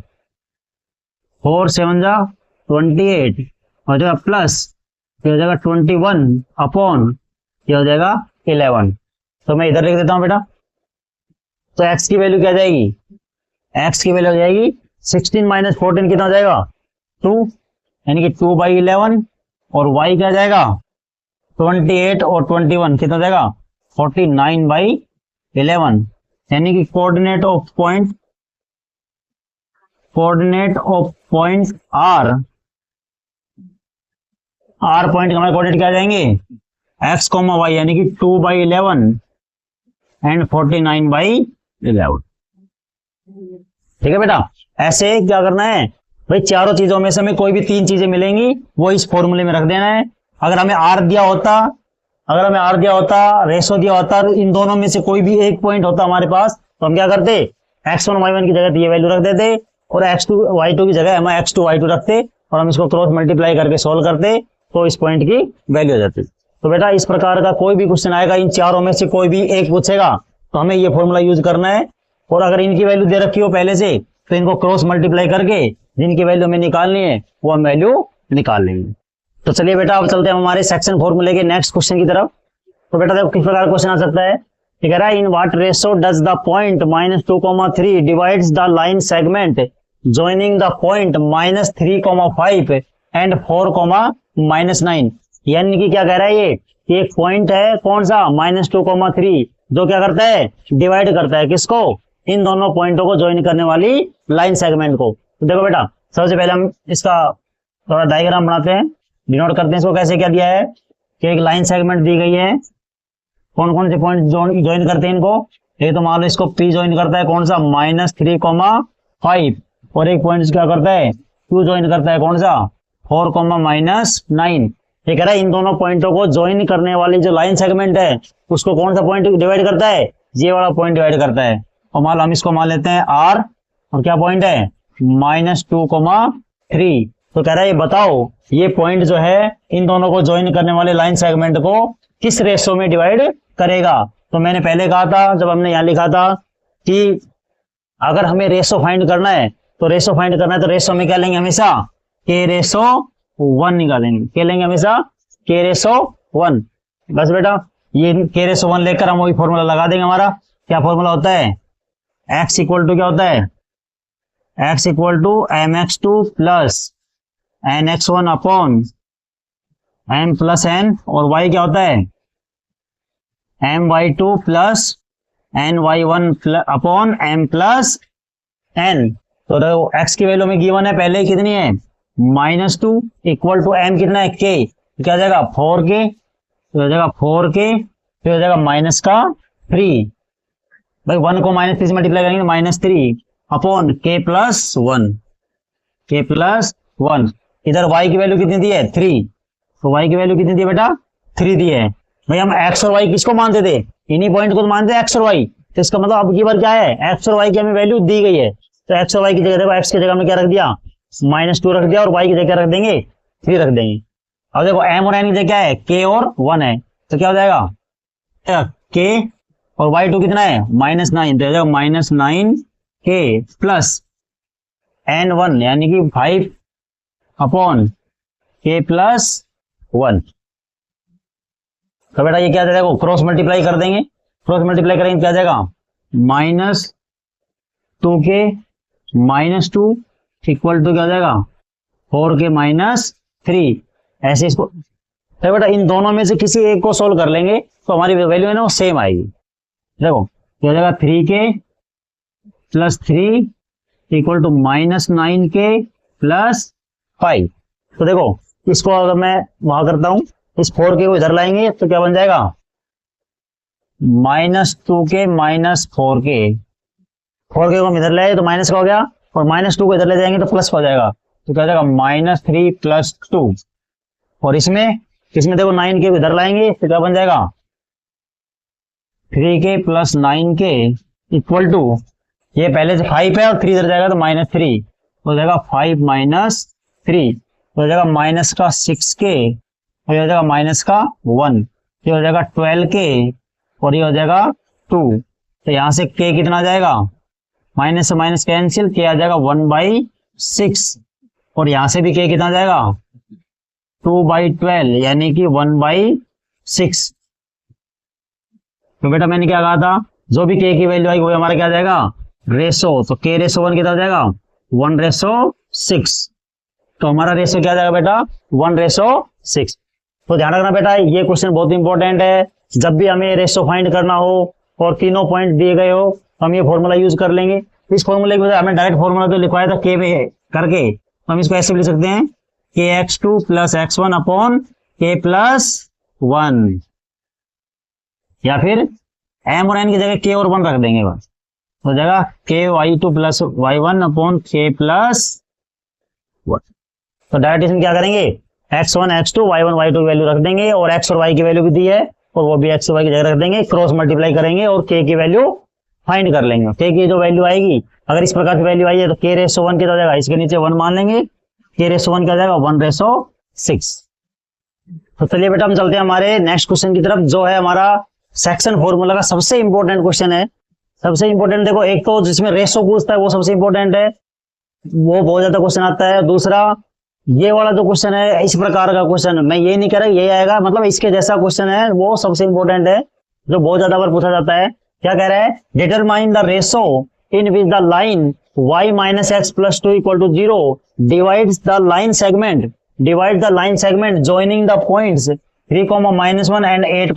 4 7 जा 28 हो जाएगा प्लस क्या हो जाएगा 21 अपॉन क्या हो जाएगा 11। तो मैं इधर लिख देता हूं बेटा, तो x की वैल्यू क्या जाएगी, x की वैल्यू हो जाएगी 16 माइनस 14 कितना हो जाएगा 2, यानी कि 2/11, और y क्या जाएगा 28 और 21 कितना हो जाएगा 49/11, यानी कि coordinate of point R point का हमारे कोऑर्डिनेट क्या जाएंगे x, y, यानी कि 2/11 एंड 49/11। ठीक है बेटा, ऐसे क्या करना है भाई, चारों चीजों में से हमें कोई भी 3 चीजें मिलेंगी वो इस फॉर्मूले में रख देना है। अगर हमें R दिया होता, रेशो दिया होता, इन दोनों में से कोई भी एक पॉइंट होता हमारे पास, तो हम क्या करते x1 y1 की जगह ये वैल्यू रख देते, और x2 y2 की जगह हम x2 y2 रखते, और हम इसको क्रॉस मल्टीप्लाई करके सोल्व करते, तो इस पॉइंट की वैल्यू हो जाती। तो बेटा इस प्रकार का कोई भी क्वेश्चन आएगा, इन चारों में से कोई भी एक पूछेगा तो हमें ये फॉर्मूला यूज करना है, और अगर इनकी वैल्यू दे रखी हो पहले से तो इनको क्रॉस मल्टीप्लाई करके जिनकी वैल्यू हमें निकालनी है वो हम वैल्यू निकाल लेंगे। तो चलिए बेटा अब चलते हैं हमारे सेक्शन फॉर्मूले के नेक्स्ट क्वेश्चन की तरफ। तो बेटा देखो किस प्रकार क्वेश्चन आ सकता है, ठीक है, in what ratio does the point -2,3 divides the line segment joining the point -3,5 and 4,-9, यानी कि क्या कह रहा है ये, एक पॉइंट है कौन सा -2,3 जो क्या करता है डिवाइड करता है किसको, इन दोनों पॉइंटों को ज्वाइन करने वाली लाइन सेगमेंट को। तो देखो बेटा सबसे पहले हम इसका थोड़ा डायग्राम बनाते हैं, डिनोट करते हैं इसको। कैसे क्या दिया है कि एक लाइन सेगमेंट दी गई है, कौन कौन से पॉइंट ज्वाइन करते हैं इनको, ये तो मान लो इसको P ज्वाइन करता है कौन सा -3,5, और एक पॉइंट क्या करता है Q ज्वाइन करता है कौन सा 4,-9। ये कह रहा है इन दोनों पॉइंटों को ज्वाइन करने वाली जो लाइन सेगमेंट है उसको कौन सा पॉइंट डिवाइड करता है, ये वाला पॉइंट डिवाइड करता है। और मान लो हम इसको मान लेते हैं R, और क्या पॉइंट है -2,3। तो कह रहा है ये बताओ ये पॉइंट जो है इन दोनों को ज्वाइन करने वाले लाइन सेगमेंट को किस रेशो में डिवाइड करेगा। तो मैंने पहले कहा था जब हमने यहाँ लिखा था कि अगर हमें रेशो फाइंड करना है तो रेशो में क्या लेंगे हमेशा K/1 निकालेंगे, क्या लेंगे हमेशा K/1। बस बेटा ये K/1 लेकर हम वही फॉर्मूला लगा देंगे। हमारा क्या फॉर्मूला होता है, x इक्वल टू क्या होता है, x equal to mx2 plus nx1 upon m plus n, और y क्या होता है my2 plus ny1 upon m plus n। तो देखो x की वैल्यू में गिवन है पहले कितनी है -2 इक्वल टू m कितना है k, क्या हो जाएगा 4k, तो हो जाएगा 4k, फिर हो जाएगा -3, भाई 1 को -3 से मल्टीप्लाई करेंगे -3 अपॉन k प्लस 1। इधर y की वैल्यू कितनी दी है 3, तो y की वैल्यू कितनी दी है बेटा 3 दी है। भाई हम x और y किसको मानते थे, इन्हीं पॉइंट को तो मानते हैं x और y, तो इसका मतलब अब की बार क्या है x और y की हमें वैल्यू दी गई है, तो x और y की जगह देखो x की जगह में क्या रख दिया -2 रख दिया, और y की जगह रख देंगे 3 रख देंगे। अब देखो m और n की जगह क्या है k और 1 है, तो क्या हो जाएगा k और y2 कितना है -9, तो हो जाएगा -9k प्लस n1 यानी कि 5 अपॉन k प्लस 1। तो बेटा ये क्या देखो क्रॉस मल्टीप्लाई कर देंगे, क्रॉस मल्टीप्लाई करेंगे क्या जाएगा -2k -2 इक्वल टू क्या हो जाएगा 4k -3। ऐसे इसको तो बेटा इन दोनों में से किसी एक को सोल्व कर लेंगे तो हमारी वैल्यू है ना वो सेम आएगी। देखो क्या हो जाएगा 3k plus 3 equal to -9k plus 5। तो देखो इसको अगर मैं वहां करता हूं, इस 4k को इधर लाएंगे तो क्या बन जाएगा -2k -4k, 4k को हम इधर लाए तो माइनस का हो गया, और -2 को इधर ले जाएंगे तो प्लस का हो जाएगा, तो क्या हो जाएगा -3 प्लस 2। और इसमें देखो 9k को इधर लाएंगे तो क्या बन जाएगा 3k plus 9k equal to, ये पहले से 5 है और 3 इधर जाएगा तो -3 हो जाएगा, 5 माइनस 3 हो जाएगा माइनस का 6k और ये हो जाएगा माइनस का 1, ये हो जाएगा 12k और ये हो जाएगा 2। तो यहाँ से k कितना आ जाएगा, माइनस से माइनस कैंसिल, k आ जाएगा 1/6 और यहाँ से भी k कितना आ जाएगा 2/12 यानी कि 1/6। तो बेटा मैंने क्या कहा था, जो भी k की वैल्यू आएगी वो हमारा क्या आ जाएगा रेशो, तो k रेशो 1 कितना आ जाएगा 1/6। तो हमारा रेशो क्या आ जाएगा बेटा 1/6। तो ध्यान रखना बेटा ये क्वेश्चन बहुत इंपॉर्टेंट है, जब भी हमें रेशो फाइंड करना हो और तीनों पॉइंट दिए गए हो हम ये फॉर्मूला यूज कर लेंगे। इस फॉर्मूले की वजह हमें डायरेक्ट फॉर्मूला तो लिखवाया था k में करके, तो हम इसको ऐसे भी लिख सकते हैं kx2 + x1 अपॉन k + 1, या फिर m और n की जगह k और 1 रख देंगे बस, हो जाएगा ky2 + y1 अपॉन k + 1। तो डायरेक्ट इसमें क्या करेंगे x1 x2 y1 y2 की वैल्यू रख देंगे और x और y की वैल्यू भी दी है और वो भी x और y की जगह रख देंगे, क्रॉस मल्टीप्लाई करेंगे और k की वैल्यू फाइंड कर लेंगे। k की जो वैल्यू आएगी, अगर इस प्रकार की वैल्यू आई है तो k रेशो 1 कितना हो जाएगा, इसके नीचे 1 मान लेंगे, k रेशो 1 क्या हो जाएगा 1/6। तो चलिए बेटा हम चलते हैं हमारे नेक्स्ट क्वेश्चन की तरफ, जो है हमारा सेक्शन फॉर्मूला का सबसे इंपॉर्टेंट क्वेश्चन है। सबसे इंपॉर्टेंट देखो, एक तो जिसमें रेशो पूछता है वो सबसे इंपॉर्टेंट है, वो बहुत ज्यादा क्वेश्चन आता है। दूसरा ये वाला जो क्वेश्चन है इस प्रकार का क्वेश्चन, मैं ये नहीं कह रहा ये आएगा, मतलब इसके जैसा क्वेश्चन है वो सबसे इंपॉर्टेंट है, जो बहुत ज्यादा बार पूछा जाता है। क्या कह रहा है, determine the ratio in which the line y - x + 2 = 0 divides the line segment joining the points 3, -1 and 8,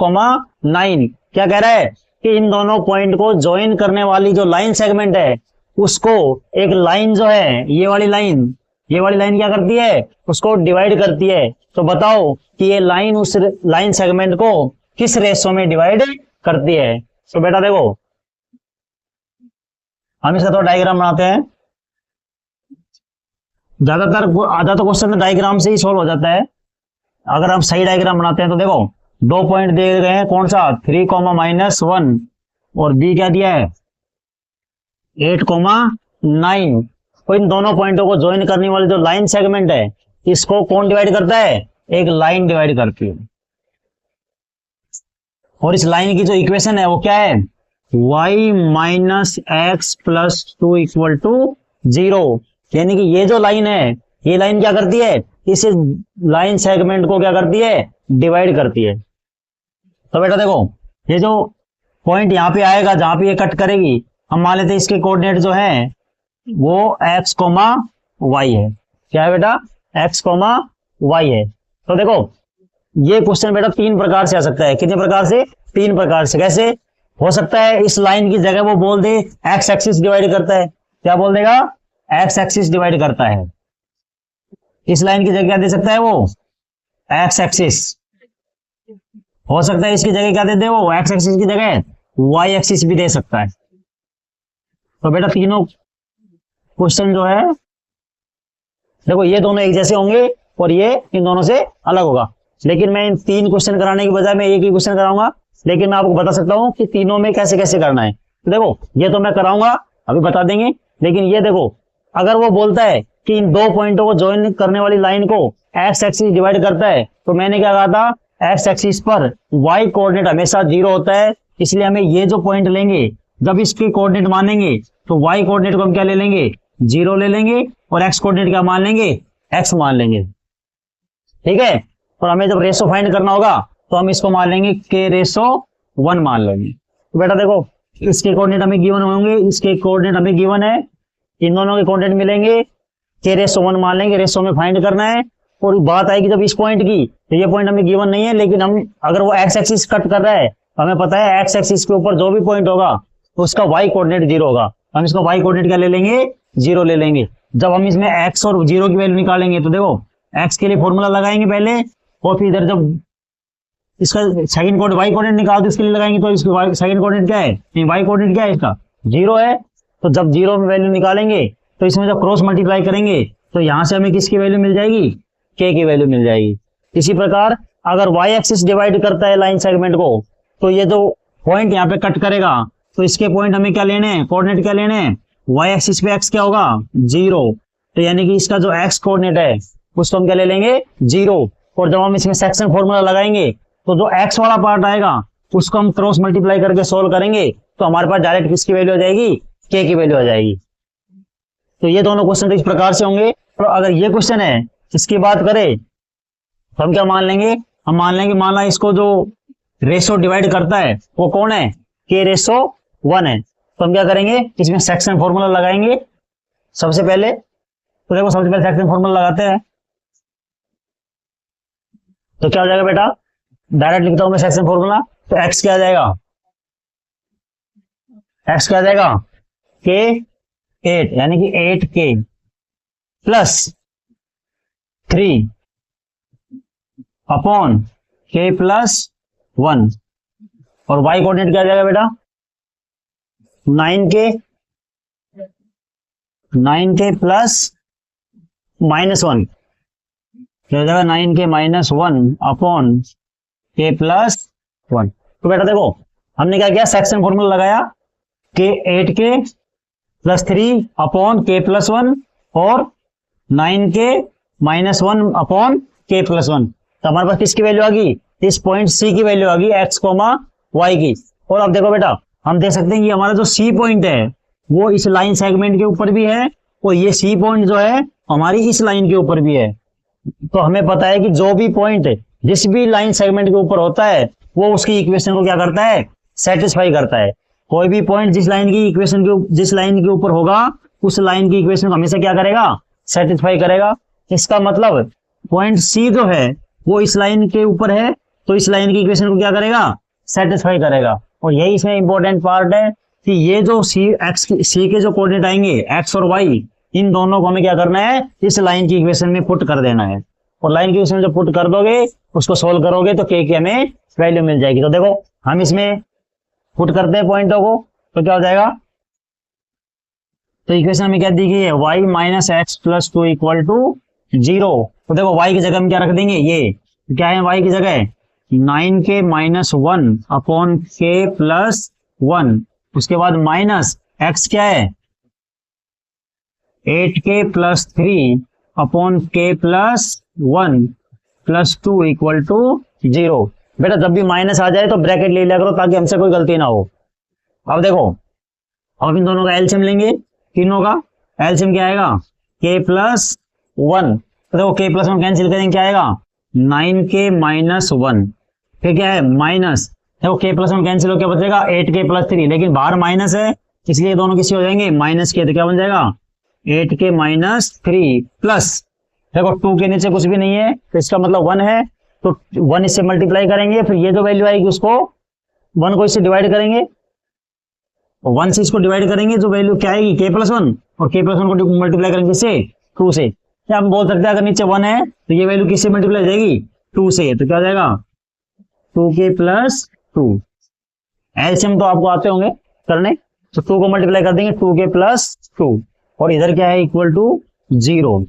9। क्या कह रहा है कि इन दोनों पॉइंट को ज्वाइन करने वाली जो लाइन सेगमेंट है उसको एक लाइन जो है ये वाली लाइन क्या करती है, उसको डिवाइड करती है। तो बताओ कि ये लाइन उस लाइन सेगमेंट को किस रेशो में डिवाइड करती है। तो बेटा देखो हम इसका थोड़ा डायग्राम बनाते हैं, ज्यादातर आधा तो क्वेश्चन डायग्राम से ही सोल्व हो जाता है। अगर हम सही डायग्राम बनाते हैं तो देखो 2 पॉइंट दिए गए हैं, कौन सा 3, -1 और b क्या दिया है 8, 9। तो इन दोनों पॉइंटों को ज्वाइन करने वाली जो लाइन सेगमेंट है इसको कौन डिवाइड करता है, एक लाइन डिवाइड करती है। और इस लाइन की जो इक्वेशन है वो क्या है, y - x + 2 = 0, यानी कि ये जो लाइन है ये लाइन क्या करती है, इस लाइन सेगमेंट को क्या करती है, डिवाइड करती है। तो बेटा देखो ये जो पॉइंट यहाँ पे आएगा जहां पे ये कट करेगी, हम मान लेते हैं इसके कोऑर्डिनेट जो है वो x, y है। क्या है बेटा, x, y है। तो देखो ये क्वेश्चन बेटा 3 प्रकार से आ सकता है। कितने प्रकार से, 3 प्रकार से। कैसे हो सकता है, इस लाइन की जगह वो बोल दे x एक्सिस डिवाइड करता है। क्या बोल देगा, x एक्सिस डिवाइड करता है। इस लाइन की जगह क्या दे सकता है वो, x एक्सिस। हो सकता है इसकी जगह क्या दे दे वो, x एक्सिस की जगह y एक्सिस भी दे सकता है। तो बेटा तीनों क्वेश्चन जो है देखो ये दोनों एक जैसे होंगे और ये इन दोनों से अलग होगा, लेकिन मैं इन 3 क्वेश्चन कराने की बजाय मैं एक ही क्वेश्चन कराऊंगा, लेकिन मैं आपको बता सकता हूं कि तीनों में कैसे कैसे करना है। तो देखो ये तो मैं कराऊंगा अभी बता देंगे, लेकिन ये देखो अगर वो बोलता है कि इन 2 पॉइंटों को ज्वाइन करने वाली लाइन को एक्स एक्सिस डिवाइड करता है, तो मैंने क्या कहा था, एक्स एक्सिस पर वाई कोऑर्डिनेट हमेशा 0 होता है, इसलिए हमें ये जो पॉइंट लेंगे जब इसके कोऑर्डिनेट मानेंगे तो वाई कोऑर्डिनेट को हम क्या ले लेंगे, 0 ले लेंगे, और एक्स कोऑर्डिनेट क्या मान लेंगे, एक्स मान लेंगे। ठीक है, और हमें जब रेशो फाइंड करना होगा तो हम इसको मान लेंगे के रेशो 1 मान लेंगे। तो बेटा देखो इसके कोऑर्डिनेट हमें गिवन होंगे, इसके कोऑर्डिनेट हमें गिवन है, इन दोनों के कोऑर्डिनेट मिलेंगे, के रेशो 1 मान लेंगे, रेशो में फाइंड करना है। और बात आएगी जब इस पॉइंट की, तो ये पॉइंट हमें गिवन नहीं है, लेकिन हम अगर वो एक्स एक्सिस कट कर रहा है तो हमें पता है एक्स एक्सिस के ऊपर जो भी पॉइंट होगा तो उसका वाई कोऑर्डिनेट 0 होगा, हम इसका वाई कोऑर्डिनेट क्या ले लेंगे, 0 ले लेंगे। जब हम इसमें एक्स और 0 की वैल्यू निकालेंगे तो देखो एक्स के लिए फॉर्मूला लगाएंगे पहले, और फिर इधर जब इसका सेकंड कोऑर्डिनेट वाई कोऑर्डिनेट निकाल तो इसके लिए लगाएंगे, तो इसका सेकंड कोऑर्डिनेट क्या है, वाई कोऑर्डिनेट क्या है, इसका 0 है। तो जब 0 में वैल्यू निकालेंगे तो इसमें जब क्रॉस मल्टीप्लाई करेंगे तो यहां से हमें किसकी वैल्यू मिल जाएगी, के की वैल्यू मिल जाएगी। इसी प्रकार अगर वाई एक्सिस डिवाइड करता है लाइन सेगमेंट को, तो ये जो पॉइंट यहाँ पे कट करेगा, तो इसके पॉइंट हमें क्या लेने हैं, कोऑर्डिनेट क्या लेने हैं, वाई एक्सिस पे एक्स क्या होगा 0, तो यानी कि इसका जो एक्स कोऑर्डिनेट है उसको हम क्या ले लेंगे 0, और जब हम इसमें सेक्शन फॉर्मूला लगाएंगे तो जो एक्स वाला पार्ट आएगा उसको हम क्रॉस मल्टीप्लाई करके सोल्व करेंगे, तो हमारे पास डायरेक्ट किसकी वैल्यू आ जाएगी, के की वैल्यू आ जाएगी। तो ये दोनों क्वेश्चन इस प्रकार से होंगे। तो अगर ये क्वेश्चन है इसकी बात करें तो हम क्या मान लेंगे, हम मान लेंगे मान ला इसको जो रेशो डिवाइड करता है वो कौन है, के रेशो 1 है। तो हम क्या करेंगे, इसमें सेक्शन फॉर्मूला लगाएंगे सबसे पहले। तो देखो सबसे पहले सेक्शन फॉर्मूला लगाते हैं, तो क्या हो जाएगा बेटा, डायरेक्ट लिखता हूं मैं सेक्शन फॉर्मूला। तो एक्स क्या आ जाएगा, एक्स क्या आ जाएगा के 8 यानी कि 8k plus 3 upon k plus 1, और y कोऑर्डिनेट क्या आ जाएगा बेटा 9k प्लस -1, क्या हो जाएगा 9k minus 1 upon k plus 1। तो बेटा देखो हमने क्या किया, सेक्शन फॉर्मूला लगाया के 8k plus 3 upon k plus 1 और 9k minus 1 upon k plus 1। तो हमारे पास किसकी वैल्यू आ गई, इस पॉइंट C की वैल्यू आ गई x, y की। और अब देखो बेटा हम देख सकते हैं कि हमारा जो C पॉइंट है वो इस लाइन सेगमेंट के ऊपर भी है, और ये C पॉइंट जो है हमारी इस लाइन के ऊपर भी है। तो हमें पता है कि जो भी पॉइंट जिस भी लाइन सेगमेंट के ऊपर होता है वो उसकी इक्वेशन को क्या करता है, सेटिस्फाई करता है। कोई भी पॉइंट जिस लाइन की इक्वेशन के जिस लाइन के ऊपर होगा उस लाइन की इक्वेशन को हमेशा क्या करेगा, सेटिस्फाई करेगा। इसका मतलब पॉइंट C जो है वो इस लाइन के ऊपर है, तो इस लाइन की इक्वेशन को क्या करेगा, सेटिस्फाई करेगा। और यही इसमें इंपॉर्टेंट पार्ट है कि ये जो C के जो कोऑर्डिनेट आएंगे x और y, इन दोनों को हमें क्या करना है, इस लाइन की इक्वेशन में पुट कर देना है। और लाइन की इक्वेशन जब पुट कर दोगे उसको सोल्व करोगे तो k की हमें वैल्यू मिल जाएगी। तो देखो हम इसमें पुट करते हैं पॉइंटों को, तो क्या हो जाएगा, तो इक्वेशन हमें क्या दी गई है, y minus X plus 2 equal to 0। तो देखो y की जगह हम क्या रख देंगे, ये क्या है y की जगह 9k minus 1 upon k plus 1, उसके बाद माइनस x क्या है 8k plus 3 upon k plus 1 plus 2 equal to 0। बेटा जब भी माइनस आ जाए तो ब्रैकेट ले लिया करो ताकि हमसे कोई गलती ना हो। अब देखो अब इन दोनों का एलसीएम लेंगे, तीनों का एलसीएम क्या आएगा k प्लस 1। तो देखो k प्लस 1 कैंसिल करेंगे, क्या आएगा 9k माइनस 1, फिर क्या है माइनस, देखो k प्लस 1 कैंसिल हो क्या बचेगा 8k प्लस 3, लेकिन बाहर माइनस है इसलिए दोनों किसी हो जाएंगे माइनस के, तो क्या बन जाएगा 8k माइनस 3 प्लस, देखो 2 के नीचे कुछ भी नहीं है तो इसका मतलब 1 है, तो 1 इससे मल्टीप्लाई करेंगे, फिर ये जो वैल्यू आएगी उसको 1 को इससे डिवाइड करेंगे, 1 से इसको डिवाइड करेंगे, जो वैल्यू क्या आएगी k प्लस 1, और k प्लस 1 को मल्टीप्लाई करेंगे इससे 2 से। या हम बोल सकते हैं अगर नीचे 1 है तो ये वैल्यू किससे मल्टीप्लाई हो जाएगी 2 से, तो क्या हो जाएगा 2k प्लस 2। एलसीएम तो आपको आते होंगे करने, तो 2 को मल्टीप्लाई कर देंगे 2k प्लस 2, और इधर क्या है इक्वल टू 0।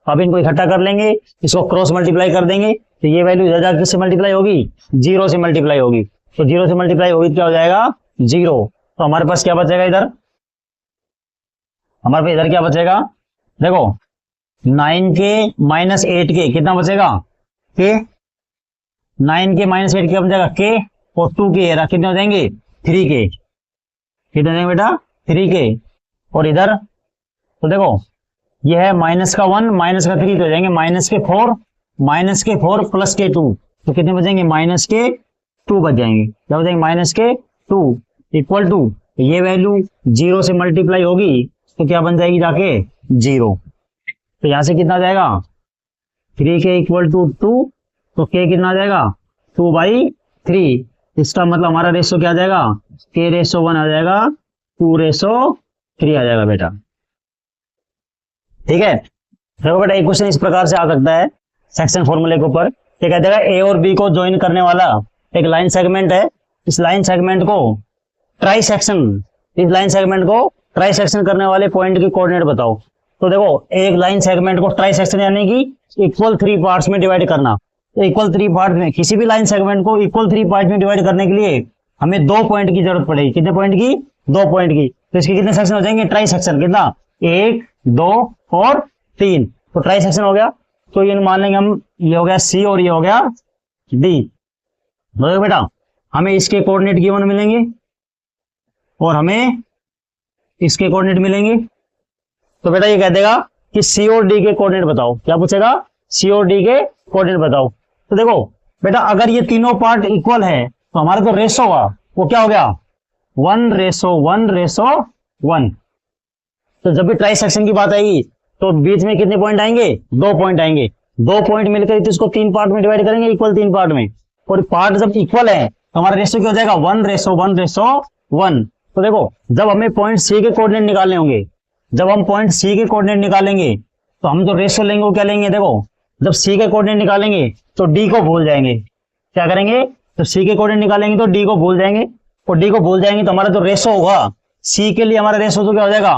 अब इनको इकट्ठा कर लेंगे, इसको क्रॉस मल्टीप्लाई कर देंगे, तो ये वैल्यू इधर जाकर किससे मल्टीप्लाई होगी 0 से मल्टीप्लाई होगी, तो 0 से मल्टीप्लाई होगी क्या हो जाएगा 0। तो हमारे पास क्या बचेगा इधर, हमारे पास इधर क्या बचेगा, देखो 9k माइनस 8k कितना बचेगा k, 9k माइनस 8k क्या बचेगा k, और 2k कितने हो जाएंगे 3k, कितने हो जाएंगे बेटा 3k। और इधर तो देखो ये है माइनस का 1 माइनस का 3 तो हो जाएंगे माइनस के 4 प्लस के 2, तो कितने बचेंगे माइनस के 2 बच जाएंगे, क्या हो जाएंगे माइनस के 2 इक्वल टू, ये वैल्यू 0 से मल्टीप्लाई होगी तो क्या बन जाएगी जाके 0। तो यहां से कितना आ जाएगा 3k इक्वल टू 2, तो k कितना आ जाएगा 2/3, इसका मतलब हमारा रेशो क्या आ जाएगा k रेशो 1 आ जाएगा 2 रेशो 3 आ जाएगा बेटा, ठीक है। देखो बेटा एक क्वेश्चन इस प्रकार से आ सकता है सेक्शन फॉर्मूले के ऊपर, क्या कहते हैं ए और बी को ज्वाइन करने वाला एक लाइन सेगमेंट है, इस लाइन सेगमेंट को ट्राई सेक्शन करने वाले पॉइंट के कोऑर्डिनेट बताओ। तो देखो एक लाइन सेगमेंट को ट्राई सेक्शन यानी कि इक्वल 3 पार्ट्स में डिवाइड करना, तो इक्वल 3 पार्ट में किसी भी लाइन सेगमेंट को इक्वल 3 पार्ट में डिवाइड करने के लिए हमें 2 पॉइंट की जरूरत पड़ेगी। कितने पॉइंट की? 2 पॉइंट की। तो इसके कितने सेक्शन हो जाएंगे? Try section. कितना? 1, 2 और 3। तो ट्राई सेक्शन हो गया। तो ये मान लेंगे हम, ये हो गया सी और ये हो गया डी। देखो बेटा, हमें इसके कोऑर्डिनेट गिवन मिलेंगे और हमें इसके कोऑर्डिनेट मिलेंगे। तो बेटा ये कह देगा कि सी और डी के कोऑर्डिनेट बताओ। क्या पूछेगा? सी और डी के कोऑर्डिनेट बताओ। तो देखो बेटा, अगर ये तीनों पार्ट इक्वल है तो हमारा जो रेशो होगा वो क्या हो गया? 1:1:1। तो जब भी ट्राई सेक्शन की बात आएगी तो बीच में कितने पॉइंट आएंगे? 2 पॉइंट आएंगे। 2 पॉइंट मिलकर तो इसको 3 पार्ट में डिवाइड करेंगे, इक्वल 3 पार्ट में। और पार्ट जब इक्वल है तो हमारा रेशो क्या हो जाएगा? 1:1:1। तो देखो, जब हमें पॉइंट सी के कोऑर्डिनेट निकालने होंगे, जब हम पॉइंट सी के कोऑर्डिनेट निकालेंगे तो हम जो रेशो लेंगे वो क्या लेंगे? देखो, जब सी के कोऑर्डिनेट निकालेंगे तो डी को भूल जाएंगे। क्या करेंगे? तो सी के कोऑर्डिनेट निकालेंगे तो डी को भूल जाएंगे, और डी को भूल जाएंगे तो हमारा जो रेशो होगा सी के लिए, हमारा रेशो तो क्या हो जाएगा?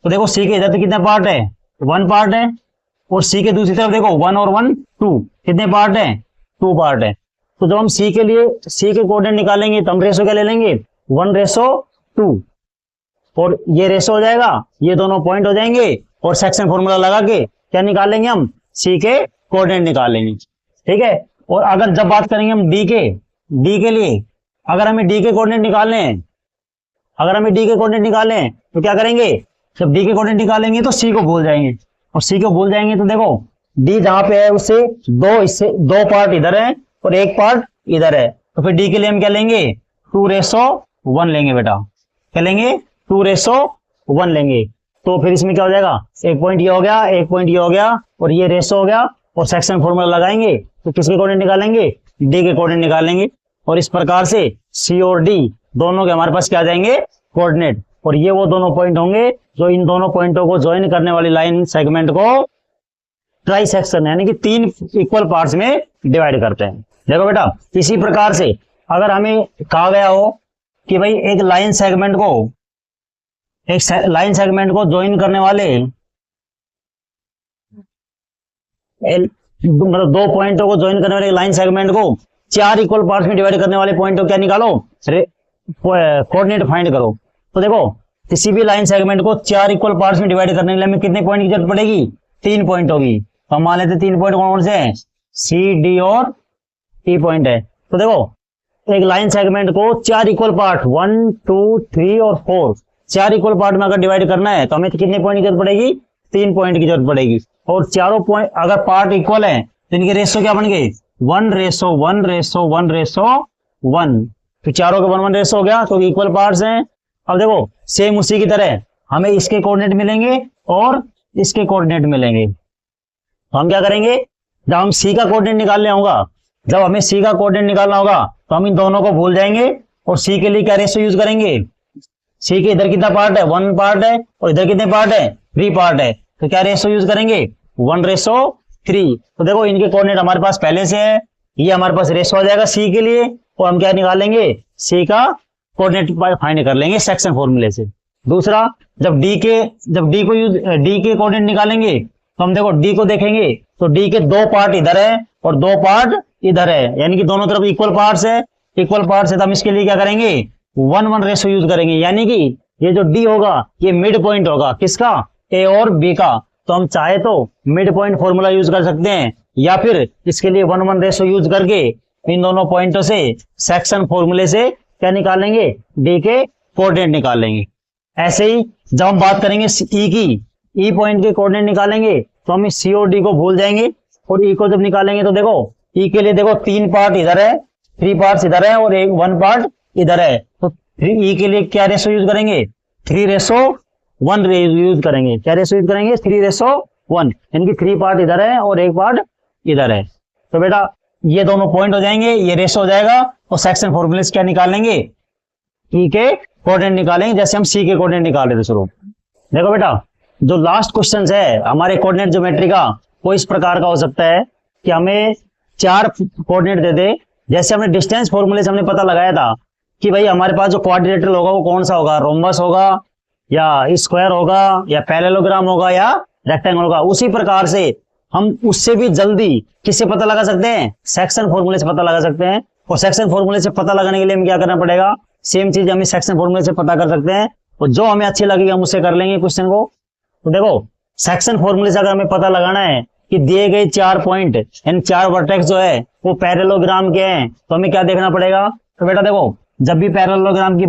तो देखो, सी के इधर तो कितने पार्ट है? 1 पार्ट है, और सी के दूसरी तरफ देखो 1 और 1 2। कितने पार्ट है? 2 पार्ट है। तो जब हम सी के लिए सी के कोऑर्डिनेट निकालेंगे तो हम रेशो क्या ले लेंगे? 1:2। और ये रेशो हो जाएगा, ये दोनों पॉइंट हो जाएंगे, और सेक्शन फॉर्मूला लगा के क्या निकालेंगे? हम सी के कोऑर्डिनेट निकालेंगे। ठीक है। और अगर जब बात करेंगे हम डी के लिए, अगर हमें डी के कोऑर्डिनेट निकालने हैं, अगर हमें डी के कोऑर्डिनेट निकालने हैं तो क्या करेंगे? जब डी के कोऑर्डिनेट निकालेंगे तो सी को भूल जाएंगे, और सी को भूल जाएंगे तो देखो, डी जहां पे है उससे इससे 2 पार्ट इधर है और 1 पार्ट इधर है। तो फिर डी के लिए हम क्या लेंगे? 2:1 लेंगे बेटा। क्या लेंगे? 2:1 लेंगे। तो फिर इसमें क्या हो जाएगा? 1 पॉइंट ये हो गया, 1 पॉइंट ये हो गया, और ये रेशो हो गया, और सेक्शन फॉर्मूला लगाएंगे तो किसके कोऑर्डिनेट निकालेंगे? डी के कोऑर्डिनेट निकालेंगे। और इस प्रकार से सी और डी दोनों के हमारे पास क्या आ जाएंगे? कोऑर्डिनेट। और ये वो दोनों पॉइंट होंगे जो इन दोनों पॉइंटों को ज्वाइन करने वाली लाइन सेगमेंट को ट्राई सेक्शन यानी कि 3 इक्वल पार्ट्स में डिवाइड करते हैं। देखो बेटा, इसी प्रकार से अगर हमें कहा गया हो कि भाई एक लाइन सेगमेंट को ज्वाइन करने वाले मतलब 2 पॉइंटों को ज्वाइन करने वाले लाइन सेगमेंट को 4 इक्वल पार्ट्स में डिवाइड करने वाले पॉइंट को क्या निकालो? कोऑर्डिनेट फाइंड करो। तो देखो, किसी भी लाइन सेगमेंट को 4 इक्वल पार्ट्स में डिवाइड करने के लिए हमें कितने पॉइंट की जरूरत पड़ेगी? 3 पॉइंट होगी। तो हम मान लेते 3 पॉइंट कौन से हैं? सी, डी और ई पॉइंट है। तो देखो, एक लाइन सेगमेंट को 4 इक्वल पार्ट 1, 2, 3 और 4 4 इक्वल पार्ट में अगर डिवाइड करना है तो हमें कितने पॉइंट की जरूरत पड़ेगी? 3 पॉइंट की जरूरत पड़ेगी। और चारों पॉइंट अगर पार्ट इक्वल है तो इनके रेशो क्या बन गए? 1:1:1:1। तो चारों का 1:1 रेशो हो गया, तो इक्वल पार्ट्स हैं। अब देखो, सेम उसी की तरह हमें इसके कोऑर्डिनेट मिलेंगे और इसके कोऑर्डिनेट मिलेंगे। तो हम क्या करेंगे? जब हम सी का कोऑर्डिनेट निकालने होगा, जब हमें सी का कोऑर्डिनेट निकालना होगा तो हम इन दोनों को भूल जाएंगे, और सी के लिए क्या रेशो यूज करेंगे? सी के इधर कितना पार्ट है? 1 पार्ट है, और इधर कितने पार्ट है? 3 पार्ट है। तो क्या रेशो यूज करेंगे? 1:3। तो देखो, इनके कोऑर्डिनेट हमारे पास पहले से है, ये हमारे पास रेशो आ जाएगा सी के लिए, और हम क्या निकालेंगे? सी का कोऑर्डिनेट फाइंड कर लेंगे सेक्शन फॉर्मूले से। दूसरा, जब डी के कोऑर्डिनेट निकालेंगे तो हम देखो डी को देखेंगे तो डी के 2 पार्ट इधर है और 2 पार्ट इधर है, यानी कि दोनों तरफ इक्वल पार्ट्स है। इक्वल पार्ट्स है तो हम इसके लिए क्या करेंगे? 1:1 रेशो यूज करेंगे, यानी कि ये जो डी होगा ये मिड पॉइंट होगा। किसका? ए और बी का। तो हम चाहे तो मिड पॉइंट फॉर्मूला यूज कर सकते हैं, या फिर इसके लिए 1:1 रेशो यूज करके इन दोनों पॉइंटों से सेक्शन फॉर्मूले से क्या निकालेंगे? डी के कोऑर्डिनेट निकालेंगे। ऐसे ही जब हम बात करेंगे ई की, ई पॉइंट के कोऑर्डिनेट निकालेंगे तो हम सी और डी को भूल जाएंगे, और ई को जब निकालेंगे तो देखो, ई के लिए देखो 3 पार्ट इधर है, 3 पार्ट्स इधर है, और 1 पार्ट इधर है। तो ई के लिए क्या रेशो यूज करेंगे? 3:1 यूज करेंगे। क्या रेशो यूज करेंगे? 3:1, यानी कि 3 पार्ट इधर है और 1 पार्ट इधर है। तो बेटा, ये दोनों पॉइंट हो जाएंगे, ये रेशो हो जाएगा, और सेक्शन फॉर्मूले से क्या निकालेंगे? ई के कोऑर्डिनेट निकालेंगे, जैसे हम सी के कोऑर्डिनेट निकाल रहे थे शुरू। देखो बेटा, जो लास्ट क्वेश्चन है हमारे कोऑर्डिनेट ज्योमेट्री का, वो इस प्रकार का हो सकता है कि हमें 4 कोऑर्डिनेट दे दे। जैसे हमने डिस्टेंस फॉर्मूले से हमने पता लगाया था कि भाई हमारे पास जो क्वाड्रिलेटरल होगा वो कौन सा होगा? रोम्बस होगा, या स्क्वायर होगा, या पैरेललोग्राम होगा, या रेक्टेंगल होगा। उसी प्रकार से हम उससे भी जल्दी किससे पता लगा सकते हैं? सेक्शन फॉर्मूले से पता लगा सकते हैं। और सेक्शन फॉर्मूले से पता लगाने के लिए हमें क्या करना पड़ेगा, सेम चीज हम सेक्शन फॉर्मूले से पता कर सकते हैं, और जो हमें अच्छी लगेगी हम उससे कर लेंगे क्वेश्चन को। तो देखो सेक्शन फॉर्मूले से अगर हमें पता लगाना है कि दिए गए 4 पॉइंट यानी 4 वर्टेक्स जो है वो पैरेललोग्राम के हैं, तो हमें क्या देखना पड़ेगा। तो बेटा देखो जब भी पैरेललोग्राम की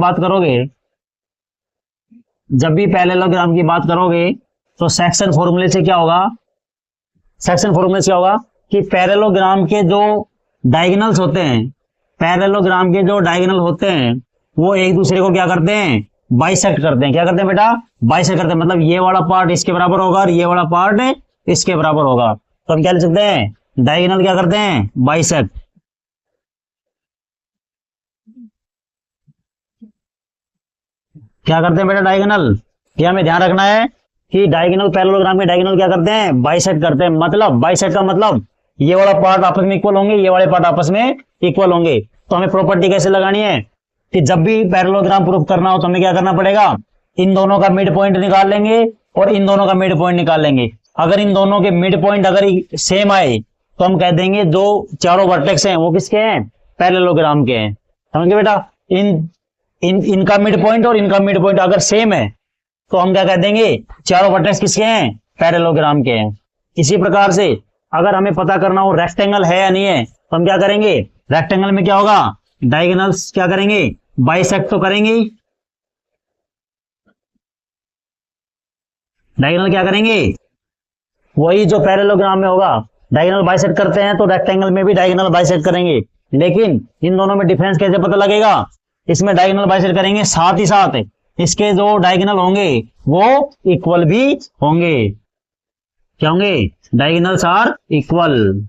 बात करोगे तो सेक्शन फॉर्मूले से क्या होगा, कि पैरेललोग्राम के जो डायगोनल्स होते हैं वो एक दूसरे को क्या करते हैं, बाइसेक्ट करते हैं। क्या करते हैं बेटा, बाइसेक्ट करते हैं, मतलब ये वाला पार्ट इसके बराबर होगा और ये वाला पार्ट इसके बराबर होगा। तो हम क्या लिख सकते हैं, डायगोनल क्या करते हैं, बाइसेक्ट। क्या करते हैं बेटा, डायगोनल। क्या हमें ध्यान रखना है कि डायगोनल पैरेललोग्राम में डायगोनल क्या करते हैं, बाइसेक्ट करते हैं। मतलब बाइसेक्ट का मतलब ये वाला पार्ट आपस में इक्वल होंगे, ये वाले पार्ट आपस में इक्वल होंगे। तो हमें प्रॉपर्टी कैसे लगानी है कि जब भी पैरेललोग्राम प्रूफ करना हो तो हमें क्या करना पड़ेगा, इन दोनों का मिड पॉइंट निकाल लेंगे और इन दोनों का मिड पॉइंट निकाल लेंगे। अगर इन दोनों के मिड पॉइंट अगर सेम आए तो हम कह देंगे जो चारों वर्टेक्स हैं वो किसके हैं, पैरेललोग्राम के हैं। समझ गए बेटा, इनका मिड पॉइंट और इनका मिड पॉइंट अगर सेम है तो हम क्या कह देंगे, चारों वर्टेक्स किसके हैं, पैरेललोग्राम के हैं। इसी प्रकार से अगर हमें पता करना हो रेक्टेंगल है या नहीं है तो हम क्या करेंगे, रेक्टेंगल में क्या होगा, डायगोनल्स क्या करेंगे, बाइसेक्ट तो करेंगे ही। डायगोनल क्या करेंगे, वही जो पैरेललोग्राम में होगा। डायगोनल बाइसेक्ट करते हैं तो रेक्टेंगल में भी डायगोनल बाइसेक्ट करेंगे। लेकिन इन दोनों में डिफरेंस कैसे पता लगेगा, इसमें डायगोनल बाइसेक्ट करेंगे, साथ ही साथ इसके जो डायगोनल होंगे वो इक्वल भी होंगे। क्या होंगे, डायगोनल्स आर इक्वल।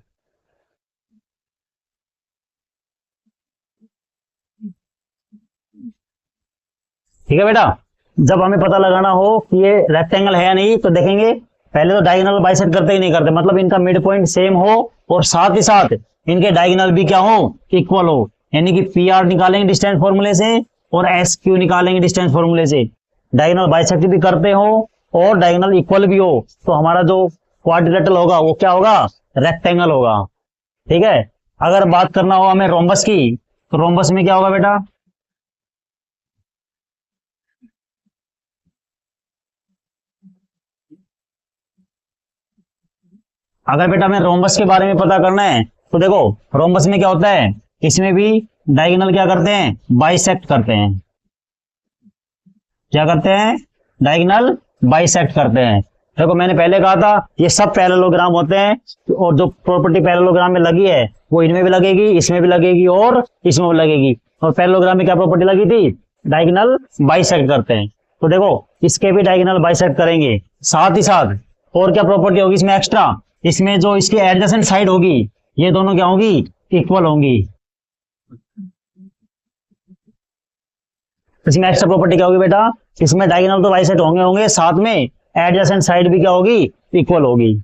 ठीक है बेटा, जब हमें पता लगाना हो कि ये रेक्टेंगल है या नहीं तो देखेंगे पहले तो डायगोनल बाइसेक्ट करते ही नहीं करते, मतलब इनका मिड पॉइंट सेम हो और साथ ही साथ इनके डायगोनल भी क्या हो, इक्वल हो। यानी कि पी आर निकालेंगे डिस्टेंस फॉर्मूले से और एस क्यू निकालेंगे डिस्टेंस फॉर्मूले से। डायगोनल बाइसेक्ट भी करते हो और डायगोनल इक्वल भी हो तो हमारा जो क्वाड्रिलेटरल होगा वो क्या होगा, रेक्टेंगल होगा। ठीक है, अगर बात करना हो हमें रोम्बस की तो रोम्बस में क्या होगा बेटा, अगर बेटा हमें रोम्बस के बारे में पता करना है तो देखो रोम्बस में क्या होता है, इसमें भी डायगोनल क्या करते हैं, बाइसेक्ट करते हैं। क्या करते हैं, डायगोनल बाइसेक्ट करते हैं। देखो मैंने पहले कहा था ये सब पैरेललोग्राम होते हैं और जो प्रॉपर्टी पैरेललोग्राम में लगी है वो इनमें भी लगेगी, इसमें भी लगेगी और इसमें भी लगेगी। और पैरेललोग्राम में क्या प्रॉपर्टी लगी थी, डायगोनल बाइसेक्ट करते हैं। तो देखो इसके भी डायगोनल बाइसेक्ट करेंगे, साथ ही साथ और क्या प्रॉपर्टी होगी इसमें एक्स्ट्रा, इसमें जो इसकी एडजेसेंट साइड होगी ये दोनों क्या होंगी, इक्वल होंगी। इसमें एक्स्ट्रा प्रॉपर्टी क्या होगी बेटा, इसमें डायगोनल तो बाइसेक्ट होंगे साथ में एडजेसेंट साइड भी क्या होगी, इक्वल होगी।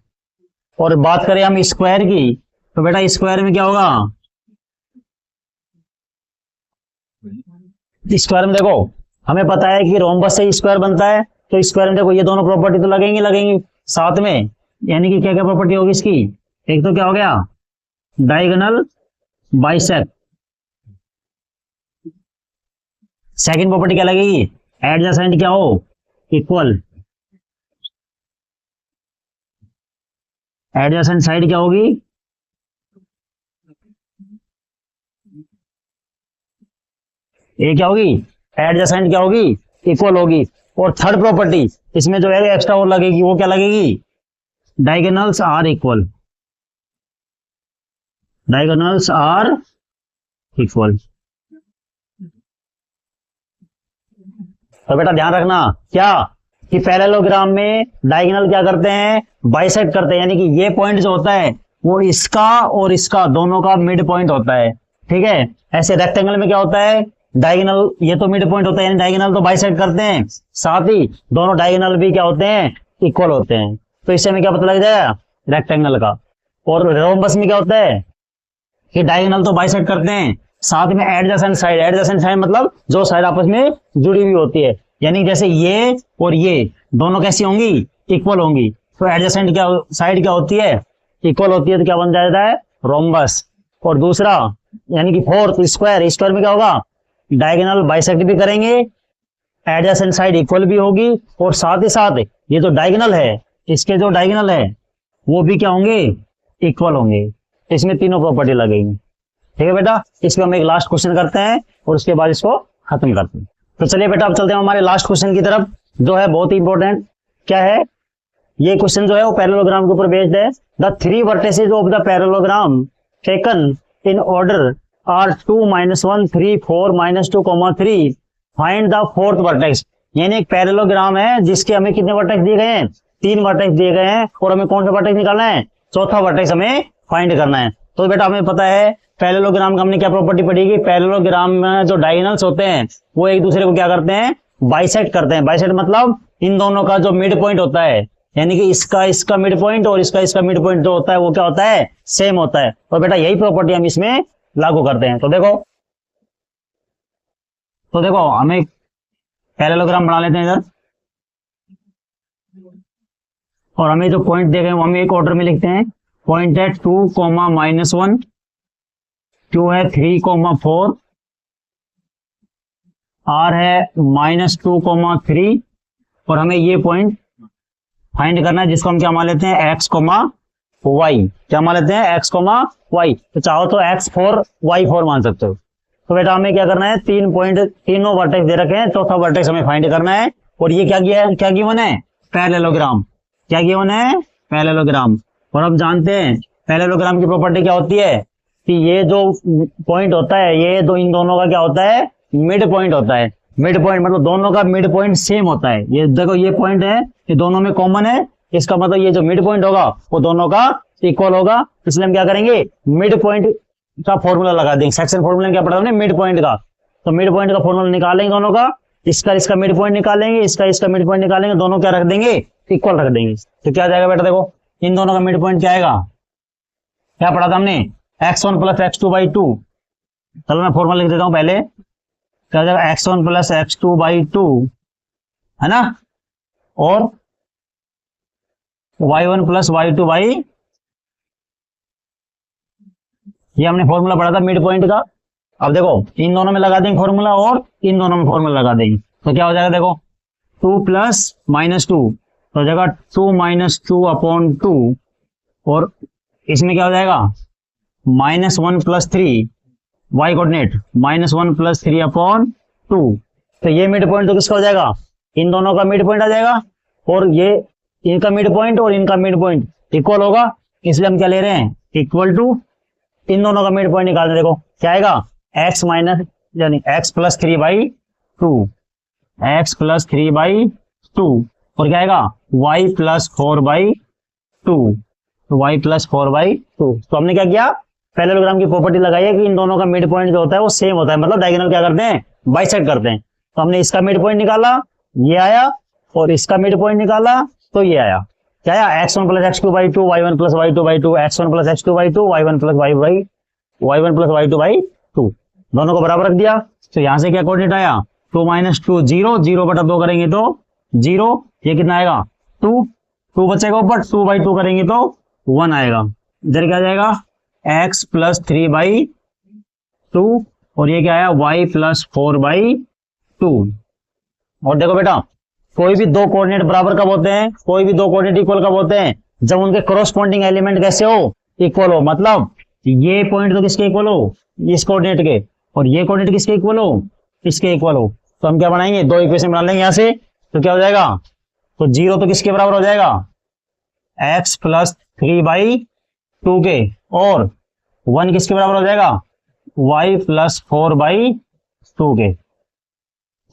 और बात करें हम स्क्वायर की तो बेटा स्क्वायर में क्या होगा, स्क्वायर में देखो हमें पता है कि रोम्बस से स्क्वायर बनता है तो स्क्वायर में देखो ये दोनों प्रॉपर्टी तो लगेंगी साथ में। यानी कि क्या क्या प्रॉपर्टी होगी इसकी, एक तो क्या हो गया, डायगोनल बाइसेक्ट। सेकंड प्रॉपर्टी क्या लगेगी, एडजेसेंट क्या हो, इक्वल। एडजेसेंट साइड क्या होगी, ये क्या होगी, एडजेसेंट क्या होगी, इक्वल होगी। और थर्ड प्रॉपर्टी इसमें जो है एक्स्ट्रा और लगेगी वो क्या लगेगी, diagonals are equal. Diagonals are equal. तो बेटा ध्यान रखना क्या कि पैरेललोग्राम में डायगोनल क्या करते हैं, बाइसेक्ट करते हैं। यानी कि ये पॉइंट जो होता है वो इसका और इसका दोनों का मिड पॉइंट होता है। ठीक है, ऐसे रेक्टेंगल में क्या होता है, डायगोनल ये तो मिड पॉइंट होता है, यानी डायगोनल तो बाइसेक्ट करते हैं, साथ ही दोनों डायगोनल भी क्या होते हैं, इक्वल होते हैं। तो इससे हमें क्या पता लग जाएगा, रेक्टेंगल का। और रोम्बस में क्या होता है कि डायगोनल तो बाइसेक्ट करते हैं, साथ में एडजेसेंट साइड मतलब जो साइड आपस में जुड़ी हुई होती है। यानी जैसे ये और ये दोनों कैसी होंगी, इक्वल होंगी। तो एडजेसेंट क्या साइड क्या होती है, इक्वल होती है, तो क्या बन जाता है, रोम्बस। और दूसरा यानी कि फोर्थ स्क्वायर, स्क्वायर में क्या होगा, डायगोनल बाइसेक्ट भी करेंगे, एडजेसेंट साइड इक्वल भी होगी, और साथ ही साथ ये जो डायगोनल है, इसके जो डायगोनल है वो भी क्या होंगे, इक्वल होंगे। इसमें तीनों प्रॉपर्टी लगेगी। ठीक है बेटा, इसमें हम एक लास्ट क्वेश्चन करते हैं और उसके बाद इसको खत्म करते हैं। तो चलिए बेटा अब चलते हैं हमारे लास्ट क्वेश्चन की तरफ, जो है बहुत ही इंपॉर्टेंट। क्या है ये क्वेश्चन, जो है वो पैरेललोग्राम के ऊपर बेस्ड है। The three vertices of the parallelogram taken in order are 2 -1 3 4 -2, 3 find the fourth vertex. यानी एक पैरेललोग्राम है जिसके हमें कितने वर्टेक्स दिए गए हैं, 3 वर्टेक्स दिए गए हैं, और हमें कौन सा वर्टेक्स निकालना है, चौथा वर्टेक्स हमें फाइंड करना है। तो बेटा हमें पता है पैरेललोग्राम का हमने क्या प्रॉपर्टी पढ़ी, पैरेललोग्राम में जो डायगोनल्स होते हैं वो एक दूसरे को क्या करते हैं, बाइसेक्ट करते हैं। बाइसेक्ट मतलब इन दोनों का जो मिड पॉइंट होता है, यानी कि इसका मिड पॉइंट और इसका मिड पॉइंट जो होता है वो क्या होता है, सेम होता है। और बेटा यही प्रॉपर्टी हम इसमें लागू करते हैं। तो देखो हमें पैरेललोग्राम बना लेते हैं इधर, और हमें जो पॉइंट दे गए वो हम एक ऑर्डर में लिखते हैं। पॉइंट है 2, -1, 2 है 3, 4, R है -2, 3, और हमें ये पॉइंट फाइंड करना है जिसको हम क्या मान लेते हैं, x, y। क्या मान लेते हैं, x, y। तो चाहो तो x4 y4 मान सकते हो। तो बेटा हमें क्या करना है, तीनों वर्टेक्स दे रखे हैं, चौथा वर्टेक्स हमें फाइंड करना है। और ये क्या गिवन है, पैरेललोग्राम। क्या गिवन है, पैरेललोग्राम। और अब जानते हैं पैरेललोग्राम की प्रॉपर्टी क्या होती है कि ये जो पॉइंट होता है, ये इन दोनों का क्या होता है, मिड पॉइंट होता है। मिड पॉइंट मतलब दोनों का मिड पॉइंट सेम होता है। ये देखो ये पॉइंट है, ये दोनों में कॉमन है, इसका मतलब ये जो मिड पॉइंट होगा वो दोनों का इक्वल होगा। इसलिए हम क्या करेंगे, मिड पॉइंट का फॉर्मूला लगा देंगे। सेक्शन फॉर्मूला क्या पढ़ा हमने, मिड पॉइंट का। तो मिड पॉइंट का फॉर्मूला निकालेंगे दोनों का, इसका मिड पॉइंट निकालेंगे, इसका मिड पॉइंट निकालेंगे, दोनों क्या रख देंगे, इक्वल रख देंगे। तो क्या जाएगा बेटा, देखो इन दोनों का मिड पॉइंट क्या आएगा, क्या पढ़ा था हमने, x1 + x2/2। चलो मैं फॉर्मूला लिख देता हूं पहले। क्या हो जाएगा, x1 + x2/2 है ना, और y1 + y2/, ये हमने फॉर्मूला पढ़ा था मिड पॉइंट का। अब देखो इन दोनों में लगा देंगे फॉर्मूला और इन दोनों में फॉर्मूला लगा देंगे। तो क्या हो जाएगा, देखो 2 + -2 तो हो जाएगा 2 - 2/2, और इसमें क्या हो जाएगा, -1 + 3 y कोऑर्डिनेट -1 + 3/2। तो ये मिड पॉइंट तो किसका हो जाएगा, इन दोनों का मिड पॉइंट आ जाएगा, और ये इनका मिड पॉइंट और इनका मिड पॉइंट इक्वल होगा। इसलिए हम क्या ले रहे हैं, इक्वल टू इन दोनों का मिड पॉइंट निकालना। देखो क्या आएगा, x यानी x + 3/2, x + 3/2, और क्या आएगा, y + 4/2, तो y + 4/2। तो हमने क्या किया, पैरेललोग्राम की प्रॉपर्टी लगाई है कि इन दोनों का मिड पॉइंट जो होता है वो सेम होता है, मतलब डायगोनल क्या करते हैं, बाइसेक्ट करते हैं। तो हमने इसका मिड पॉइंट निकाला, ये आया, और इसका मिड पॉइंट निकाला तो ये आया। क्या आया, x1 + x2/2, y1 + y2/2, x1 + x2/2, y1 + y2/2, दोनों को बराबर रख दिया। तो यहां से क्या कोऑर्डिनेट आया, 2 - 2 0, 0/2 करेंगे तो 0, ये कितना आएगा 2 बचेगा ऊपर, 2/2 करेंगे तो 1 आएगा। इधर क्या जाएगा, x + 3/2, और ये क्या आया, y + 4/2। और देखो बेटा कोई भी दो कोऑर्डिनेट बराबर कब होते हैं, कोई भी दो कोऑर्डिनेट इक्वल कब होते हैं, जब उनके कॉरस्पॉन्डिंग एलिमेंट कैसे हो, इक्वल हो। मतलब ये पॉइंट तो किसके इक्वल हो, इस कोऑर्डिनेट के, और ये कोऑर्डिनेट किसके इक्वल हो, इसके इक्वल हो। तो हम क्या बनाएंगे, दो इक्वेशन बना लेंगे यहां से। तो क्या हो जाएगा, तो 0 तो किसके बराबर हो जाएगा, x + 3/2 के, और 1 किसके बराबर हो जाएगा, y + 4/2 के।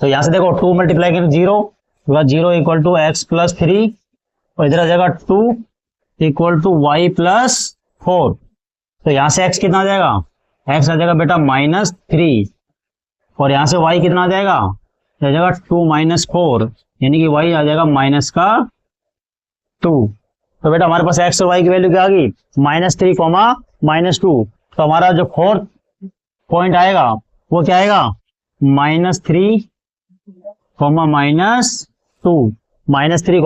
तो यहां से देखो 2 × 0 0 = x + 3, और इधर आ जाएगा 2 = y + 4। तो यहां से x कितना आ जाएगा, x आ जाएगा बेटा -3, और यहां से y कितना आ जाएगा, आ जाएगा 2 - 4, यानी कि y आ जाएगा -2। तो बेटा हमारे पास x और y की वैल्यू क्या आ गई, -3, -2। तो हमारा जो फोर्थ पॉइंट आएगा वो क्या आएगा, -3, -2, -3,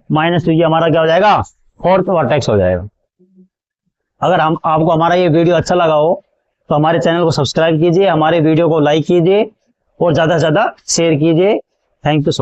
-2, ये हमारा क्या हो जाएगा, फोर्थ वर्टेक्स हो जाएगा। अगर आपको हमारा ये वीडियो अच्छा लगा हो तो हमारे चैनल को सब्सक्राइब कीजिए, हमारे वीडियो को लाइक कीजिए और ज़्यादा से ज़्यादा शेयर कीजिए। Thank you so much.